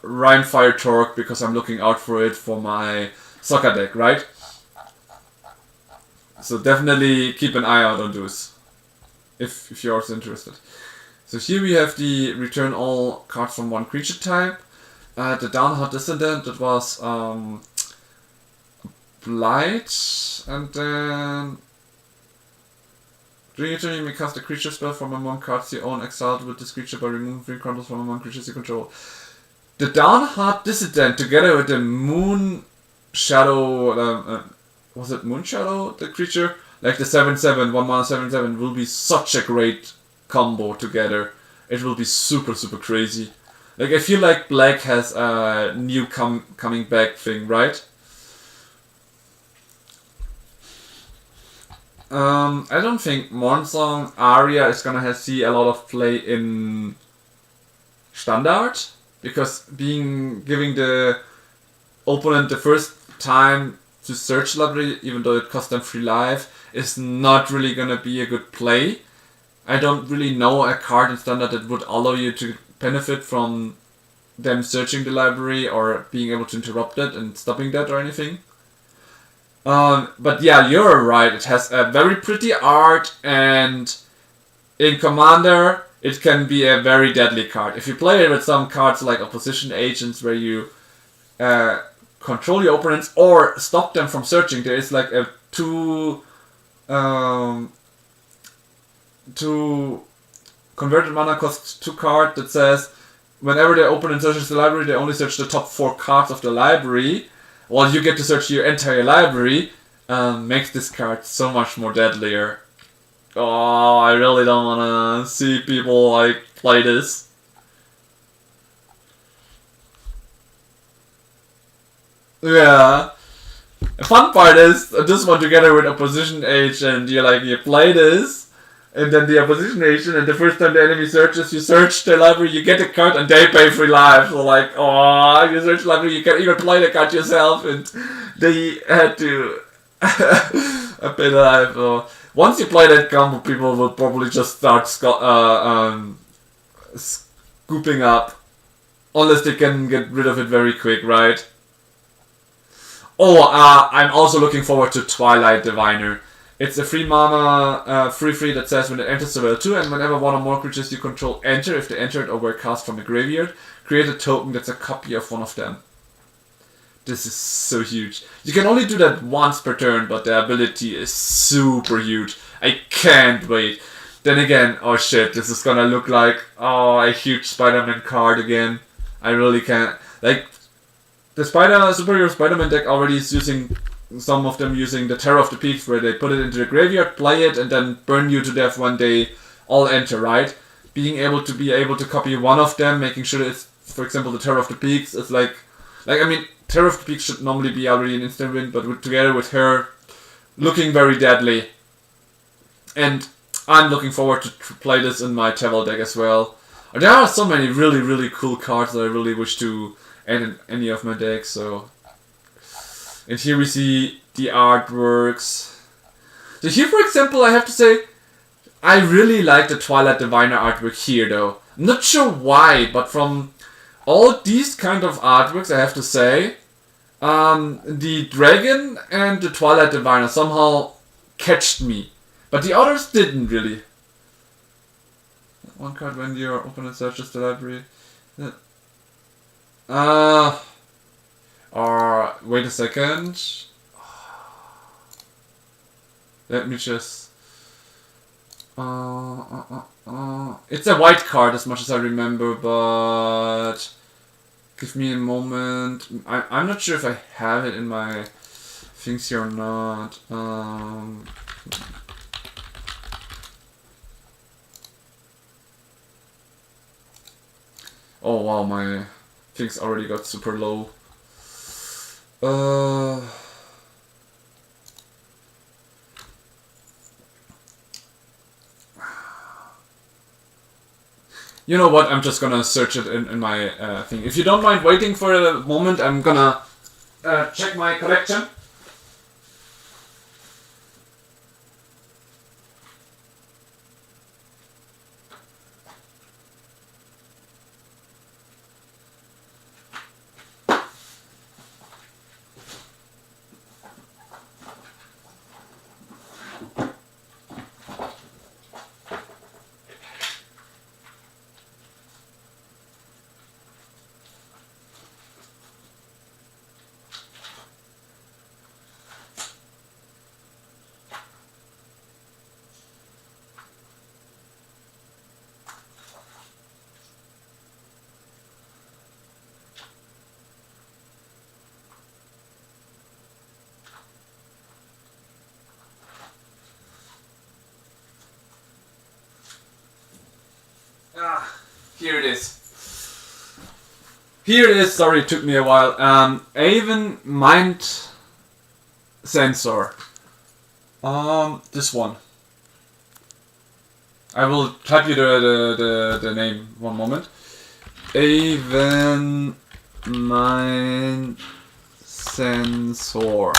Rhymefire Torque, because I'm looking out for it for my soccer deck, right? So definitely keep an eye out on those, if you're also interested. So here we have the return all cards from one creature type. The Downheart Descendant, that was Blight, and then during your turn you may cast a creature spell from among cards you own exiled with this creature by removing 3 controls from among creatures you control. The Downheart Dissident, together with the Moon Shadow, was it Moon Shadow, the creature? Like the 7/7, 1 mana 7/7, will be such a great combo together. It will be super, super crazy. Like, I feel like black has a new coming back thing, right? I don't think Mornsong Aria is gonna see a lot of play in Standard. because giving the opponent the first time to search the library, even though it costs them 3 life, is not really gonna be a good play. I don't really know a card in Standard that would allow you to benefit from them searching the library or being able to interrupt it and stopping that or anything. But yeah, you're right. It has a very pretty art, and in Commander, it can be a very deadly card. If you play it with some cards like Opposition Agents, where you control your opponents or stop them from searching, there is like a two converted mana cost 2 card that says whenever the opponent searches the library, they only search the top 4 cards of the library, while you get to search your entire library. Makes this card so much more deadlier. Oh, I really don't wanna see people like play this. Yeah. The fun part is this one together with Opposition Agent, you play this, and then the Opposition Agent, and the first time the enemy searches, you search the library, you get a card, and they pay 3 life. So like, oh, you search the library, you can even play the card yourself, and they had to pay the life. So once you play that combo, people will probably just start scooping up, unless they can get rid of it very quick, right? Oh, I'm also looking forward to Twilight Diviner. It's a 3 mana, 3/3 that says when it enters the well 2, and whenever one or more creatures you control enter, if they entered or were cast from a graveyard, create a token that's a copy of one of them. This is so huge. You can only do that once per turn, but the ability is super huge. I can't wait. Then again, oh shit, this is gonna look like, a huge Spider-Man card again. I really can't. Like, the Superior Spider-Man deck already is using, some of them using the Terror of the Peaks, where they put it into the graveyard, play it, and then burn you to death when they all enter, right? Being able to copy one of them, making sure that it's, for example, the Terror of the Peaks, is like I mean, Terror of the Peaks should normally be already an instant win, but together with her, looking very deadly. And I'm looking forward to play this in my Tevel deck as well. There are so many really, really cool cards that I really wish to add in any of my decks, so... And here we see the artworks. So here, for example, I have to say, I really like the Twilight Diviner artwork here, though. I'm not sure why, but from all these kind of artworks, I have to say, the Dragon and the Twilight Diviner somehow catched me. But the others didn't really. One card when your opponent searches the library. Or wait a second. Let me just. It's a white card as much as I remember, but give me a moment. I'm not sure if I have it in my things here or not. Oh wow, my things already got super low. You know what, I'm just gonna search it in my thing. If you don't mind waiting for a moment, I'm gonna check my collection. Here it is. Here it is. Sorry, it took me a while. Aven Mind Sensor. This one. I will type you the name one moment. Even Mind Sensor.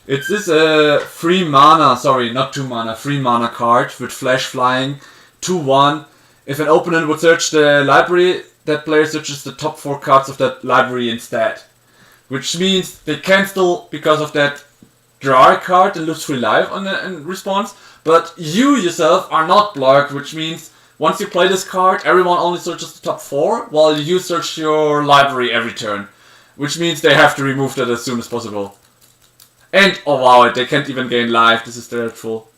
It is a 3 mana, sorry, not 2 mana, 3 mana card with flash flying, 2/1. If an opponent would search the library, that player searches the top 4 cards of that library instead. Which means they can still, because of that, draw a card and lose 3 life in response. But you yourself are not blocked, which means once you play this card, everyone only searches the top 4, while you search your library every turn. Which means they have to remove that as soon as possible. And, oh wow, they can't even gain life, this is dreadful.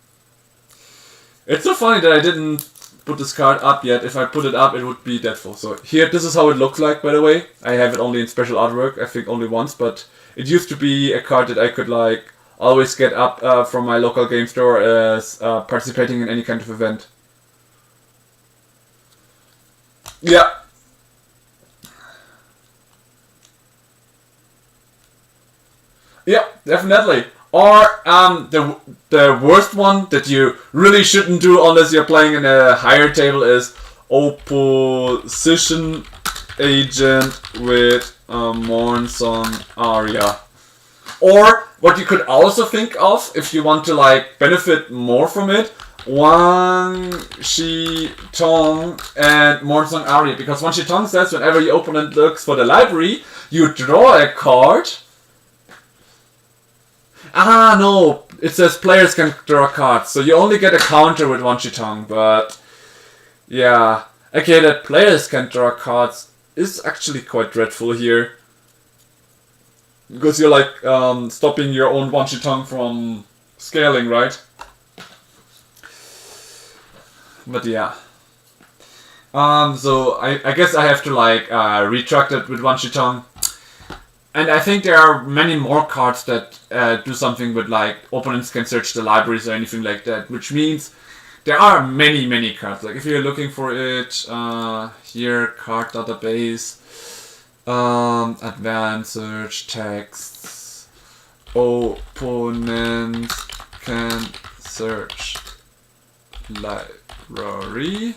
It's so funny that I didn't put this card up yet. If I put it up, it would be dreadful. So here, this is how it looks like, by the way. I have it only in special artwork, I think only once, but it used to be a card that I could like always get up from my local game store as participating in any kind of event. Yeah. Yeah, definitely. Or the worst one that you really shouldn't do unless you're playing in a higher table is Opposition Agent with a Mornsong Aria. Or what you could also think of if you want to like benefit more from it, Wang Shi Tong and Mornsong Aria. Because Wang Shi Tong says whenever your opponent looks for the library, you draw a card. Ah, no, it says players can draw cards, so you only get a counter with Wang Shi Tong, but yeah. Okay, that players can draw cards is actually quite dreadful here. Because you're like stopping your own Wang Shi Tong from scaling, right? But yeah. So I guess I have to like retract it with Wang Shi Tong. And I think there are many more cards that do something with like opponents can search the libraries or anything like that, which means there are many cards. Like if you're looking for it, here card database, advanced search texts, opponents can search library,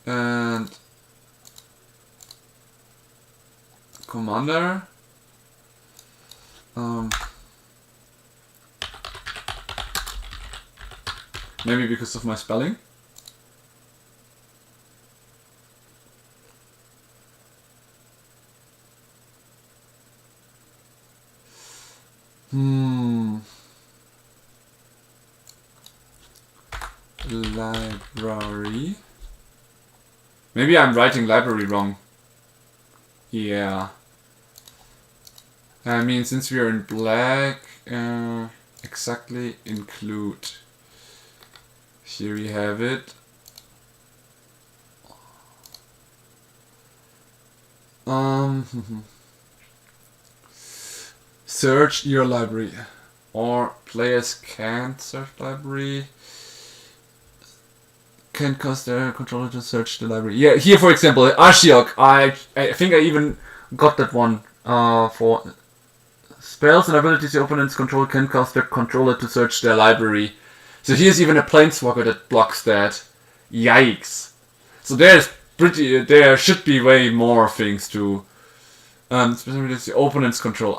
and commander. Maybe because of my spelling. Library. Maybe I'm writing library wrong. Yeah. I mean, since we are in black, exactly include. Here we have it. Search your library. Or players can't search library. Can cause their controller to search the library. Yeah, here for example, Ashiok. I think I even got that one for spells and abilities your opponents control can cause their controller to search their library. So here's even a planeswalker that blocks that. Yikes. So there should be way more things to specifically the opponent's control.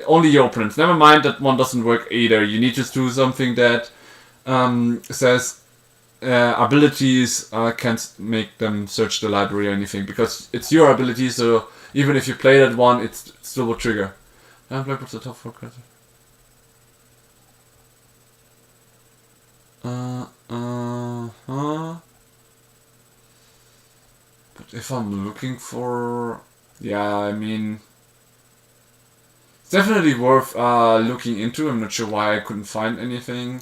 Only your opponents. Never mind, that one doesn't work either. You need to do something that says abilities can't make them search the library or anything, because it's your ability, so even if you play that one, it still will trigger. Black what's the top 4 cards? But if I'm looking for... Yeah, I mean... It's definitely worth looking into. I'm not sure why I couldn't find anything.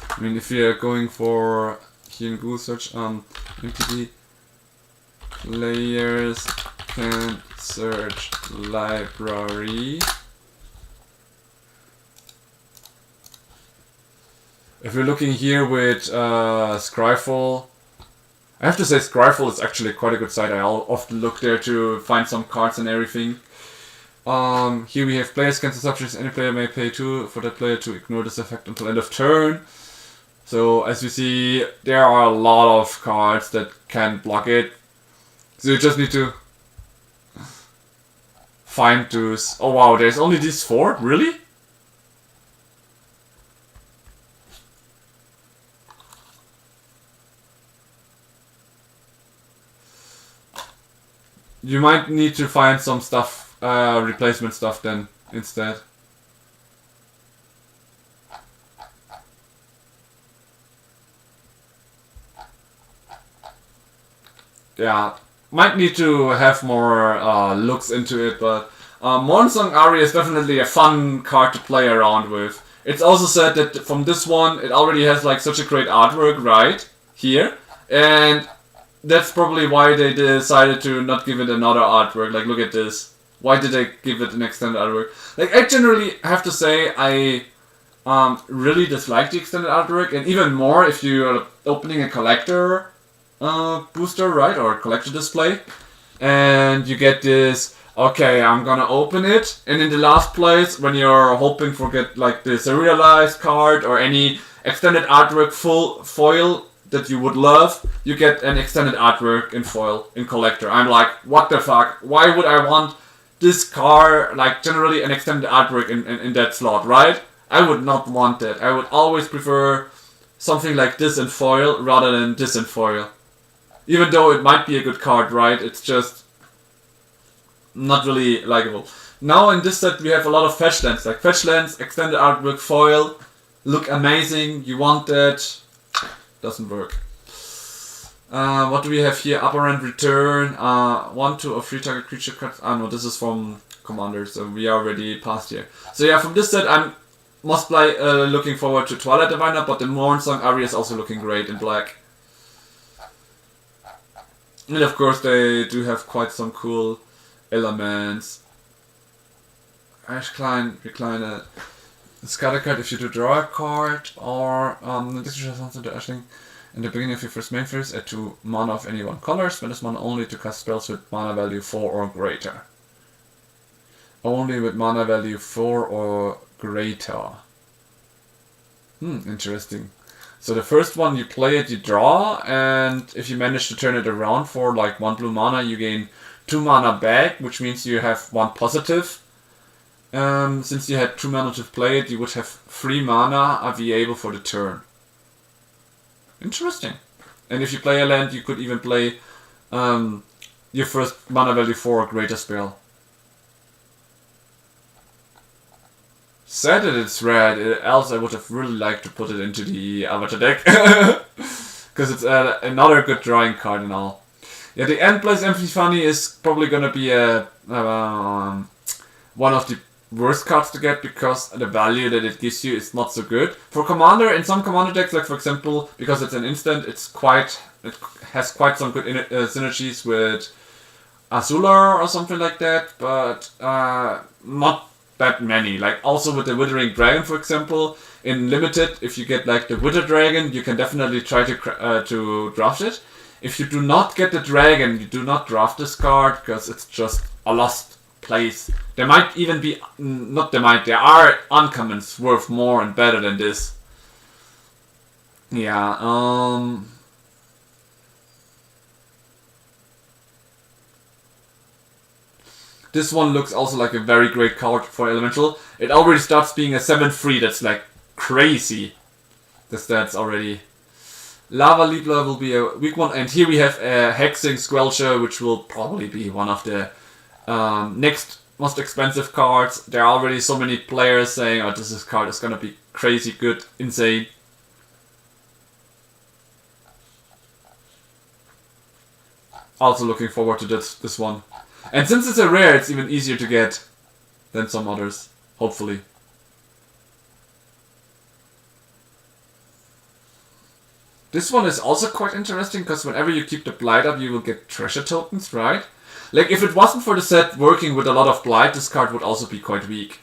I mean, if you're going for... Here in Google search, MTG... Players can search library. If we're looking here with Scryfall, I have to say Scryfall is actually quite a good site. I often look there to find some cards and everything. Here we have players cancel subjects. Any player may pay 2 for that player to ignore this effect until end of turn. So as we see, there are a lot of cards that can block it. So you just need to find those. Oh wow, there's only these 4? Really? You might need to find some stuff, replacement stuff then, instead. Yeah, might need to have more looks into it, but Mornsong Ari is definitely a fun card to play around with. It's also said that from this one, it already has like such a great artwork right here, and that's probably why they decided to not give it another artwork. Like, look at this. Why did they give it an extended artwork? Like, I generally have to say I really dislike the extended artwork, and even more if you're opening a collector booster, right, or collector display, and you get this. Okay, I'm gonna open it, and in the last place, when you're hoping for get like the serialized card or any extended artwork full foil that you would love, you get an extended artwork in foil, in collector. I'm like, what the fuck? Why would I want this card, like generally an extended artwork in that slot, right? I would not want that. I would always prefer something like this in foil rather than this in foil. Even though it might be a good card, right? It's just not really likable. Now in this set we have a lot of fetch lands, like fetch lands, extended artwork, foil, look amazing, you want that. Doesn't work. What do we have here? Upper end return. 1, 2 or 3 target creature cards. Ah no, this is from Commander, so we are already past here. So yeah, from this set I'm most looking forward to Twilight Diviner, but the Mornsong Ari is also looking great in black. And of course they do have quite some cool elements. Ash Klein, Recliner. Discard a card if you do draw a card, or this is something to Ashling. In the beginning of your first main phase, add 2 mana of any one color. Spend this mana only to cast spells with mana value 4 or greater. Only with mana value 4 or greater. Interesting. So the first one you play it, you draw, and if you manage to turn it around for like 1 blue mana, you gain 2 mana back, which means you have 1 positive. Since you had 2 mana to play it, you would have 3 mana available for the turn. Interesting. And if you play a land, you could even play your first mana value 4 or greater spell. Sad that it's red, else I would have really liked to put it into the Avatar deck. Because it's another good drawing card and all. Yeah, the End Place Epiphany is probably gonna be one of the worst cards to get because the value that it gives you is not so good. For Commander, in some Commander decks, like for example, because it's an instant, it has quite some good synergies with Azula or something like that, but not that many. Like also with the Withering Dragon, for example, in Limited, if you get like the Wither Dragon, you can definitely try to draft it. If you do not get the dragon, you do not draft this card because it's just a lost place. There might even be, there are uncommons worth more and better than this. Yeah, this one looks also like a very great card for Elemental. It already starts being a 7/3, that's like crazy. The stats already. Lava Libra will be a weak one, and here we have a Hexing Squelcher, which will probably be one of the next most expensive cards. There are already so many players saying, oh, this card is gonna be crazy good, insane. Also looking forward to this one. And since it's a rare, it's even easier to get than some others, hopefully. This one is also quite interesting, because whenever you keep the Blight up, you will get treasure tokens, right? Like, if it wasn't for the set working with a lot of Blight, this card would also be quite weak.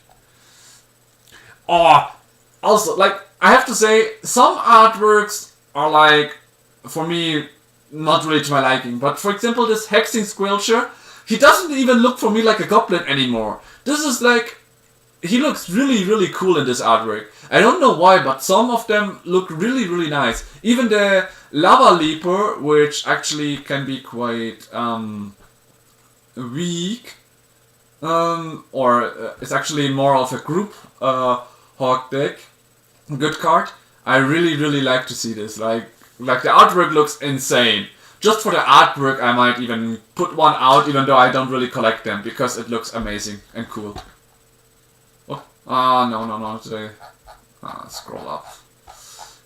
Oh, also, like, I have to say, some artworks are, like, for me, not really to my liking. But, for example, this Hexing Squelcher, He doesn't even look for me like a goblin anymore. This is like... He looks really, really cool in this artwork. I don't know why, but some of them look really, really nice. Even the Lava Leaper, which actually can be quite weak, or it's actually more of a group Hawk deck. Good card. I really, really like to see this. Like the artwork looks insane. Just for the artwork, I might even put one out, even though I don't really collect them, because it looks amazing and cool. Oh, no, today. Scroll up.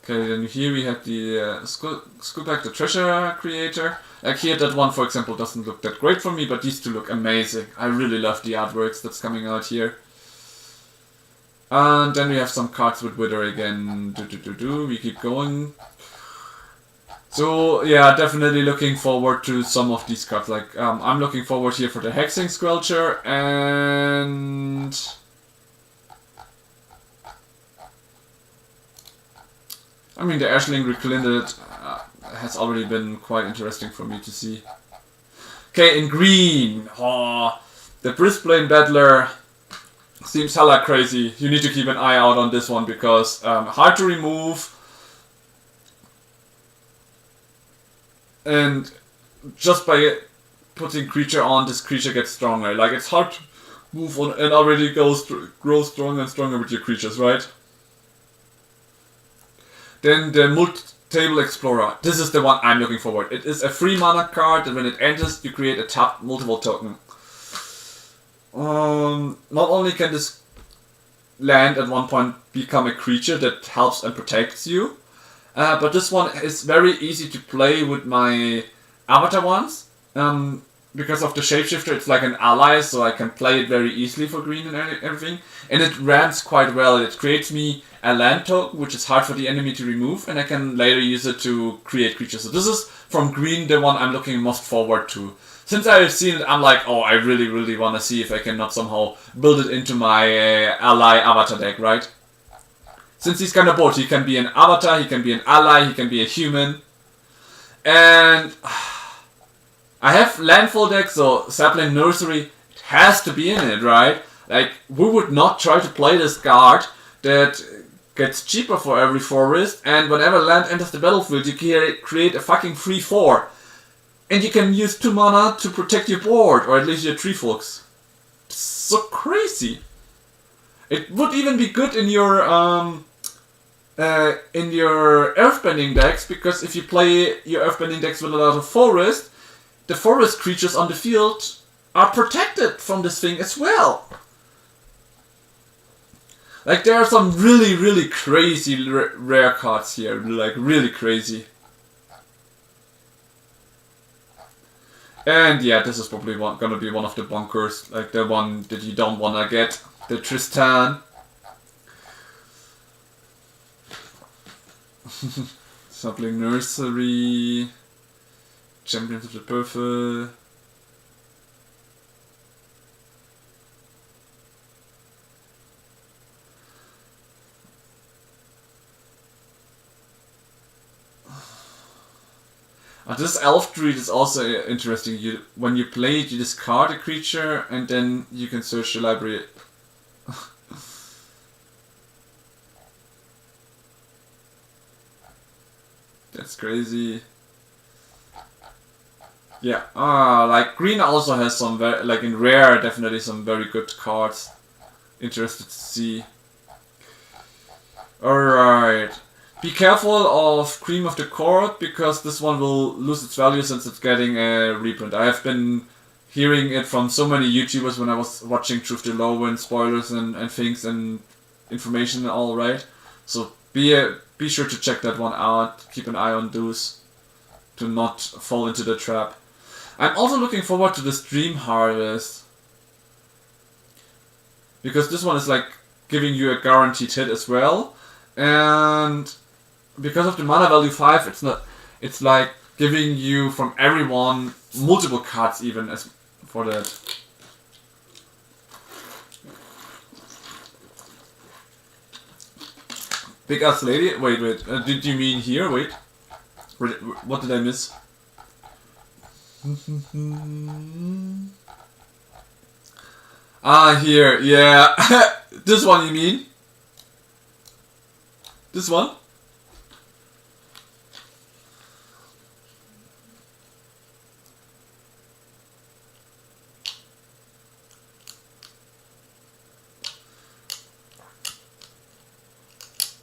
Okay, then here we have the School Back the Treasure Creator. Like here, that one, for example, doesn't look that great for me, but these two look amazing. I really love the artworks that's coming out here. And then we have some cards with Wither again. We keep going. So, yeah, definitely looking forward to some of these cards. Like, I'm looking forward here for the Hexing Squelcher and... I mean, the Ashling Reclinded has already been quite interesting for me to see. Okay, in green, the Brisbane Battler seems hella crazy. You need to keep an eye out on this one because hard to remove, and just by putting creature on, this creature gets stronger. Like, it's hard to move on and already grows stronger and stronger with your creatures, right? Then the Multi-Table Explorer. This is the one I'm looking forward. It is a free mana card, and when it enters, you create a tapped multiple token. Not only can this land at one point become a creature that helps and protects you, but this one is very easy to play with my avatar ones. Because of the Shapeshifter, it's like an ally, so I can play it very easily for green and everything. And it ramps quite well. It creates me a land token, which is hard for the enemy to remove, and I can later use it to create creatures. So this is, from green, the one I'm looking most forward to. Since I've seen it, I'm like, oh, I really, really want to see if I can not somehow build it into my ally avatar deck, right? Since he's kind of both. He can be an avatar, he can be an ally, he can be a human. And... I have landfall deck, so Sapling Nursery, it has to be in it, right? Like, we would not try to play this card that gets cheaper for every forest, and whenever land enters the battlefield, you can create a fucking free 4. And you can use 2 mana to protect your board, or at least your tree folks. It's so crazy. It would even be good in your earthbending decks, because if you play your earthbending decks with a lot of forest, the forest creatures on the field are protected from this thing as well. Like, there are some really, really crazy rare cards here. Like, really crazy. And yeah, this is probably gonna be one of the bunkers. Like, the one that you don't wanna get. The Tristan. Sapling Nursery. Champions of the Purple. This Elf Druid is also interesting. When you play it, you discard a creature and then you can search the library. That's crazy. Yeah, like green also has some very, like in rare, definitely some very good cards. Interested to see. Alright. Be careful of Cream of the Court, because this one will lose its value since it's getting a reprint. I have been hearing it from so many YouTubers when I was watching Truth to Lorwyn, spoilers and things and information and all, right? So be sure to check that one out. Keep an eye on those to not fall into the trap. I'm also looking forward to this Dream Harvest, because this one is like giving you a guaranteed hit as well, and because of the mana value 5, it's like giving you from everyone multiple cards even as for that. Big ass lady. Wait. Did you mean here? Wait. What did I miss? Ah, here, yeah. This one you mean? This one?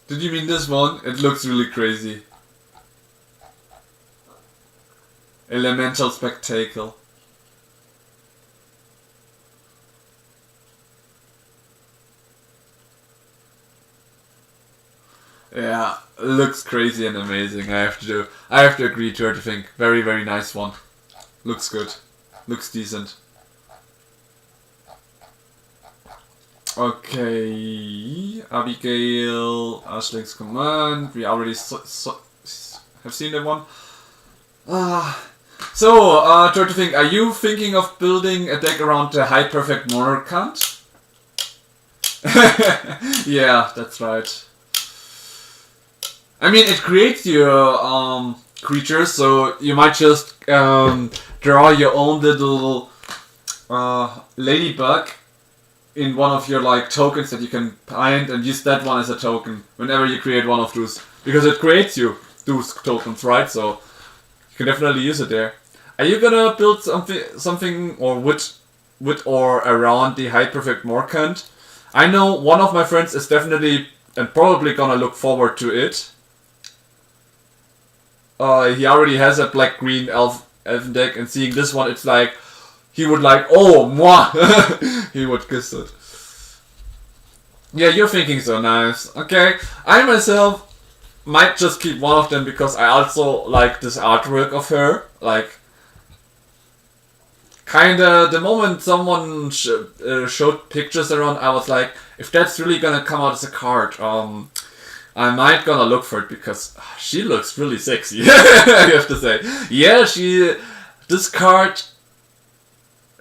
Did you mean this one? It looks really crazy. Elemental Spectacle. Yeah, looks crazy and amazing. I have to agree to everything. Very, very nice one. Looks good. Looks decent. Okay, Abigail, Ashling's Command. We already have seen that one. Try to think. Are you thinking of building a deck around the High Perfect Monarch count? Yeah, that's right. I mean, it creates your creatures, so you might just draw your own little ladybug in one of your like tokens that you can bind and use that one as a token whenever you create one of those, because it creates you those tokens, right? So you can definitely use it there. Are you gonna build something or with or around the High Perfect Morkant? I know one of my friends is definitely and probably gonna look forward to it. He already has a black-green elven deck, and seeing this one, it's like he would like, oh, moi! He would kiss it. Yeah, you're thinking so, nice. Okay, I myself might just keep one of them because I also like this artwork of her. Like, kinda, the moment someone showed pictures around, I was like, if that's really gonna come out as a card, I might gonna look for it because she looks really sexy. I have to say. Yeah, this card.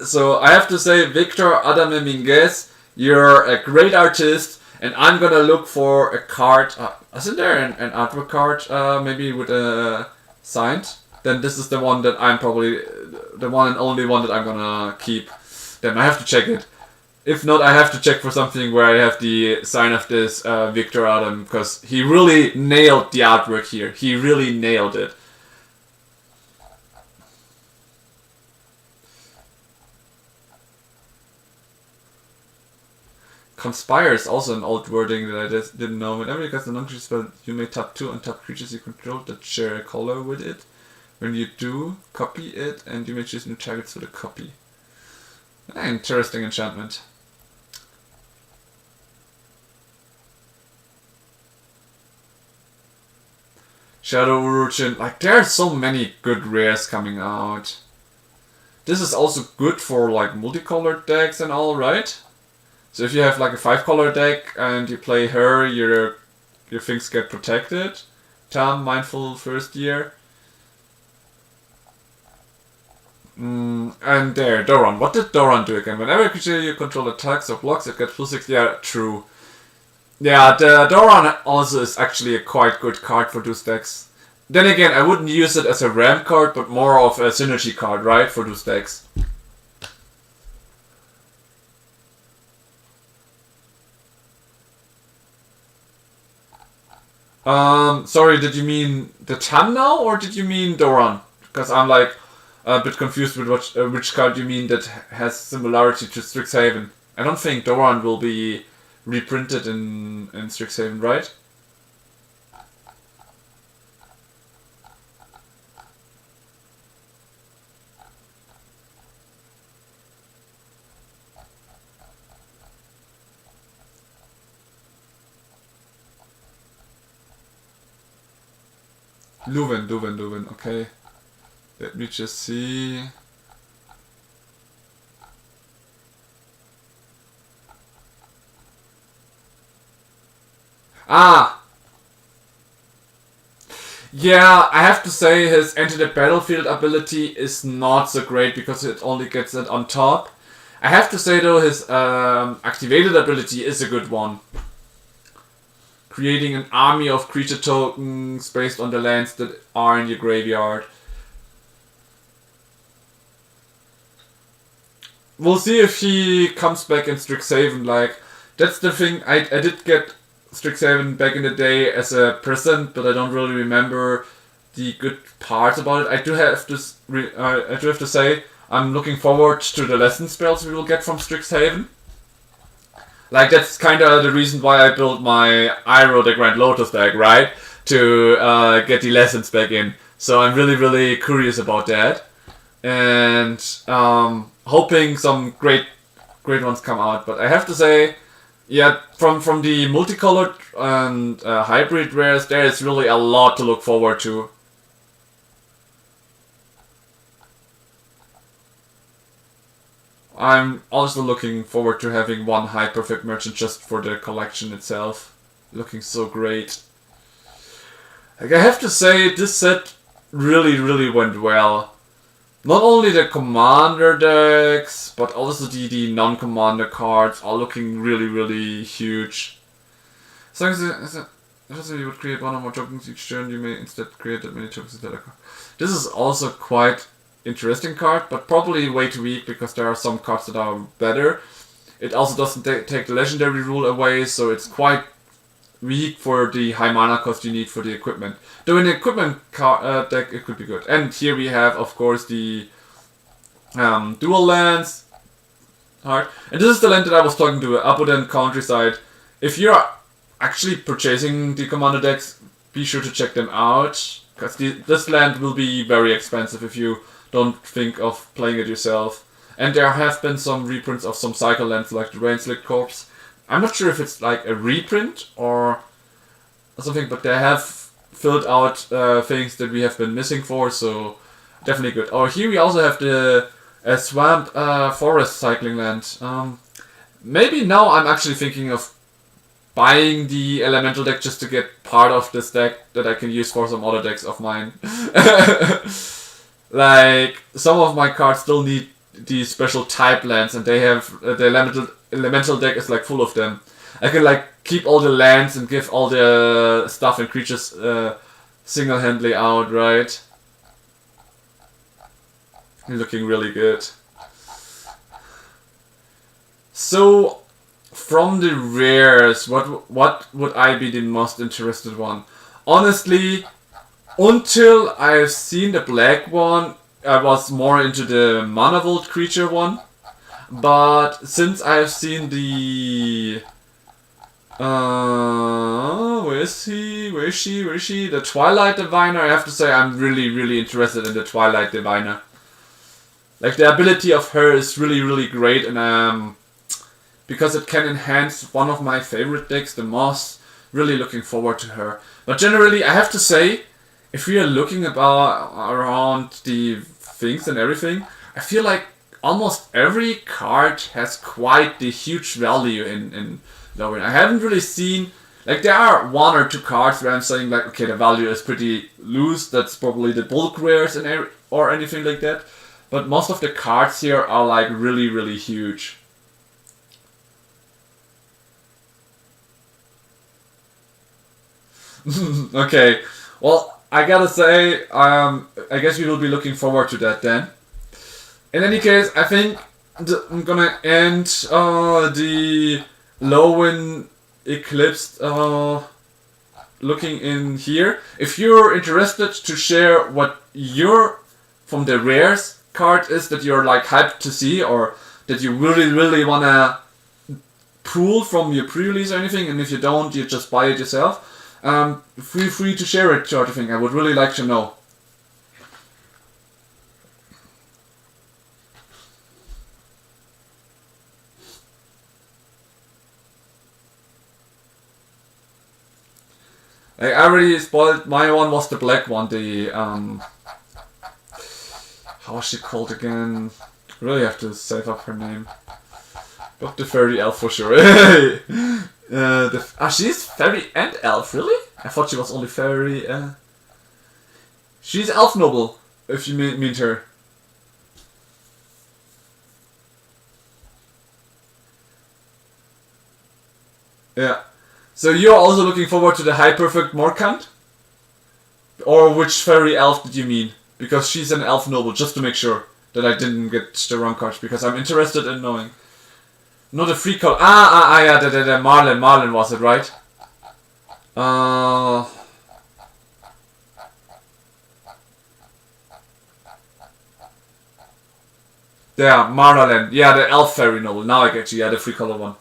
So I have to say, Victor Adame Minguez, you're a great artist, and I'm gonna look for a card. Isn't there an artwork card, maybe with a signed? Then this is the one that I'm probably the one and only one that I'm gonna keep. Then I have to check it. If not, I have to check for something where I have the sign of this Victor Adam, because he really nailed the artwork here. He really nailed it. Conspire is also an old wording that I just didn't know. Whenever you cast a non-creature spell, you may tap 2 untap creatures you control that share a color with it. When you do, copy it, and you may choose new targets for the copy. Interesting enchantment. Shadow Urchin. Like, there are so many good rares coming out. This is also good for like multicolored decks and all, right? So if you have like a 5-color deck and you play her, your things get protected. Tam, Mindful First Year. And there, Doran. What did Doran do again? Whenever a creature you control attacks or blocks, it gets +6. Yeah, true. Yeah, the Doran also is actually a quite good card for those decks. Then again, I wouldn't use it as a ramp card, but more of a synergy card, right, for those decks. Sorry, did you mean the Tam now, or did you mean Doran? Because I'm like a bit confused with which card you mean that has similarity to Strixhaven. I don't think Doran will be reprinted in Strixhaven, right? Lorwyn, okay. Let me just see. Ah! Yeah, I have to say his Enter the Battlefield ability is not so great because it only gets it on top. I have to say though, his activated ability is a good one. Creating an army of creature tokens based on the lands that are in your graveyard. we'll see if he comes back in Strixhaven. Like, that's the thing. I did get Strixhaven back in the day as a present, but I don't really remember the good parts about it. I do have to say I'm looking forward to the lesson spells we will get from Strixhaven. Like, that's kind of the reason why I built my Iroh the Grand Lotus deck, right? To get the lessons back in. So I'm really, really curious about that. And hoping some great ones come out. But I have to say, yeah, from the multicolored and hybrid rares, there is really a lot to look forward to. I'm also looking forward to having one high perfect merchant just for the collection itself. Looking so great. Like, I have to say, this set really, really went well. Not only the commander decks, but also the non-commander cards are looking really, really huge. As long as you would create one or more tokens each turn, you may instead create that many tokens instead of. This is also quite interesting card, but probably way too weak because there are some cards that are better. It also doesn't take the legendary rule away, so it's quite weak for the high mana cost you need for the equipment. Though in the equipment deck it could be good. And here we have, of course, the dual lands card. And this is the land that I was talking to, Apoden Countryside. If you're actually purchasing the commander decks, be sure to check them out, because this land will be very expensive if you don't think of playing it yourself. And there have been some reprints of some cycle lands like the Rainslick Corpse. I'm not sure if it's like a reprint or something, but they have filled out things that we have been missing for, so definitely good. Oh, here we also have the Swamp Forest cycling land. Maybe now I'm actually thinking of buying the elemental deck just to get part of this deck that I can use for some other decks of mine. Like, some of my cards still need these special type lands, and they have the elemental deck is like full of them. I can like keep all the lands and give all the stuff and creatures single-handedly out, right? Looking really good. So, from the rares, what would I be the most interested one? Honestly, until I've seen the black one, I was more into the Mana Vault creature one. But since I've seen the where is he? Where is she? The Twilight Diviner, I have to say I'm really, really interested in the Twilight Diviner. Like, the ability of her is really, really great, and because it can enhance one of my favorite decks, the Moss. Really looking forward to her. But generally, I have to say, if we are looking around the things and everything, I feel like almost every card has quite the huge value in Lorwyn. I haven't really seen, like, there are one or two cards where I'm saying like, okay, the value is pretty loose. That's probably the bulk rares and or anything like that. But most of the cards here are like really, really huge. Okay, well, I gotta say, I guess we will be looking forward to that then. In any case, I think I'm gonna end the Lorwyn Eclipse looking in here. If you're interested to share what your, from the rares card is that you're like hyped to see, or that you really, really wanna pull from your pre-release or anything, and if you don't, you just buy it yourself. Feel free to share it, sort of thing. I would really like to know. I already spoiled, my one was the black one, the how was she called again? Really have to save up her name. Got the fairy elf for sure. She's fairy and elf, really? I thought she was only fairy. She's elf noble, if you mean her. Yeah. So you're also looking forward to the high perfect Morkant? Or which fairy elf did you mean? Because she's an elf noble, just to make sure. that I didn't get the wrong card because I'm interested in knowing. Not a free call. Yeah, the Marlin was it, right? Yeah, Marlin. Yeah, the Elf Fairy Noble. Now I get you. Yeah, the free color one.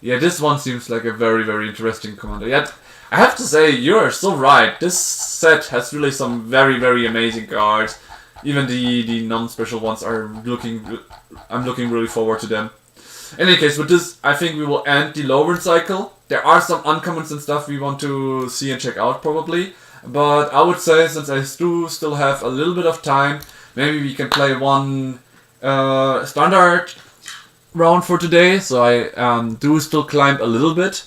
Yeah, this one seems like a very, very interesting commander. Yet, I have to say, you're so right. This set has really some very, very amazing cards. Even the non-special ones are looking... I'm looking really forward to them. In any case, with this, I think we will end the Lorwyn cycle. There are some uncommons and stuff we want to see and check out, probably. But I would say, since I do still have a little bit of time, maybe we can play one standard round for today. So I do still climb a little bit.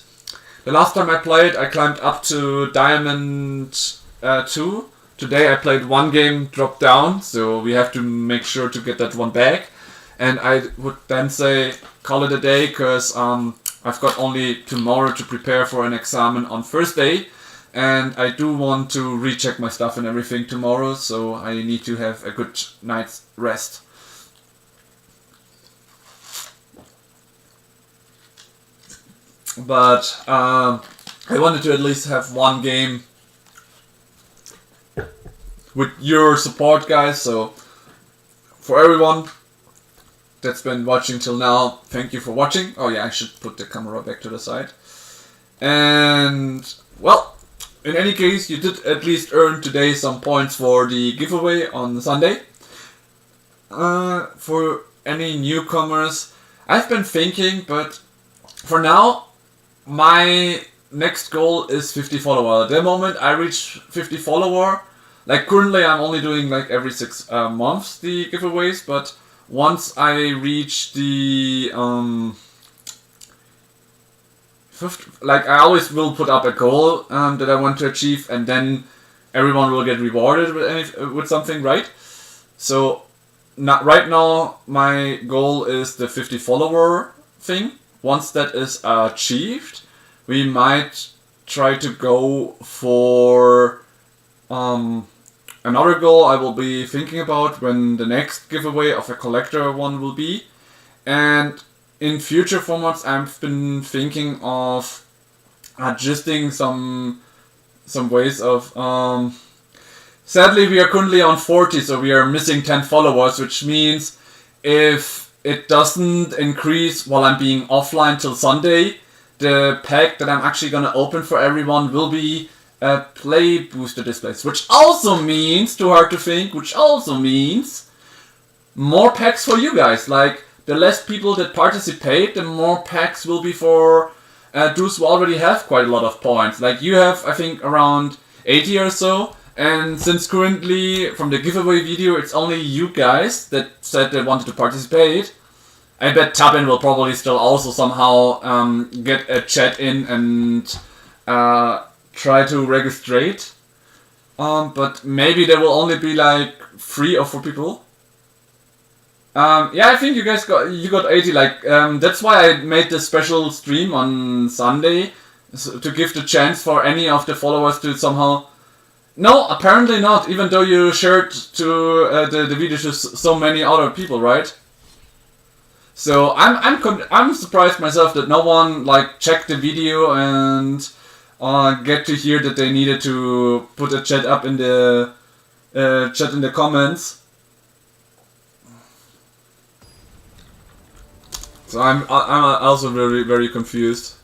The last time I played, I climbed up to Diamond 2. Today I played one game, dropped down, so we have to make sure to get that one back. And I would then say, call it a day, because I've got only tomorrow to prepare for an exam on Thursday. And I do want to recheck my stuff and everything tomorrow, so I need to have a good night's rest. But I wanted to at least have one game with your support, guys, so for everyone that's been watching till now, thank you for watching. Oh yeah, I should put the camera back to the side. And, well, in any case, you did at least earn today some points for the giveaway on Sunday. For any newcomers, I've been thinking, but for now, my next goal is 50 follower. At the moment I reach 50 follower, like currently I'm only doing like every 6 months the giveaways, but once I reach the like I always will put up a goal that I want to achieve, and then everyone will get rewarded with something, right? So right now my goal is the 50 follower thing. Once that is achieved, we might try to go for another goal I will be thinking about when the next giveaway of a collector one will be. And in future formats I've been thinking of adjusting some ways of... sadly we are currently on 40, so we are missing 10 followers, which means if it doesn't increase while I'm being offline till Sunday, the pack that I'm actually gonna open for everyone will be play booster displays, which also means, too hard to think, which also means more packs for you guys. Like, the less people that participate, the more packs will be for dudes who already have quite a lot of points. Like, you have, I think, around 80 or so. And since currently, from the giveaway video, it's only you guys that said they wanted to participate, I bet Tabin will probably still also somehow get a chat in and try to registrate. But maybe there will only be like 3 or 4 people. Yeah, I think you guys got 80. Like that's why I made this special stream on Sunday, to give the chance for any of the followers to somehow... No, apparently not, even though you shared to the video to so many other people, right? So I'm surprised myself that no one like checked the video and get to hear that they needed to put a chat up in the chat in the comments. So I'm also very, very confused.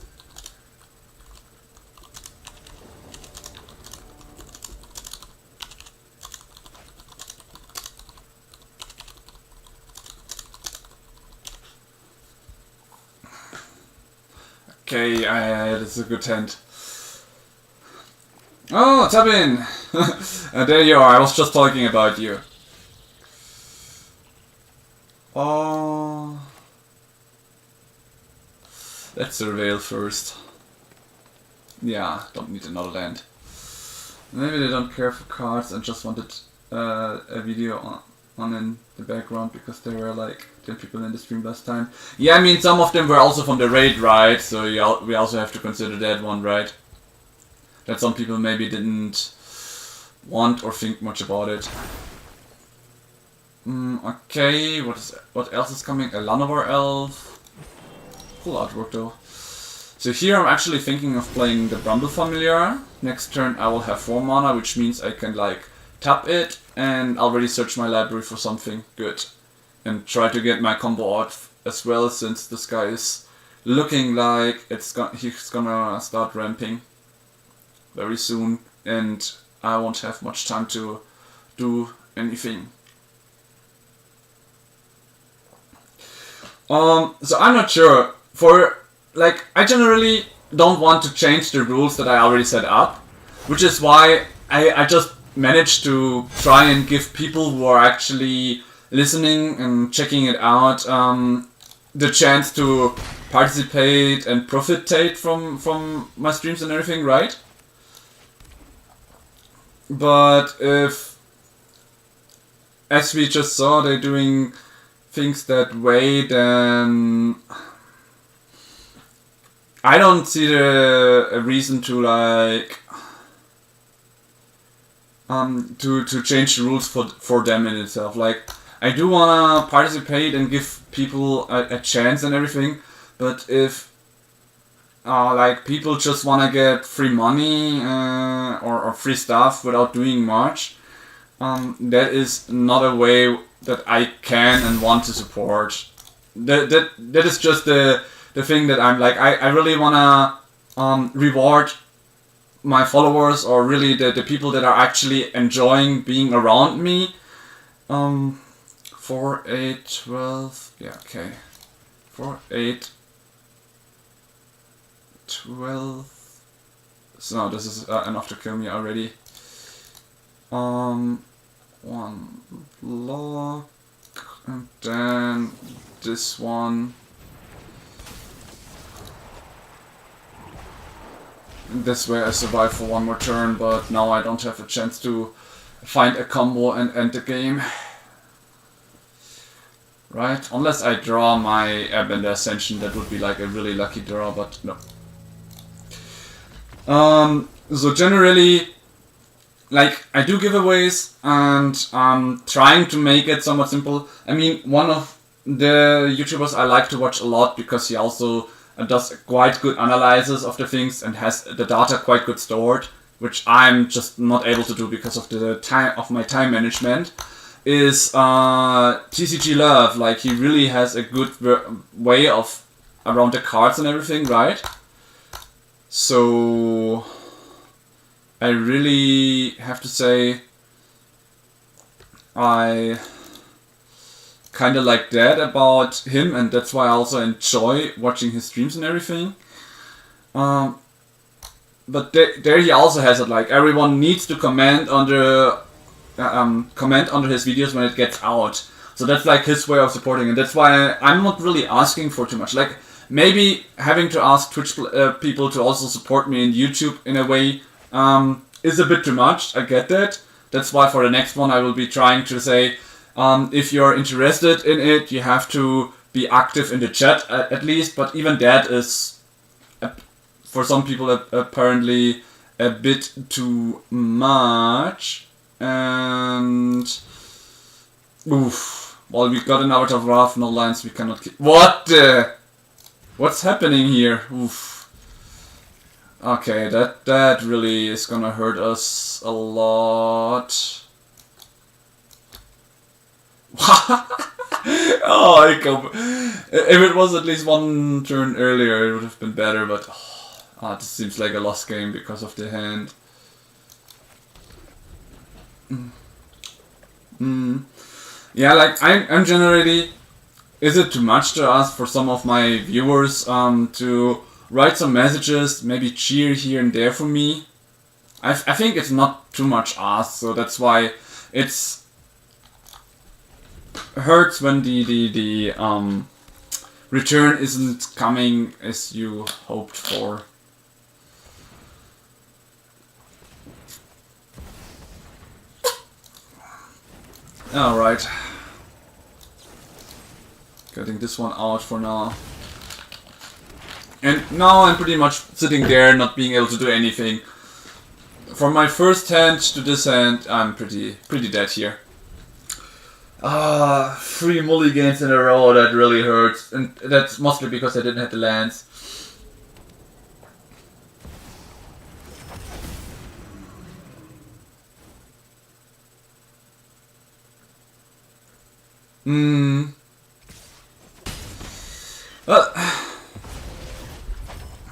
Okay, that's a good hint. Oh, Tabin! There you are, I was just talking about you. Oh... Let's surveil first. Yeah, don't need another land. Maybe they don't care for cards and just wanted a video on... on in the background because there were like 10 people in the stream last time. Yeah, I mean some of them were also from the raid, right? So we also have to consider that one, right? That some people maybe didn't want or think much about it. Okay, what else is coming? A Llanowar Elf. Cool artwork though. So here I'm actually thinking of playing the Bramble Familiar. Next turn I will have 4 mana, which means I can like tap it and already search my library for something good. And try to get my combo out as well, since this guy is looking like he's gonna start ramping very soon. And I won't have much time to do anything. So I'm not sure. I generally don't want to change the rules that I already set up, which is why I just managed to try and give people who are actually listening and checking it out the chance to participate and profitate from my streams and everything, right? But if, as we just saw, they're doing things that way, then I don't see a reason to like to change the rules for them in itself. Like, I do wanna participate and give people a chance and everything, but if like people just wanna get free money or free stuff without doing much, that is not a way that I can and want to support. That is just the thing that I'm like, I really wanna reward my followers, or really the people that are actually enjoying being around me. 4, 8, 12, yeah, okay. 4, 8, 12. So no, this is enough to kill me already. 1 block, and then this one. This way I survive for 1 more turn, but now I don't have a chance to find a combo and end the game. Right? Unless I draw my Airbender Ascension, that would be like a really lucky draw, but no. So generally, like, I do giveaways, and I'm trying to make it somewhat simple. I mean, one of the YouTubers I like to watch a lot, because he also does quite good analysis of the things and has the data quite good stored, which I'm just not able to do because of the time of my time management, is TCG Love. Like, he really has a good way of around the cards and everything, right? So I really have to say I kind of like that about him, and that's why I also enjoy watching his streams and everything. But there he also has it, like, everyone needs to comment under his videos when it gets out. So that's like his way of supporting, and that's why I'm not really asking for too much. Like, maybe having to ask Twitch people to also support me in YouTube in a way is a bit too much. I get that. That's why for the next one I will be trying to say, if you're interested in it, you have to be active in the chat at least. But even that is, for some people, apparently a bit too much. And oof, well, we got an out of Wrath, no lines, we cannot keep. What the? What's happening here? Oof. Okay, that really is gonna hurt us a lot. Oh, I come. If it was at least 1 turn earlier, it would have been better, but this seems like a lost game because of the hand. Yeah, like, I'm generally... Is it too much to ask for some of my viewers to write some messages, maybe cheer here and there for me? I think it's not too much asked, so that's why it's hurts when the return isn't coming as you hoped for. Alright. Getting this one out for now. And now I'm pretty much sitting there, not being able to do anything. From my first hand to this hand, I'm pretty dead here. 3 mulligans in a row, that really hurts. And that's mostly because I didn't have the lands.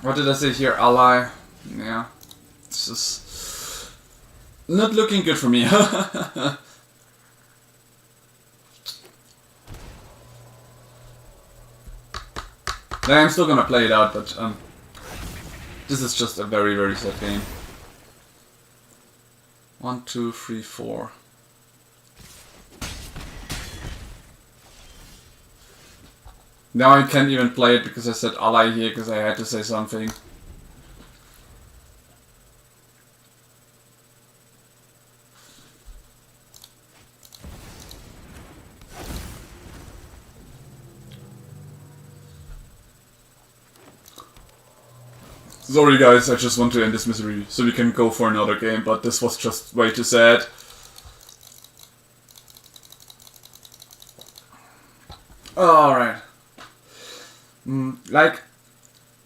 What did I say here? Ally. Yeah. This is not looking good for me. Yeah, I'm still gonna play it out, but this is just a very sad game. 1, 2, 3, 4. Now I can't even play it because I said ally here because I had to say something. Sorry guys, I just want to end this misery so we can go for another game, but this was just way too sad. Alright. Like,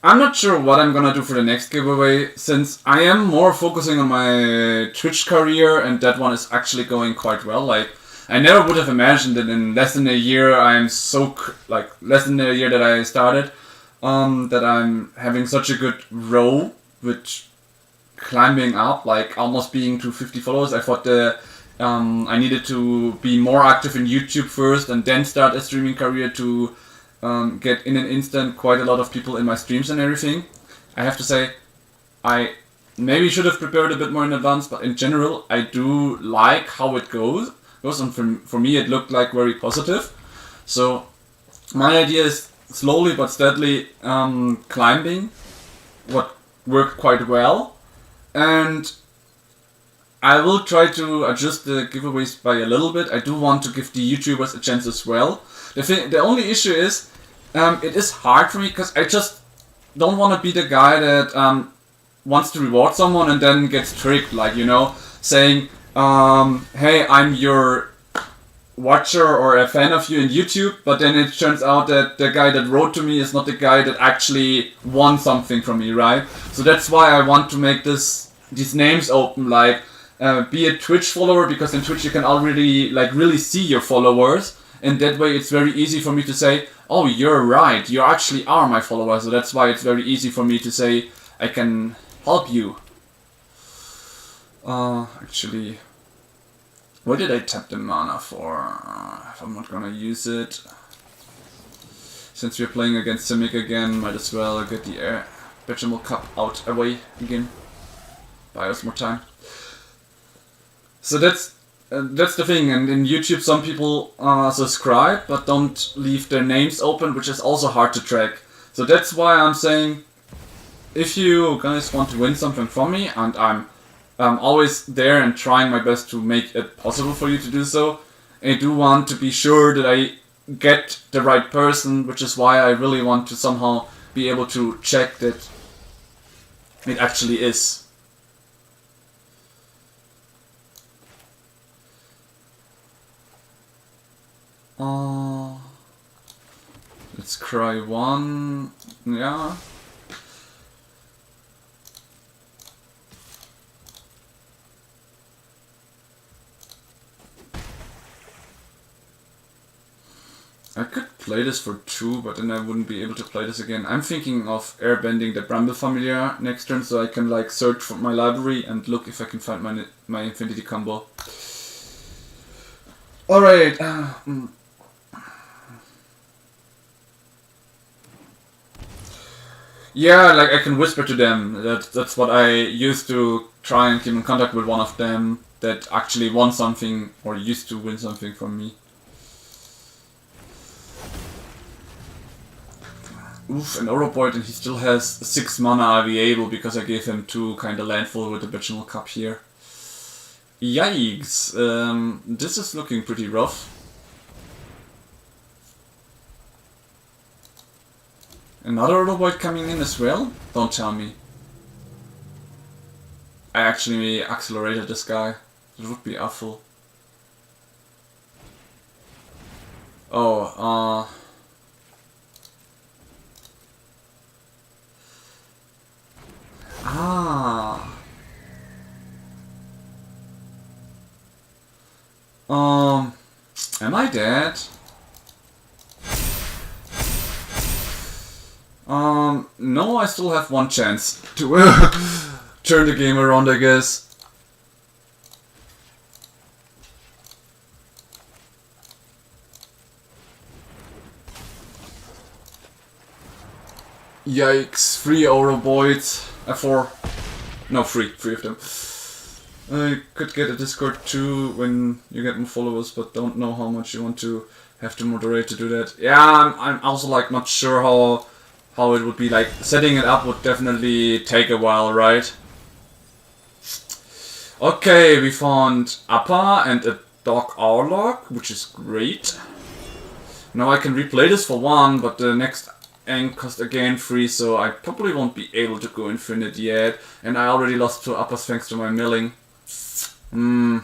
I'm not sure what I'm gonna do for the next giveaway, since I am more focusing on my Twitch career, and that one is actually going quite well. Like, I never would have imagined that in less than a year I'm so, less than a year that I started, that I'm having such a good row, which climbing up, like almost being to 50 followers. I thought I needed to be more active in YouTube first and then start a streaming career to get in an instant quite a lot of people in my streams and everything. I have to say, I maybe should have prepared a bit more in advance, but in general, I do like how it goes. And for me, it looked like very positive. So my idea is slowly but steadily climbing, what worked quite well, and I will try to adjust the giveaways by a little bit. I do want to give the YouTubers a chance as well. The only issue is, it is hard for me because I just don't want to be the guy that wants to reward someone and then gets tricked, like, you know, saying, hey, I'm your watcher or a fan of you in YouTube, but then it turns out that the guy that wrote to me is not the guy that actually won something from me, right? So that's why I want to make these names open, like, be a Twitch follower, because in Twitch you can already really see your followers, and that way it's very easy for me to say, oh, you're right, you actually are my follower. So that's why it's very easy for me to say I can help you. Actually, what did I tap the mana for? If I'm not gonna use it, since we're playing against Simic again, might as well get the Bechamel Cup out away again. Buy us more time. So that's the thing, and in YouTube some people subscribe but don't leave their names open, which is also hard to track. So that's why I'm saying, if you guys want to win something from me, and I'm always there and trying my best to make it possible for you to do so, I do want to be sure that I get the right person, which is why I really want to somehow be able to check that it actually is. Let's cry one, yeah. I could play this for 2, but then I wouldn't be able to play this again. I'm thinking of airbending the Bramble Familiar next turn, so I can like search for my library and look if I can find my Infinity combo. Alright. Yeah, like I can whisper to them. That's what I used to try and keep in contact with one of them that actually won something or used to win something from me. Oof, an Oropoid, and he still has 6 mana Aviable because I gave him 2 kinda landful with the Bechamel Cup here. Yikes. This is looking pretty rough. Another robot coming in as well? Don't tell me. I actually accelerated this guy. It would be awful. Oh, Ah. Am I dead? No, I still have one chance to turn the game around, I guess. Yikes, 3 Oroboids. 4. No, 3 of them. I could get a Discord too when you get more followers, but don't know how much you want to have to moderate to do that. Yeah, I'm also like not sure how it would be. Like setting it up would definitely take a while, right? Okay, we found Appa and a Dog Ourlock, which is great. Now I can replay this for 1, but the next Ang cost again 3, so I probably won't be able to go infinite yet. And I already lost 2 Appas thanks to my milling. I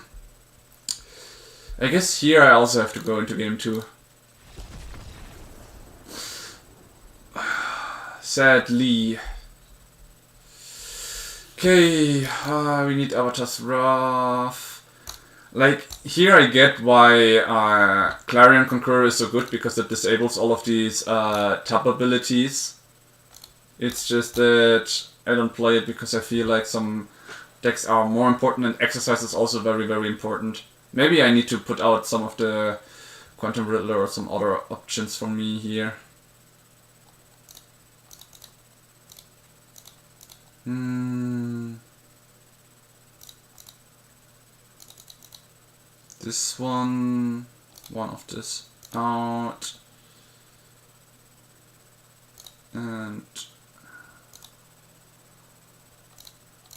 guess here I also have to go into game 2. Sadly. Okay, we need Avatar's Wrath. Like, here I get why Clarion Conqueror is so good, because it disables all of these tap abilities. It's just that I don't play it because I feel like some decks are more important, and exercise is also very, very important. Maybe I need to put out some of the Quantum Riddler or some other options for me here. This one of this out, and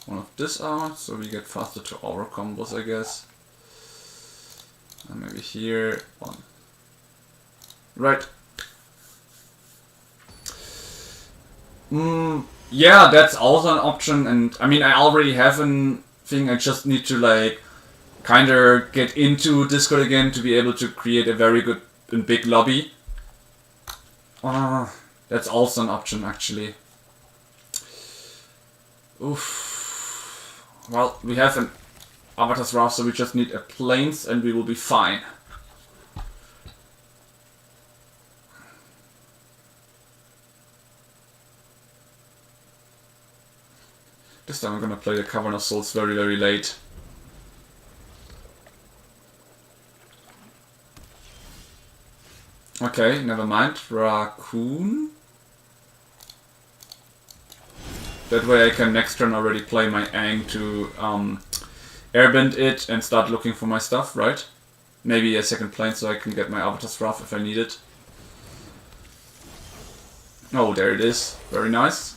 one of this out, so we get faster to our combos, I guess. And maybe here, one. Right. Yeah, that's also an option, and I mean, I already have a thing, I just need to like kinda get into Discord again to be able to create a very good and big lobby. That's also an option, actually. Oof. Well, we have an Avatar's Wrath, so we just need a Plains and we will be fine. This time I'm gonna play the Cavern of Souls very, very late. Okay, never mind. Raccoon. That way I can next turn already play my Ang to airbend it and start looking for my stuff, right? Maybe a second plane so I can get my Avatar's Wrath if I need it. Oh, there it is. Very nice.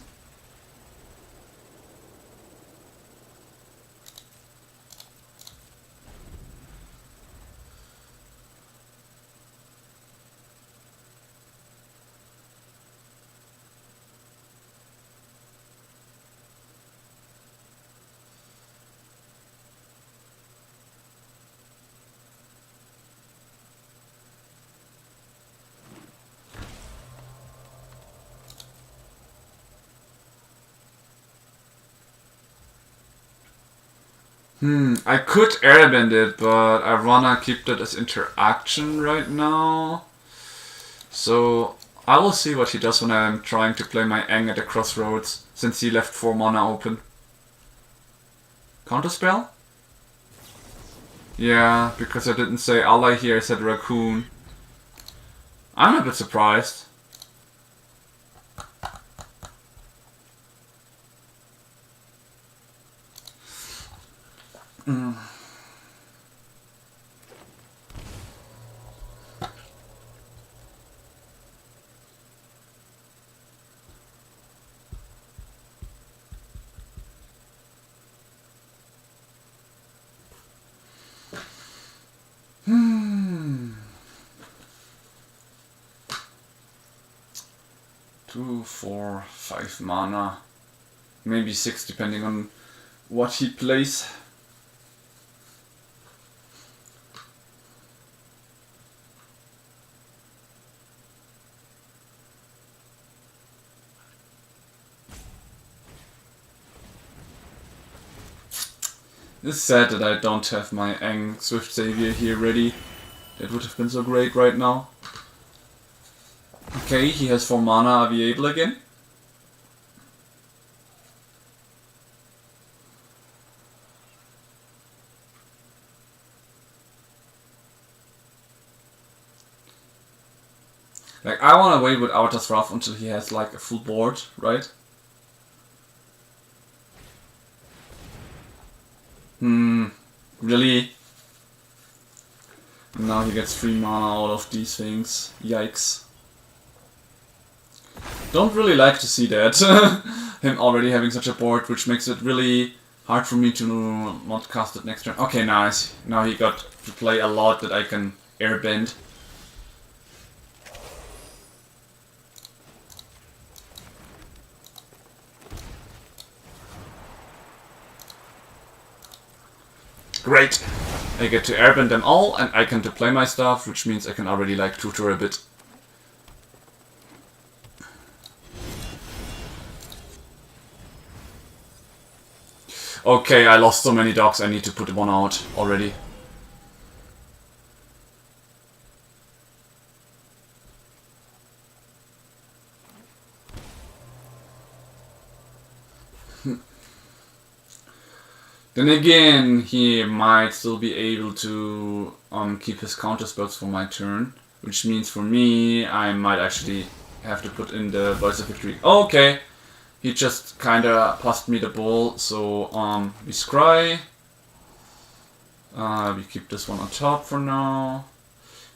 I could airbend it, but I wanna keep that as interaction right now. So I will see what he does when I'm trying to play my Ang at the crossroads, since he left 4 mana open. Counterspell? Yeah, because I didn't say ally here, I said raccoon. I'm a bit surprised. 2, 4, 5 mana. Maybe 6 depending on what he plays. It's sad that I don't have my Aang Swift Savior here ready. That would have been so great right now. Okay, he has 4 mana. Are we able again? Like, I wanna wait with Avatar's Wrath until he has like a full board, right? Really? Now he gets 3 mana out of these things. Yikes. Don't really like to see that. Him already having such a board, which makes it really hard for me to not cast it next turn. Okay, nice. Now he got to play a lot that I can airbend. Great! I get to airbend them all, and I can deploy my stuff, which means I can already like tutor a bit. Okay, I lost so many dogs, I need to put one out already. Then again, he might still be able to keep his counter spells for my turn, which means for me, I might actually have to put in the Voice of Victory. Okay, he just kinda passed me the ball, so we scry. We keep this one on top for now.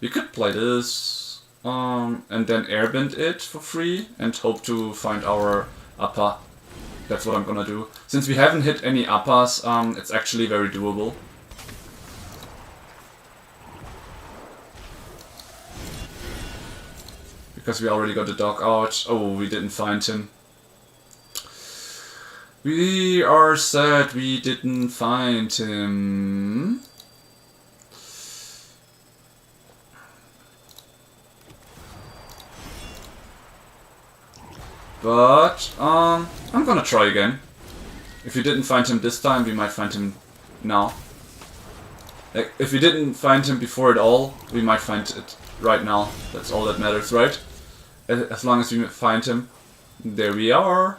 We could play this, and then airbend it for free, and hope to find our upper. That's what I'm gonna do. Since we haven't hit any uppas, it's actually very doable. Because we already got the dog out. Oh, we didn't find him. We are sad we didn't find him. But, I'm gonna try again. If we didn't find him this time, we might find him now. Like, if we didn't find him before at all, we might find it right now. That's all that matters, right? As long as we find him. There we are.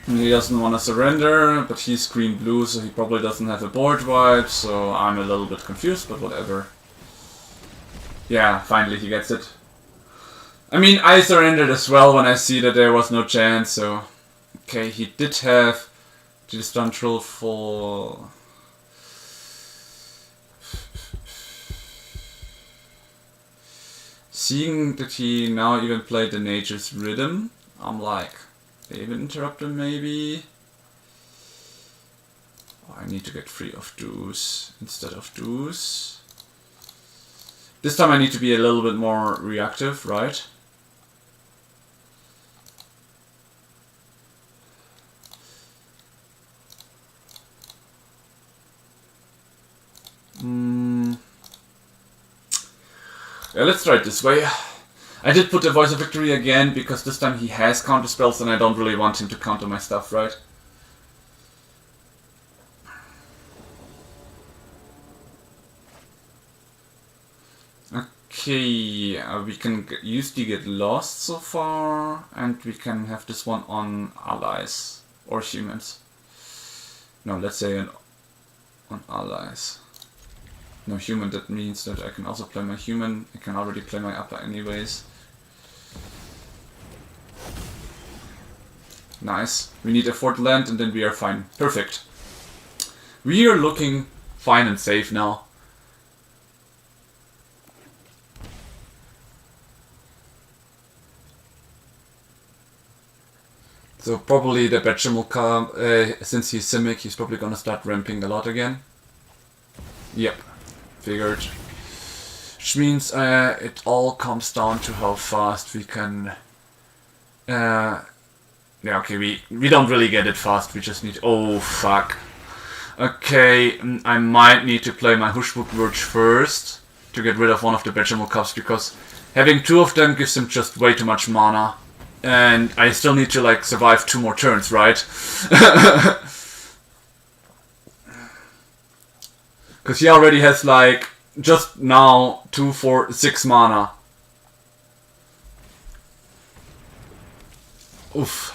He doesn't want to surrender, but he's green-blue, so he probably doesn't have a board wipe, so I'm a little bit confused, but whatever. Yeah, finally he gets it. I mean, I surrendered as well when I see that there was no chance, so... Okay, he did have the stun troll for... Seeing that he now even played the Nature's Rhythm, I'm like... David interrupter maybe. Oh, I need to get free of Deuce instead of Deuce. This time I need to be a little bit more reactive, right? Yeah, let's try it this way. I did put the Voice of Victory again, because this time he has counter spells and I don't really want him to counter my stuff, right? Okay, we can use the Get Lost so far, and we can have this one on allies, or humans. No, let's say on allies. No, human, that means that I can also play my human, I can already play my upper anyways. Nice. We need a 4th land and then we are fine. Perfect. We are looking fine and safe now. So probably the Betchem will come, since he's Simic, he's probably gonna start ramping a lot again. Yep, figured. Which means it all comes down to how fast we can... yeah, okay, we don't really get it fast, we just need... Oh, fuck. Okay, I might need to play my Hushbook Verge first to get rid of one of the Betchem Cups, because having two of them gives him just way too much mana. And I still need to, like, survive 2 more turns, right? Because he already has, like, just now 2, 4, 6 mana. Oof.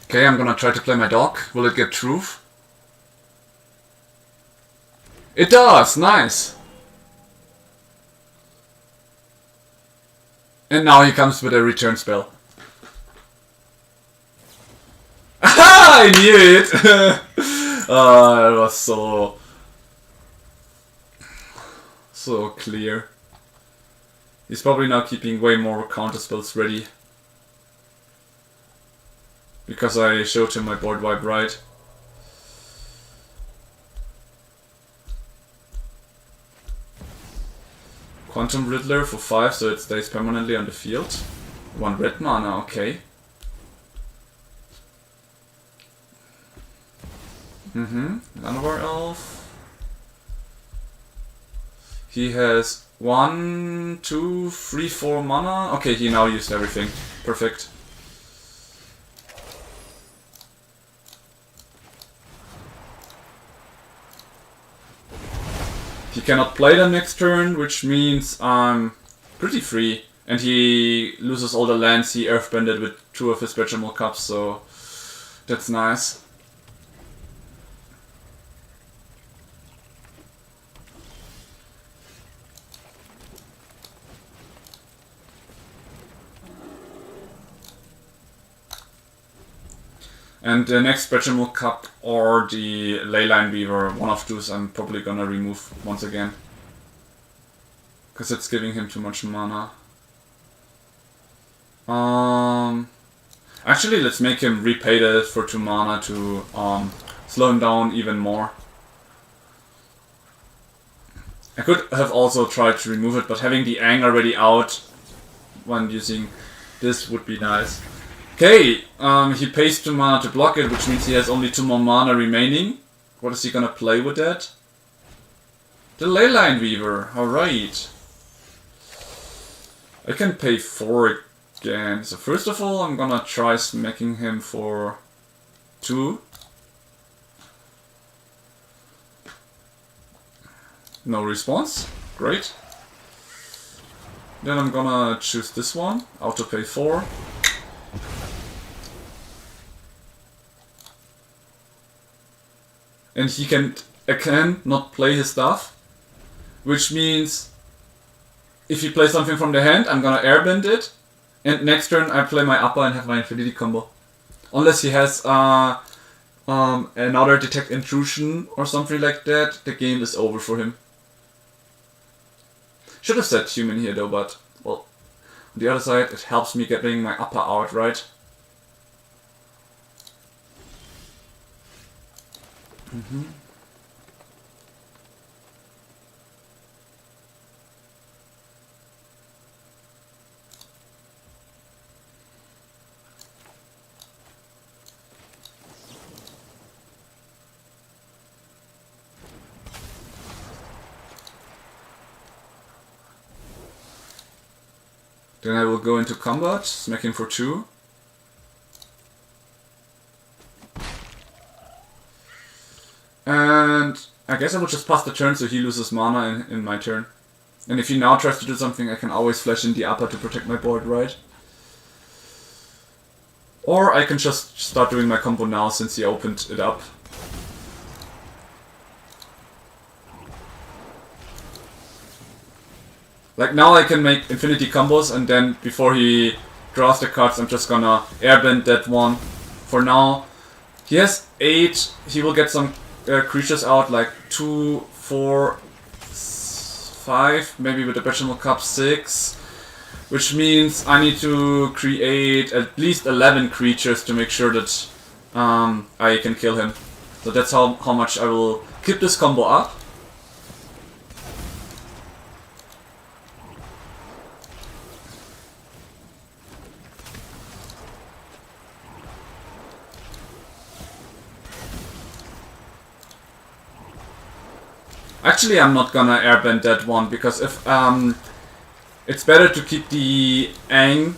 Okay, I'm gonna try to play my dog. Will it get truth? It does! Nice! And now he comes with a return spell. Aha! I knew it! Oh, it was so clear. He's probably now keeping way more counter spells ready. Because I showed him my board wipe right. Quantum Riddler for 5, so it stays permanently on the field. 1 red mana, okay. Llanowar Elf. He has 1, 2, 3, 4 mana. Okay, he now used everything. Perfect. He cannot play them next turn, which means I'm pretty free. And he loses all the lands he earthbended with 2 of his Betchem Cups, so that's nice. And the next Betchem Cup or the Leyline Weaver, one of those I'm probably gonna remove once again. Because it's giving him too much mana. Actually, let's make him repay that for 2 mana to slow him down even more. I could have also tried to remove it, but having the Ang already out when using this would be nice. Okay, he pays 2 mana to block it, which means he has only 2 more mana remaining. What is he gonna play with that? The Leyline Weaver, alright. I can pay 4 again. So first of all, I'm gonna try smacking him for 2. No response, great. Then I'm gonna choose this one, auto pay 4. And he can again not play his stuff, which means if he plays something from the hand, I'm gonna airbend it, and next turn I play my upper and have my infinity combo. Unless he has another detect intrusion or something like that, the game is over for him. Should have said human here though, but well, on the other side it helps me getting my upper out, right? Then I will go into combat, smack him for 2. And I guess I will just pass the turn so he loses mana in my turn. And if he now tries to do something, I can always flash in the upper to protect my board, right? Or I can just start doing my combo now since he opened it up. Like now I can make infinity combos, and then before he draws the cards, I'm just gonna airbend that one. For now, he has 8. He will get some creatures out, like 2, 4, 5, maybe with the Vegetable Cup 6. Which means I need to create at least 11 creatures to make sure that I can kill him. So that's how much I will keep this combo up. Actually, I'm not gonna airbend that one, because if it's better to keep the Aang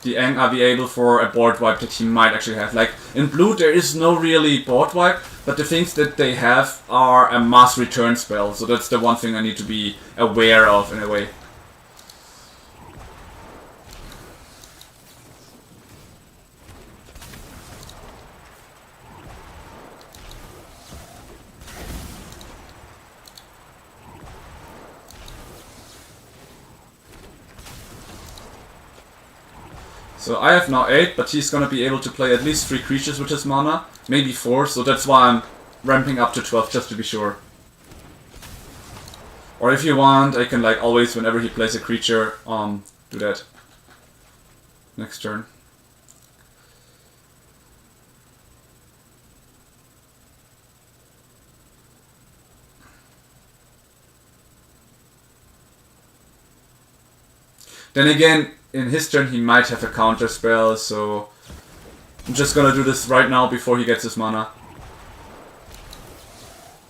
the Aang available for a board wipe that he might actually have. Like in blue there is no really board wipe, but the things that they have are a mass return spell, so that's the one thing I need to be aware of in a way. So I have now 8, but he's gonna be able to play at least 3 creatures with his mana, maybe 4, so that's why I'm ramping up to 12 just to be sure. Or if you want, I can like always, whenever he plays a creature, do that next turn. Then again, in his turn he might have a counter spell, so I'm just gonna do this right now before he gets his mana.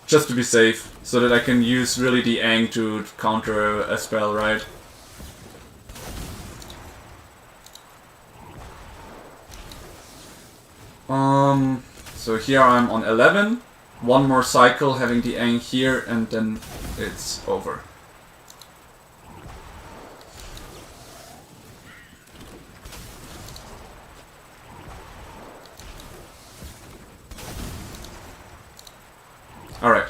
Just to be safe, so that I can use really the Aang to counter a spell, right? So here I'm on 11. One more cycle having the Aang here, and then it's over. Alright.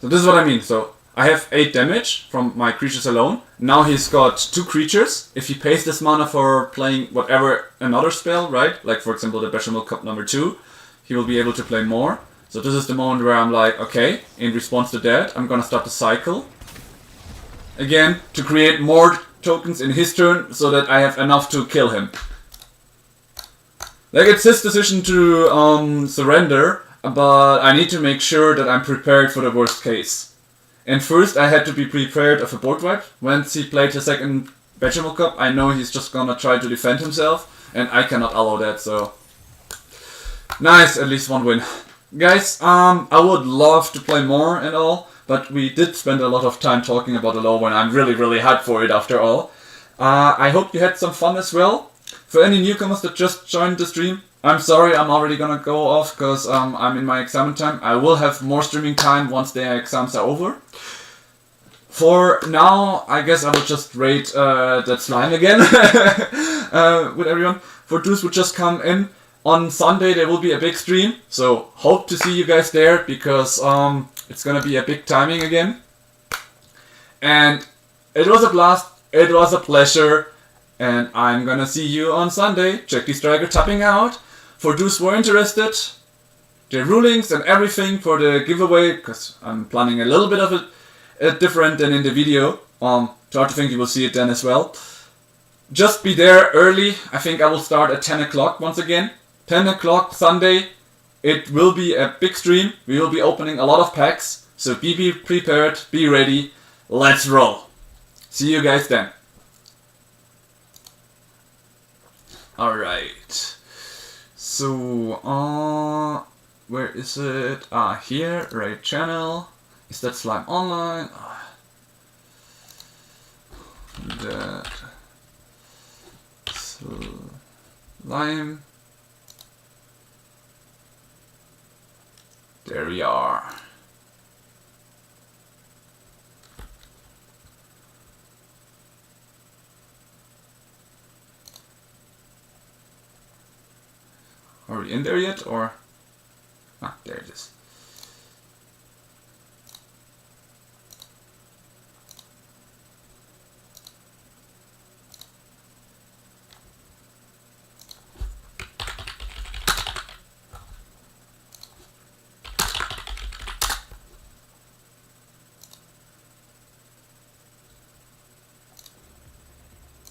So this is what I mean. So I have 8 damage from my creatures alone. Now he's got 2 creatures. If he pays this mana for playing whatever another spell, right? Like for example the Bechamel Cup number 2, he will be able to play more. So this is the moment where I'm like, okay, in response to that, I'm gonna start the cycle. Again, to create more tokens in his turn, so that I have enough to kill him. Like, it's his decision to surrender, but I need to make sure that I'm prepared for the worst case. And first, I had to be prepared of a board wipe. Once he played the second Bechamel Cup, I know he's just gonna try to defend himself, and I cannot allow that, so... Nice, at least one win. Guys, I would love to play more and all, but we did spend a lot of time talking about the Lorwyn. I'm really hyped for it after all. I hope you had some fun as well. For any newcomers that just joined the stream, I'm sorry, I'm already gonna go off because I'm in my exam time. I will have more streaming time once the exams are over. For now, I guess I will just raid that slime again with everyone. For those who just come in, on Sunday there will be a big stream, so hope to see you guys there, because it's gonna be a big timing again. And it was a blast, it was a pleasure, and I'm gonna see you on Sunday. Check the striker tapping out. For those who are interested, the rulings and everything for the giveaway, because I'm planning a little bit of it different than in the video. Try to think you will see it then as well. Just be there early. I think I will start at 10 o'clock once again. 10 o'clock Sunday, it will be a big stream. We will be opening a lot of packs, so be prepared, be ready, let's roll. See you guys then. Alright, so where is it? Here, right channel. Is that slime online? That slime. There we are. Are we in there yet, or? Ah, there it is.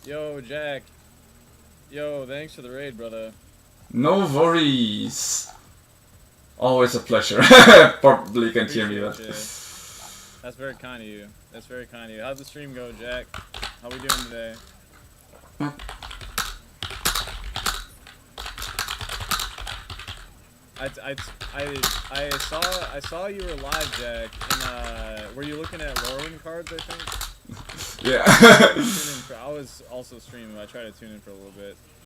Yo, Jack. Yo, thanks for the raid, brother. No worries. Always a pleasure. Probably can't hear me, but... That's very kind of you. That's very kind of you. How'd the stream go, Jack? How we doing today? I saw you were live, Jack. And were you looking at Lorwyn cards? I think. Yeah. I was also streaming. I tried to tune in for a little bit.